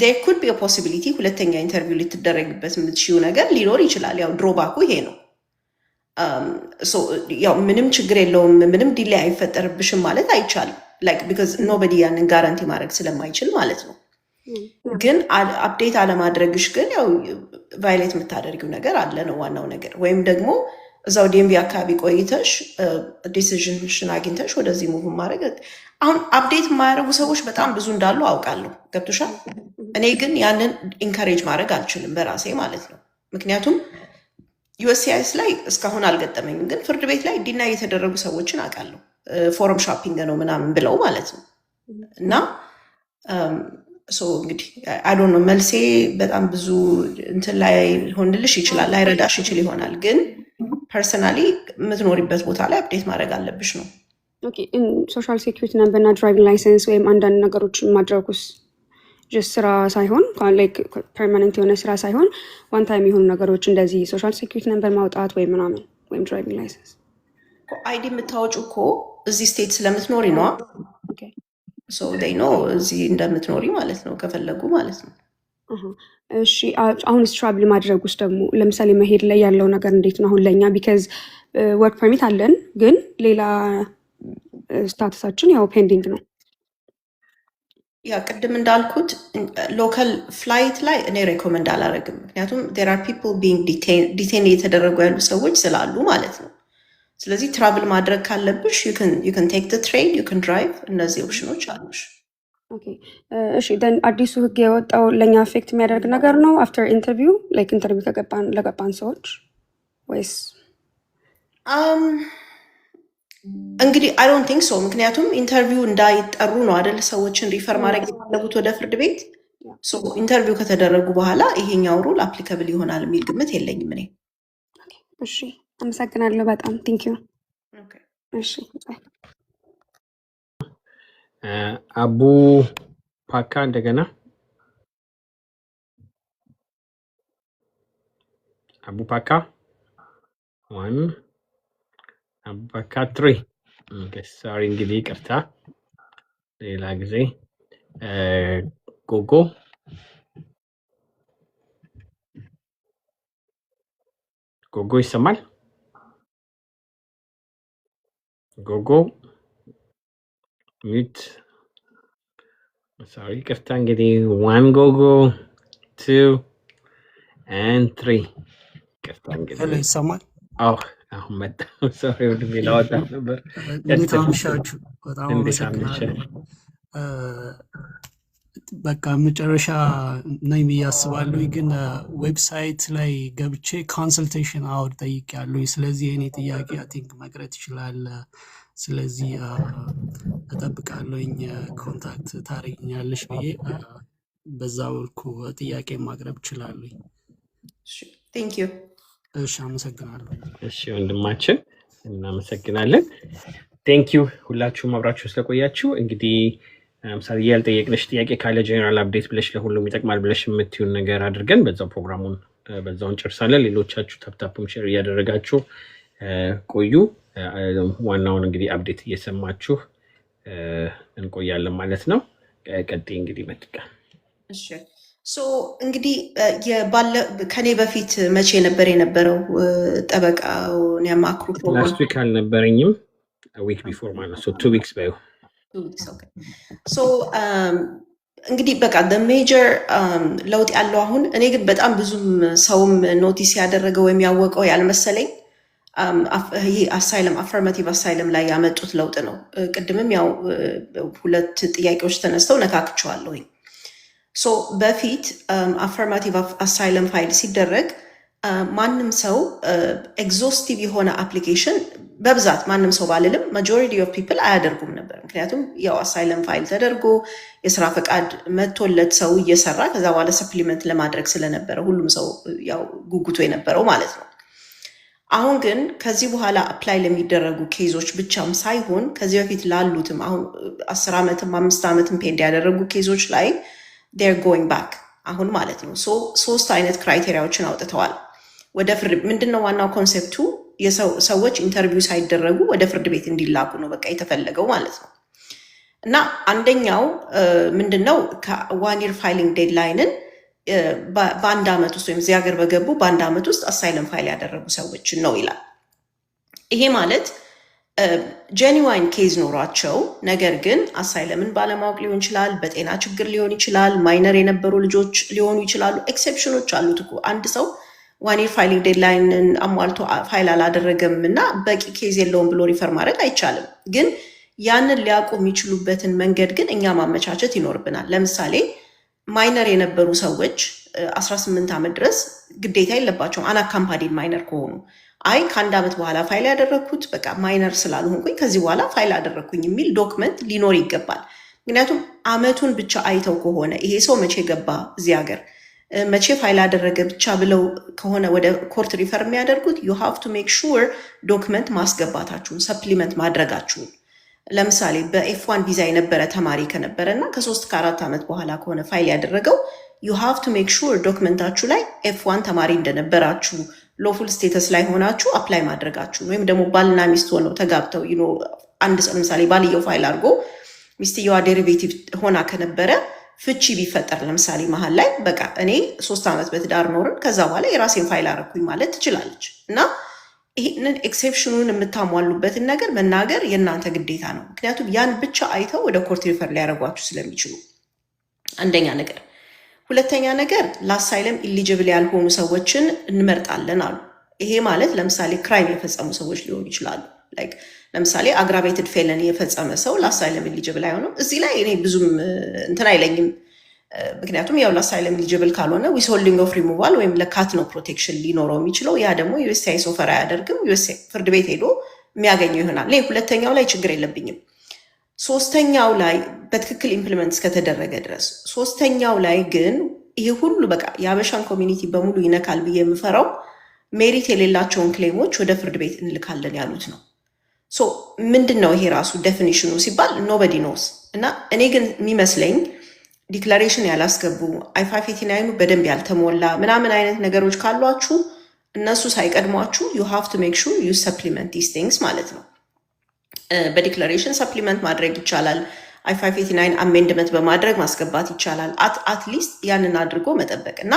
ዴር ኩድ ቢ ፖሲቢሊቲ ሁለተኛ ኢንተርቪው ልትደረግበት የምትሽው ነገር ሊኖር ይችላል። ያው ድሮባኩ ይሄ ነው። ያው ምንም ችግር የለውም ምንም ዲሌይ አይፈጠርብሽም ማለት አይቻልም። ላይክ ቢካዝ ኖበዲ ያንን ጋራንቲ ማድረግ ስለማይችል ማለት ነው። ግን አፕዴት አለማድረግሽ ግን ያው ቫይሌት የምታደርጊው ነገር አለ ነው ዋናው ነገር። ወይም ደግሞ እዛው ዲኤምቪ አካባቢ ቆይተሽ ዲሲዥንሽን አግኝተሽ ወደዚህ ሙቭ ማድረግ። አሁን አፕዴት የማያደርጉ ሰዎች በጣም ብዙ እንዳሉ አውቃለሁ። ገብቶሻል? እኔ ግን ያንን ኢንካሬጅ ማድረግ አልችልም በራሴ ማለት ነው። ምክንያቱም ዩኤስሲአይኤስ ላይ እስካሁን አልገጠመኝም፣ ግን ፍርድ ቤት ላይ ዲና የተደረጉ ሰዎችን አውቃለሁ። ፎረም ሾፒንግ ነው ምናምን ብለው ማለት ነው። እና እንግዲህ አይ ዶንት ኖ መልሴ በጣም ብዙ እንትን ላይ ሆንልሽ ይችላል፣ ላይረዳሽ ይችል ይሆናል። ግን ፐርሰናሊ የምትኖሪበት ቦታ ላይ አፕዴት ማድረግ አለብሽ ነው። ሶሻል ሴኩሪቲ ነምበርና ድራይቪንግ ላይሰንስ ወይም አንዳንድ ነገሮችን ማድረጉስ ስራ ሳይሆን ፐርማነንት የሆነ ስራ ሳይሆን ዋን ታይም የሆኑ ነገሮች እንደዚህ ሶሻል ሴኩሪቲ ነምበር ማውጣት ወይም ምናምን ወይም ድራይቪንግ ላይሰንስ አይዲ የምታወጩ እኮ እዚህ ስቴት ስለምትኖሪ ነዋ። ኖ እዚህ እንደምትኖሪ ማለት ነው ከፈለጉ ማለት ነው። እሺ አሁን ትራቭል ማድረግ ውስጥ ደግሞ ለምሳሌ መሄድ ላይ ያለው ነገር እንዴት ነው? አሁን ለእኛ ቢካዝ ወርክ ፐርሚት አለን፣ ግን ሌላ ስታተሳችን ያው ፔንዲንግ ነው። ያ ቅድም እንዳልኩት ሎካል ፍላይት ላይ እኔ ሬኮመንድ አላደረግም። ምክንያቱም ዴር አር ፒፕል ቢንግ ዲቴን እየተደረጉ ያሉ ሰዎች ስላሉ ማለት ነው። ስለዚህ ትራቭል ማድረግ ካለብሽ ዩ ከን ቴክ ዘ ትሬን ዩ ከን ድራይቭ፣ እነዚህ ኦፕሽኖች አሉሽ። እሺ ደን አዲሱ ህግ የወጣው ለእኛ አፌክት የሚያደርግ ነገር ነው አፍተር ኢንተርቪው ላይክ ኢንተርቪው ለገባን ሰዎች ወይስ? እንግዲህ አይ ዶንት ቲንክ ሶ። ምክንያቱም ኢንተርቪው እንዳይጠሩ ነው አይደል ሰዎችን ሪፈር ማድረግ የፈለጉት ወደ ፍርድ ቤት። ኢንተርቪው ከተደረጉ በኋላ ይሄኛው ሩል አፕሊካብል ይሆናል የሚል ግምት የለኝም እኔ። እሺ አመሰግናለሁ በጣም ቴንክ ዩ። እሺ አቡ ፓካ እንደገና አቡ ፓካ ዋን አባካትሪ ሶሪ እንግዲህ ይቅርታ ሌላ ጊዜ ጎጎ ጎጎ ይሰማል? ጎጎ ሚት ሶሪ ይቅርታ እንግዲህ ዋን ጎጎ ቱ ኤንድ ትሪ ይቅርታ እንግዲህ ይሰማል? አዎ አሁን መጣ። ሶሪ ወደ ሌላ ወጣ ነበር። እንዴት አመሻችሁ? በጣም አመሰግናለሁ። በቃ መጨረሻ ነኝ ብዬ አስባለሁ፣ ግን ዌብሳይት ላይ ገብቼ ኮንሰልቴሽን አወር ጠይቄያለሁ። ስለዚህ የኔ ጥያቄ አይ ቲንክ መቅረት ይችላል። ስለዚህ እጠብቃለሁኝ ኮንታክት ታደርጊኛለሽ ብዬ በዛ መልኩ ጥያቄ ማቅረብ እችላለሁ። ቴንክ ዩ። እሺ አመሰግናለሁ። እሺ ወንድማችን እናመሰግናለን። ቴንክ ዩ ሁላችሁም አብራችሁ ስለቆያችሁ። እንግዲህ ምሳሌ ያልጠየቅንሽ ጥያቄ ካለ ጄኔራል አፕዴት ብለሽ ለሁሉም ይጠቅማል ብለሽ የምትዩን ነገር አድርገን በዛው ፕሮግራሙን በዛው እንጨርሳለን። ሌሎቻችሁ ታፕታፕም ሼር እያደረጋችሁ ቆዩ። ዋናውን እንግዲህ አፕዴት እየሰማችሁ እንቆያለን ማለት ነው። ቀጥይ እንግዲህ መጥቃ። እሺ እንግዲህ ከኔ በፊት መቼ ነበር የነበረው ጠበቃውን ያማክሩ ፕሮግራም? ላስት ዊክ አልነበረኝም፣ ዊክ ቢፎር ማለት ነው። 2 ዊክስ ባዩ እንግዲህ በቃ ሜጀር ለውጥ ያለው አሁን እኔ ግን በጣም ብዙም ሰውም ኖቲስ ያደረገው ወይም ያወቀው ያልመሰለኝ ይሄ አሳይለም አፈርማቲቭ አሳይለም ላይ ያመጡት ለውጥ ነው። ቅድምም ያው ሁለት ጥያቄዎች ተነስተው ነካክቸዋለሁኝ። ሶ በፊት አፈርማቲቭ አሳይለም ፋይል ሲደረግ ማንም ሰው ኤግዞስቲቭ የሆነ አፕሊኬሽን በብዛት ማንም ሰው ባልልም ማጆሪቲ ኦፍ ፒፕል አያደርጉም ነበር። ምክንያቱም ያው አሳይለም ፋይል ተደርጎ የስራ ፈቃድ መጥቶለት ሰው እየሰራ ከዛ በኋላ ሰፕሊመንት ለማድረግ ስለነበረ ሁሉም ሰው ያው ጉጉቶ የነበረው ማለት ነው። አሁን ግን ከዚህ በኋላ አፕላይ ለሚደረጉ ኬዞች ብቻም ሳይሆን ከዚህ በፊት ላሉትም አሁን 10 ዓመትም 5 ዓመትም ፔንድ ያደረጉ ኬዞች ላይ they're going back አሁን ማለት ነው። ሶስት አይነት ክራይቴሪያዎችን አውጥተዋል። ወደ ፍርድ ምንድነው ዋናው ኮንሴፕቱ ሰዎች ኢንተርቪው ሳይደረጉ ወደ ፍርድ ቤት እንዲላኩ ነው በቃ የተፈለገው ማለት ነው። እና አንደኛው ምንድነው ከ1 year ፋይሊንግ ዴድላይንን በአንድ ዓመት ውስጥ ወይም እዚህ ሀገር በገቡ በአንድ ዓመት ውስጥ አሳይለም ፋይል ያደረጉ ሰዎችን ነው ይላል። ይሄ ማለት ጄኒዋይን ኬዝ ኖሯቸው ነገር ግን አሳይለምን ባለማወቅ ሊሆን ይችላል፣ በጤና ችግር ሊሆን ይችላል፣ ማይነር የነበሩ ልጆች ሊሆኑ ይችላሉ። ኤክሴፕሽኖች አሉት እኮ አንድ ሰው 1 year ፋይሊንግ ዴድላይንን አሟልቶ ፋይል አላደረገም እና በቂ ኬዝ የለውም ብሎ ሪፈር ማድረግ አይቻልም። ግን ያንን ሊያውቁ የሚችሉበትን መንገድ ግን እኛ ማመቻቸት ይኖርብናል። ለምሳሌ ማይነር የነበሩ ሰዎች 18 ዓመት ድረስ ግዴታ የለባቸውም አናካምፓኒድ ማይነር ከሆኑ አይ ከአንድ ዓመት በኋላ ፋይል ያደረግኩት በቃ ማይነር ስላልሆንኩኝ ከዚህ በኋላ ፋይል አደረግኩኝ የሚል ዶክመንት ሊኖር ይገባል። ምክንያቱም አመቱን ብቻ አይተው ከሆነ ይሄ ሰው መቼ ገባ እዚህ ሀገር መቼ ፋይል አደረገ ብቻ ብለው ከሆነ ወደ ኮርት ሪፈር የሚያደርጉት you have to make sure ዶክመንት ማስገባታችሁን ሰፕሊመንት ማድረጋችሁን። ለምሳሌ በኤፍ1 ቪዛ የነበረ ተማሪ ከነበረ እና ከ3 ከ4 ዓመት በኋላ ከሆነ ፋይል ያደረገው you have to make sure ዶክመንታችሁ ላይ ኤፍ1 ተማሪ እንደነበራችሁ ሎፉል ስቴተስ ላይ ሆናችሁ አፕላይ ማድረጋችሁን ወይም ደግሞ ባልና ሚስት ሆነው ተጋብተው አንድ ሰው ለምሳሌ ባልየው ፋይል አድርጎ ሚስትየዋ ዴሪቬቲቭ ሆና ከነበረ ፍቺ ቢፈጠር ለምሳሌ መሀል ላይ በቃ እኔ 3 ዓመት በትዳር ኖርን ከዛ በኋላ የራሴን ፋይል አረኩኝ ማለት ትችላለች። እና ይህንን ኤክሴፕሽኑን የምታሟሉበትን ነገር መናገር የእናንተ ግዴታ ነው። ምክንያቱም ያን ብቻ አይተው ወደ ኮርት ሪፈር ሊያደርጓችሁ ስለሚችሉ አንደኛ ነገር። ሁለተኛ ነገር ለአሳይለም ኢሊጅብል ያልሆኑ ሰዎችን እንመርጣለን አሉ። ይሄ ማለት ለምሳሌ ክራይም የፈጸሙ ሰዎች ሊሆኑ ይችላሉ። ላይክ ለምሳሌ አግራቬትድ ፌለን የፈጸመ ሰው ለአሳይለም ኢሊጅብል አይሆንም። እዚህ ላይ እኔ ብዙም እንትን አይለኝም። ምክንያቱም ያው ለአሳይለም ኢሊጅብል ካልሆነ ዊዝሆልዲንግ ኦፍ ሪሙቫል ወይም ለካት ነው ፕሮቴክሽን ሊኖረው የሚችለው። ያ ደግሞ ዩኤስሲአይኤስ ኦፈር አያደርግም። ዩኤስሲአይ ፍርድ ቤት ሄዶ የሚያገኘው ይሆናል። እኔ ሁለተኛው ላይ ችግር የለብኝም። ሶስተኛው ላይ በትክክል ኢምፕሊመንት እስከተደረገ ድረስ። ሶስተኛው ላይ ግን ይሄ ሁሉ በቃ የአበሻን ኮሚኒቲ በሙሉ ይነካል ብዬ የምፈራው ሜሪት የሌላቸውን ክሌሞች ወደ ፍርድ ቤት እንልካለን ያሉት ነው። ሶ ምንድን ነው ይሄ ራሱ ዴፊኒሽኑ ሲባል ኖበዲ ኖስ። እና እኔ ግን የሚመስለኝ ዲክላሬሽን ያላስገቡ I-589 በደንብ ያልተሞላ ምናምን አይነት ነገሮች ካሏችሁ እነሱ ሳይቀድሟችሁ you have to make sure you supplement these things ማለት ነው። በዲክላሬሽን ሰፕሊመንት ማድረግ ይቻላል። I-589 አሜንድመንት በማድረግ ማስገባት ይቻላል። አትሊስት ያንን አድርጎ መጠበቅ እና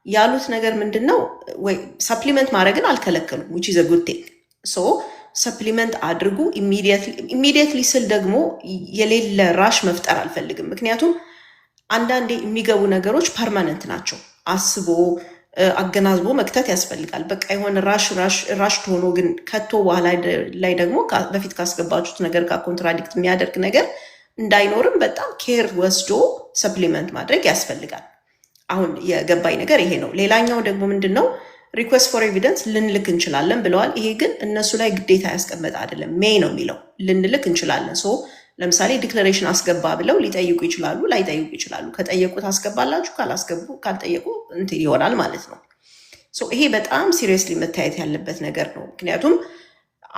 ያሉት ነገር ምንድን ነው ወይ ሰፕሊመንት ማድረግን አልከለከሉም which is a good thing። ሶ ሰፕሊመንት አድርጉ ኢሚዲየትሊ ስል ደግሞ የሌለ ራሽ መፍጠር አልፈልግም። ምክንያቱም አንዳንዴ የሚገቡ ነገሮች ፐርማነንት ናቸው። አስቦ አገናዝቦ መክተት ያስፈልጋል። በቃ የሆነ ራሽ ሆኖ ግን ከቶ በኋላ ላይ ደግሞ በፊት ካስገባችሁት ነገር ጋር ኮንትራዲክት የሚያደርግ ነገር እንዳይኖርም በጣም ኬር ወስዶ ሰፕሊመንት ማድረግ ያስፈልጋል። አሁን የገባኝ ነገር ይሄ ነው። ሌላኛው ደግሞ ምንድን ነው ሪኩዌስት ፎር ኤቪደንስ ልንልክ እንችላለን ብለዋል። ይሄ ግን እነሱ ላይ ግዴታ ያስቀመጠ አይደለም። ሜይ ነው የሚለው ልንልክ እንችላለን። ሶ ለምሳሌ ዲክላሬሽን አስገባ ብለው ሊጠይቁ ይችላሉ፣ ላይጠይቁ ይችላሉ። ከጠየቁት አስገባላችሁ፣ ካልጠየቁ እንትን ይሆናል ማለት ነው። ሶ ይሄ በጣም ሲሪየስሊ መታየት ያለበት ነገር ነው። ምክንያቱም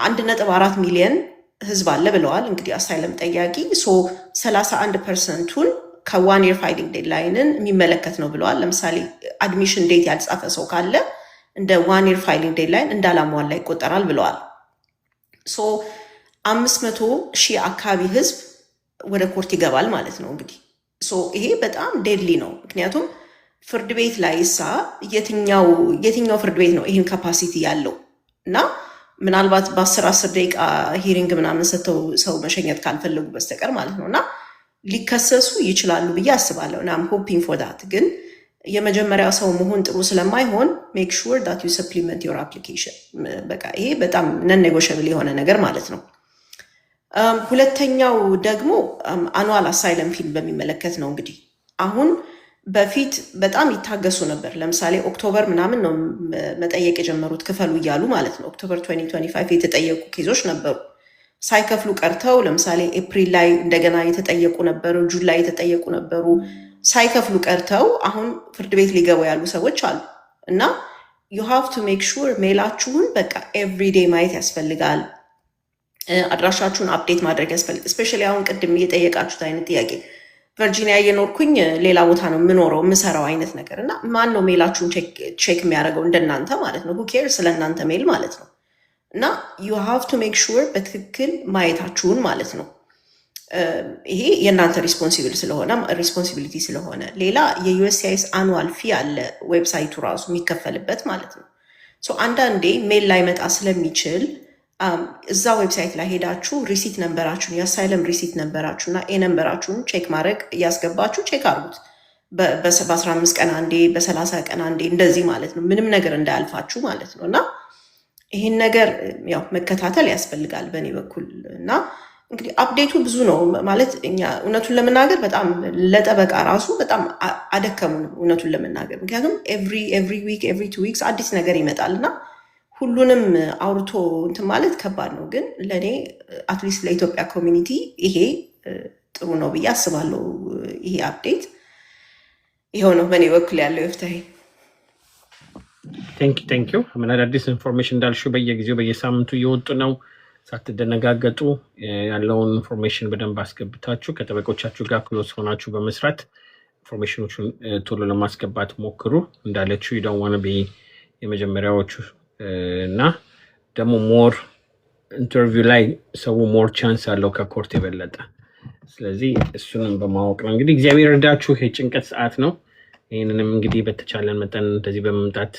1.4 ሚሊዮን ህዝብ አለ ብለዋል። እንግዲህ አሳይለም ጠያቂ 31%ቱን ከ1 year ፋይሊንግ ዴድላይንን የሚመለከት ነው ብለዋል። ለምሳሌ አድሚሽን ዴት ያልጻፈ ሰው ካለ እንደ 1 year ፋይሊንግ ዴድላይን እንዳላሟላ ይቆጠራል ብለዋል። ሶ 500,000 አካባቢ ህዝብ ወደ ኮርት ይገባል ማለት ነው። እንግዲህ ሶ ይሄ በጣም ዴድሊ ነው። ምክንያቱም ፍርድ ቤት ላይ የትኛው ፍርድ ቤት ነው ይህን ካፓሲቲ ያለው? እና ምናልባት በ10 ደቂቃ ሂሪንግ ምናምን ሰጥተው ሰው መሸኘት ካልፈለጉ በስተቀር ማለት ነው። እና ሊከሰሱ ይችላሉ ብዬ አስባለሁ። እና ሆፒንግ ፎር ዳት። ግን የመጀመሪያ ሰው መሆን ጥሩ ስለማይሆን ሜክ ሹር ዳት ዩ ሰፕሊመንት ዮር አፕሊኬሽን። በቃ ይሄ በጣም ነን ኔጎሽብል የሆነ ነገር ማለት ነው። ሁለተኛው ደግሞ አኑዋል አሳይለም ፊልም በሚመለከት ነው። እንግዲህ አሁን በፊት በጣም ይታገሱ ነበር። ለምሳሌ ኦክቶበር ምናምን ነው መጠየቅ የጀመሩት ክፈሉ እያሉ ማለት ነው። ኦክቶበር 2025 የተጠየቁ ኬዞች ነበሩ ሳይከፍሉ ቀርተው። ለምሳሌ ኤፕሪል ላይ እንደገና የተጠየቁ ነበሩ፣ ጁን ላይ የተጠየቁ ነበሩ ሳይከፍሉ ቀርተው አሁን ፍርድ ቤት ሊገቡ ያሉ ሰዎች አሉ። እና ዩ ሃቭ ቱ ሜክ ሹር ሜላችሁን በቃ ኤቭሪዴ ማየት ያስፈልጋል። አድራሻችሁን አፕዴት ማድረግ ያስፈልጋል። እስፔሻሊ አሁን ቅድም እየጠየቃችሁት አይነት ጥያቄ ቨርጂኒያ እየኖርኩኝ ሌላ ቦታ ነው የምኖረው የምሰራው አይነት ነገር እና ማን ነው ሜላችሁን ቼክ የሚያደርገው እንደናንተ ማለት ነው። ሁ ኬር ስለ እናንተ ሜል ማለት ነው። እና ዩ ሃቭ ቱ ሜክ ሹር በትክክል ማየታችሁን ማለት ነው። ይሄ የእናንተ ሪስፖንሲቢሊቲ ስለሆነ። ሌላ የዩኤስሲአይኤስ አኑዋል ፊ አለ ዌብሳይቱ ራሱ የሚከፈልበት ማለት ነው። አንዳንዴ ሜል ላይ መጣ ስለሚችል እዛ ዌብሳይት ላይ ሄዳችሁ ሪሲት ነንበራችሁን የአሳይለም ሪሲት ነንበራችሁ እና ኤ ነንበራችሁን ቼክ ማድረግ እያስገባችሁ ቼክ አድርጉት። በ15 ቀን አንዴ፣ በ30 ቀን አንዴ እንደዚህ ማለት ነው። ምንም ነገር እንዳያልፋችሁ ማለት ነው። እና ይህን ነገር ያው መከታተል ያስፈልጋል በእኔ በኩል። እና እንግዲህ አፕዴቱ ብዙ ነው ማለት እኛ እውነቱን ለመናገር በጣም ለጠበቃ ራሱ በጣም አደከሙን እውነቱን ለመናገር። ምክንያቱም ኤቭሪ ዊክ ኤቭሪ 2 ዊክስ አዲስ ነገር ይመጣል እና ሁሉንም አውርቶ እንትን ማለት ከባድ ነው። ግን ለእኔ አትሊስት ለኢትዮጵያ ኮሚኒቲ ይሄ ጥሩ ነው ብዬ አስባለሁ። ይሄ አፕዴት ይኸው ነው በእኔ በኩል ያለው። ይፍታሄ ቴንክ ዩ። ምን አዳዲስ ኢንፎርሜሽን እንዳልሽው በየጊዜው በየሳምንቱ እየወጡ ነው። ሳትደነጋገጡ ያለውን ኢንፎርሜሽን በደንብ አስገብታችሁ ከጠበቆቻችሁ ጋር ክሎስ ሆናችሁ በመስራት ኢንፎርሜሽኖቹን ቶሎ ለማስገባት ሞክሩ። እንዳለችው ይደዋነ የመጀመሪያዎቹ እና ደግሞ ሞር ኢንተርቪው ላይ ሰው ሞር ቻንስ አለው ከኮርት የበለጠ። ስለዚህ እሱንም በማወቅ ነው እንግዲህ እግዚአብሔር እርዳችሁ። የጭንቀት ሰዓት ነው። ይህንንም እንግዲህ በተቻለን መጠን እንደዚህ በመምጣት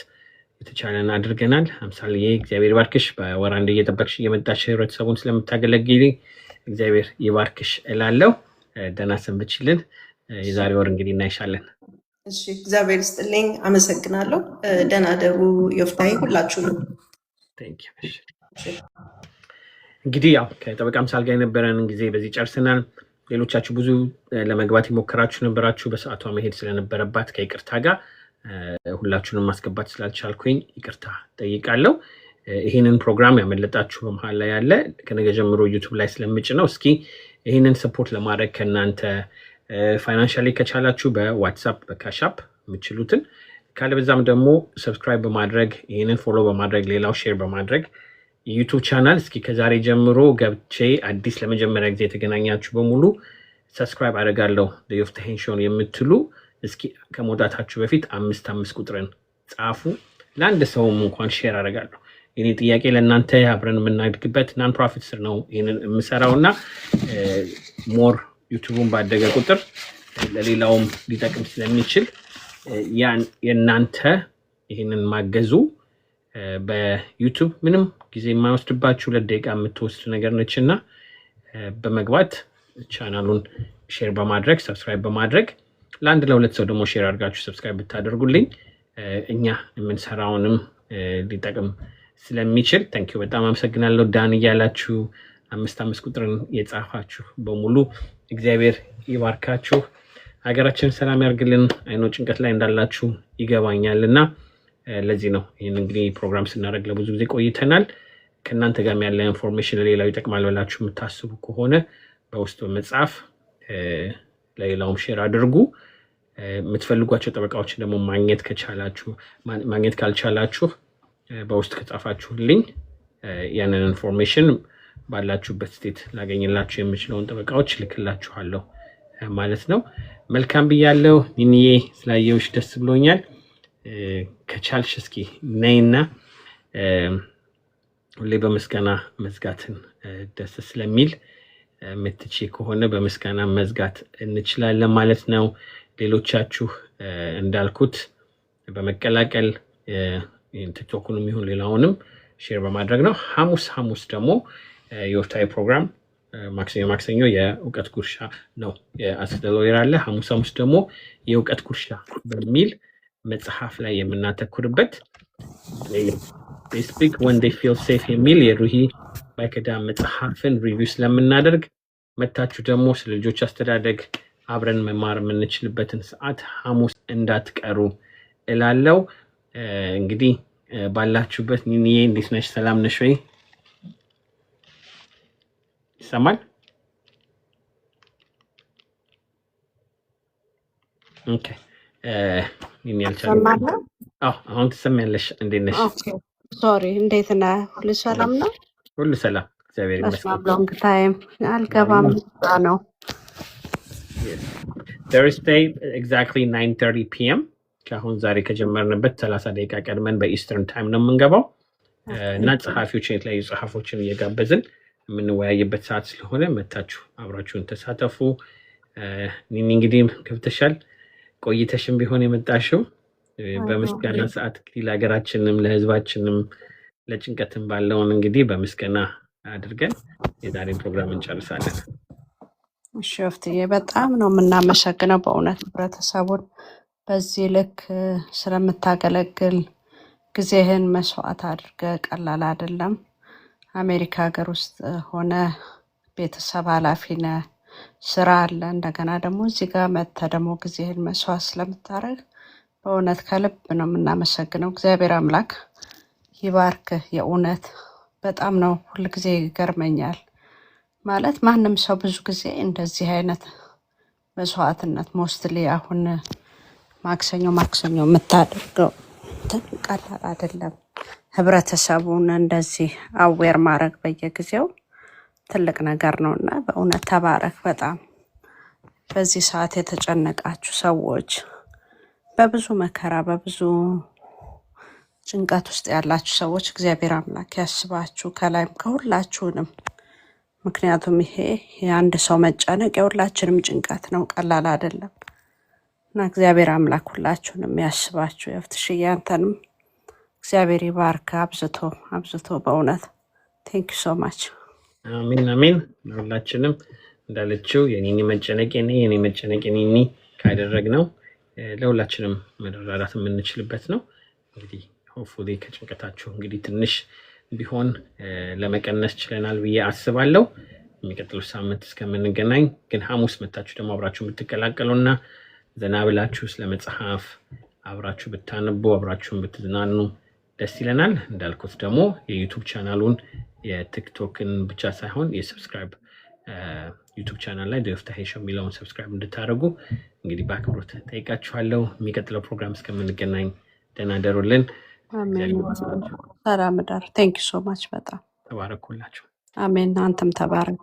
የተቻለን አድርገናል። አምሳሌ እግዚአብሔር ይባርክሽ። በወር አንዴ እየጠበቅሽ እየመጣሽ ህብረተሰቡን ስለምታገለግሊ እግዚአብሔር ይባርክሽ እላለሁ። ደህና ሰንብችልን። የዛሬ ወር እንግዲህ እናይሻለን። እሺ፣ እግዚአብሔር ይስጥልኝ። አመሰግናለሁ። ደህና ደሩ ዮፍታሄ፣ ሁላችሁንም። እንግዲህ ያው ከጠበቃ አምሳል ጋር የነበረን ጊዜ በዚህ ጨርሰናል። ሌሎቻችሁ ብዙ ለመግባት የሞከራችሁ ነበራችሁ። በሰዓቷ መሄድ ስለነበረባት ከይቅርታ ጋር ሁላችሁንም ማስገባት ስላልቻልኩኝ ይቅርታ ጠይቃለሁ። ይህንን ፕሮግራም ያመለጣችሁ በመሀል ላይ ያለ ከነገ ጀምሮ ዩቱብ ላይ ስለምጭ ነው። እስኪ ይህንን ሰፖርት ለማድረግ ከእናንተ ፋይናንሻሊ ከቻላችሁ በዋትሳፕ በካሻፕ የምችሉትን፣ ካለበዛም ደግሞ ሰብስክራይብ በማድረግ ይህንን ፎሎ በማድረግ ሌላው ሼር በማድረግ ዩቱብ ቻናል እስኪ ከዛሬ ጀምሮ ገብቼ አዲስ ለመጀመሪያ ጊዜ የተገናኛችሁ በሙሉ ሰብስክራይብ አደርጋለሁ የዮፍታሄን ሾውን የምትሉ እስኪ ከመውጣታችሁ በፊት 55 ቁጥርን ጻፉ። ለአንድ ሰውም እንኳን ሼር አደርጋለሁ። የኔ ጥያቄ ለእናንተ አብረን የምናድግበት ናን ፕሮፊት ስር ነው ይህንን የምሰራው እና ሞር ዩቱቡን ባደገ ቁጥር ለሌላውም ሊጠቅም ስለሚችል የእናንተ ይህንን ማገዙ በዩቱብ ምንም ጊዜ የማይወስድባችሁ 2 ደቂቃ የምትወስድ ነገር ነች እና በመግባት ቻናሉን ሼር በማድረግ ሰብስክራይብ በማድረግ ለአንድ ለ2 ሰው ደግሞ ሼር አድርጋችሁ ሰብስክራይብ ብታደርጉልኝ እኛ የምንሰራውንም ሊጠቅም ስለሚችል ታንኪዩ በጣም አመሰግናለሁ። ዳን እያላችሁ 55 ቁጥርን የጻፋችሁ በሙሉ እግዚአብሔር ይባርካችሁ። ሀገራችን ሰላም ያርግልን። አይኖ ጭንቀት ላይ እንዳላችሁ ይገባኛል እና ለዚህ ነው ይህን እንግዲህ ፕሮግራም ስናደርግ ለብዙ ጊዜ ቆይተናል። ከእናንተ ጋር ያለ ኢንፎርሜሽን ለሌላው ይጠቅማል ብላችሁ የምታስቡ ከሆነ በውስጥ በመጻፍ ለሌላውም ሼር አድርጉ። የምትፈልጓቸው ጠበቃዎችን ደግሞ ማግኘት ካልቻላችሁ በውስጥ ከጻፋችሁልኝ ያንን ኢንፎርሜሽን ባላችሁበት ስቴት ላገኝላችሁ የምችለውን ጠበቃዎች ልክላችኋለሁ ማለት ነው። መልካም ብያለሁ። ኒኒዬ ስላየውሽ ደስ ብሎኛል። ከቻልሽ እስኪ ነይና ሁሌ በምስጋና መዝጋትን ደስ ስለሚል ምትቺ ከሆነ በምስጋና መዝጋት እንችላለን ማለት ነው። ሌሎቻችሁ እንዳልኩት በመቀላቀል ቲክቶኩንም ይሁን ሌላውንም ሼር በማድረግ ነው። ሐሙስ ደግሞ የዮፍታሄ ፕሮግራም ማክሰኞ የእውቀት ጉርሻ ነው። የአስተ ሎየር አለ። ሐሙስ ደግሞ የእውቀት ጉርሻ በሚል መጽሐፍ ላይ የምናተኩርበት they speak when they feel safe የሚል የሩሂ ባይከዳ መጽሐፍን ሪቪው ስለምናደርግ መታችሁ ደግሞ ስለ ልጆች አስተዳደግ አብረን መማር የምንችልበትን ሰዓት ሐሙስ እንዳትቀሩ እላለሁ። እንግዲህ ባላችሁበት ኒኒዬ እንዴት ነሽ? ሰላም ነሽ ወይ? ይሰማል? ኦኬ ኒኒ አልቻለም። አሁን ትሰሚያለሽ? እንዴት ነሽ? ሶሪ፣ እንዴት ነህ? ሁሉ ሰላም ነው? ሁሉ ሰላም እግዚአብሔር ይመስገን። ሎንግ ታይም አልገባም ነው። Thursday exactly 9:30 p.m. ከአሁን ዛሬ ከጀመርንበት 30 ደቂቃ ቀድመን በኢስተርን ታይም ነው የምንገባው እና ጸሐፊዎችን የተለያዩ ጸሐፎችን እየጋበዝን የምንወያይበት ሰዓት ስለሆነ መታችሁ አብራችሁን ተሳተፉ። ኒኒ እንግዲህ ገብተሻል፣ ቆይተሽም ቢሆን የመጣሽው በምስጋና ሰዓት እንግዲህ ለሀገራችንም ለሕዝባችንም ለጭንቀትም ባለውን እንግዲህ በምስጋና አድርገን የዛሬን ፕሮግራም እንጨርሳለን። እሺ ወፍትዬ በጣም ነው የምናመሰግነው በእውነት ህብረተሰቡን በዚህ ልክ ስለምታገለግል ጊዜህን መስዋዕት አድርገ ቀላል አይደለም። አሜሪካ ሀገር ውስጥ ሆነ ቤተሰብ ኃላፊ ነህ፣ ስራ አለ። እንደገና ደግሞ እዚህ ጋር መጥተህ ደግሞ ጊዜህን መስዋዕት ስለምታደርግ በእውነት ከልብ ነው የምናመሰግነው። እግዚአብሔር አምላክ ይባርክህ። የእውነት በጣም ነው ሁልጊዜ ይገርመኛል። ማለት ማንም ሰው ብዙ ጊዜ እንደዚህ አይነት መስዋዕትነት ሞስትሊ አሁን ማክሰኞ የምታደርገው ቀላል አይደለም። ህብረተሰቡን እንደዚህ አዌር ማድረግ በየጊዜው ትልቅ ነገር ነው እና በእውነት ተባረክ። በጣም በዚህ ሰዓት የተጨነቃችሁ ሰዎች፣ በብዙ መከራ በብዙ ጭንቀት ውስጥ ያላችሁ ሰዎች እግዚአብሔር አምላክ ያስባችሁ ከላይም ከሁላችሁንም። ምክንያቱም ይሄ የአንድ ሰው መጨነቅ የሁላችንም ጭንቀት ነው፣ ቀላል አይደለም እና እግዚአብሔር አምላክ ሁላችሁንም ያስባችሁ። የፍትሽዬ አንተንም እግዚአብሔር ይባርክ አብዝቶ አብዝቶ በእውነት ቴንክ ዩ ሶ ማች። አሜን አሜን። ለሁላችንም እንዳለችው የኔ መጨነቅ የኔ መጨነቅ የኔ ካደረግነው ለሁላችንም መረዳዳት የምንችልበት ነው። እንግዲህ ሆፕፉሊ ከጭንቀታችሁ እንግዲህ ትንሽ ቢሆን ለመቀነስ ችለናል ብዬ አስባለሁ። የሚቀጥለው ሳምንት እስከምንገናኝ ግን ሐሙስ መታችሁ ደግሞ አብራችሁ ብትቀላቀሉና ዘና ብላችሁ ስለ መጽሐፍ አብራችሁ ብታነቡ አብራችሁን ብትዝናኑ ደስ ይለናል። እንዳልኩት ደግሞ የዩቱብ ቻናሉን የቲክቶክን ብቻ ሳይሆን የሰብስክራይብ ዩቱብ ቻናል ላይ ዮፍታሔ ሾው የሚለውን ሰብስክራይብ እንድታደርጉ እንግዲህ በአክብሮት ጠይቃችኋለሁ። የሚቀጥለው ፕሮግራም እስከምንገናኝ ደህና ደሩልን። ሰላም ዳር። ቴንክ ዩ ሶ ማች። በጣም ተባረኩላችሁ። አሜን። አንተም ተባረክ።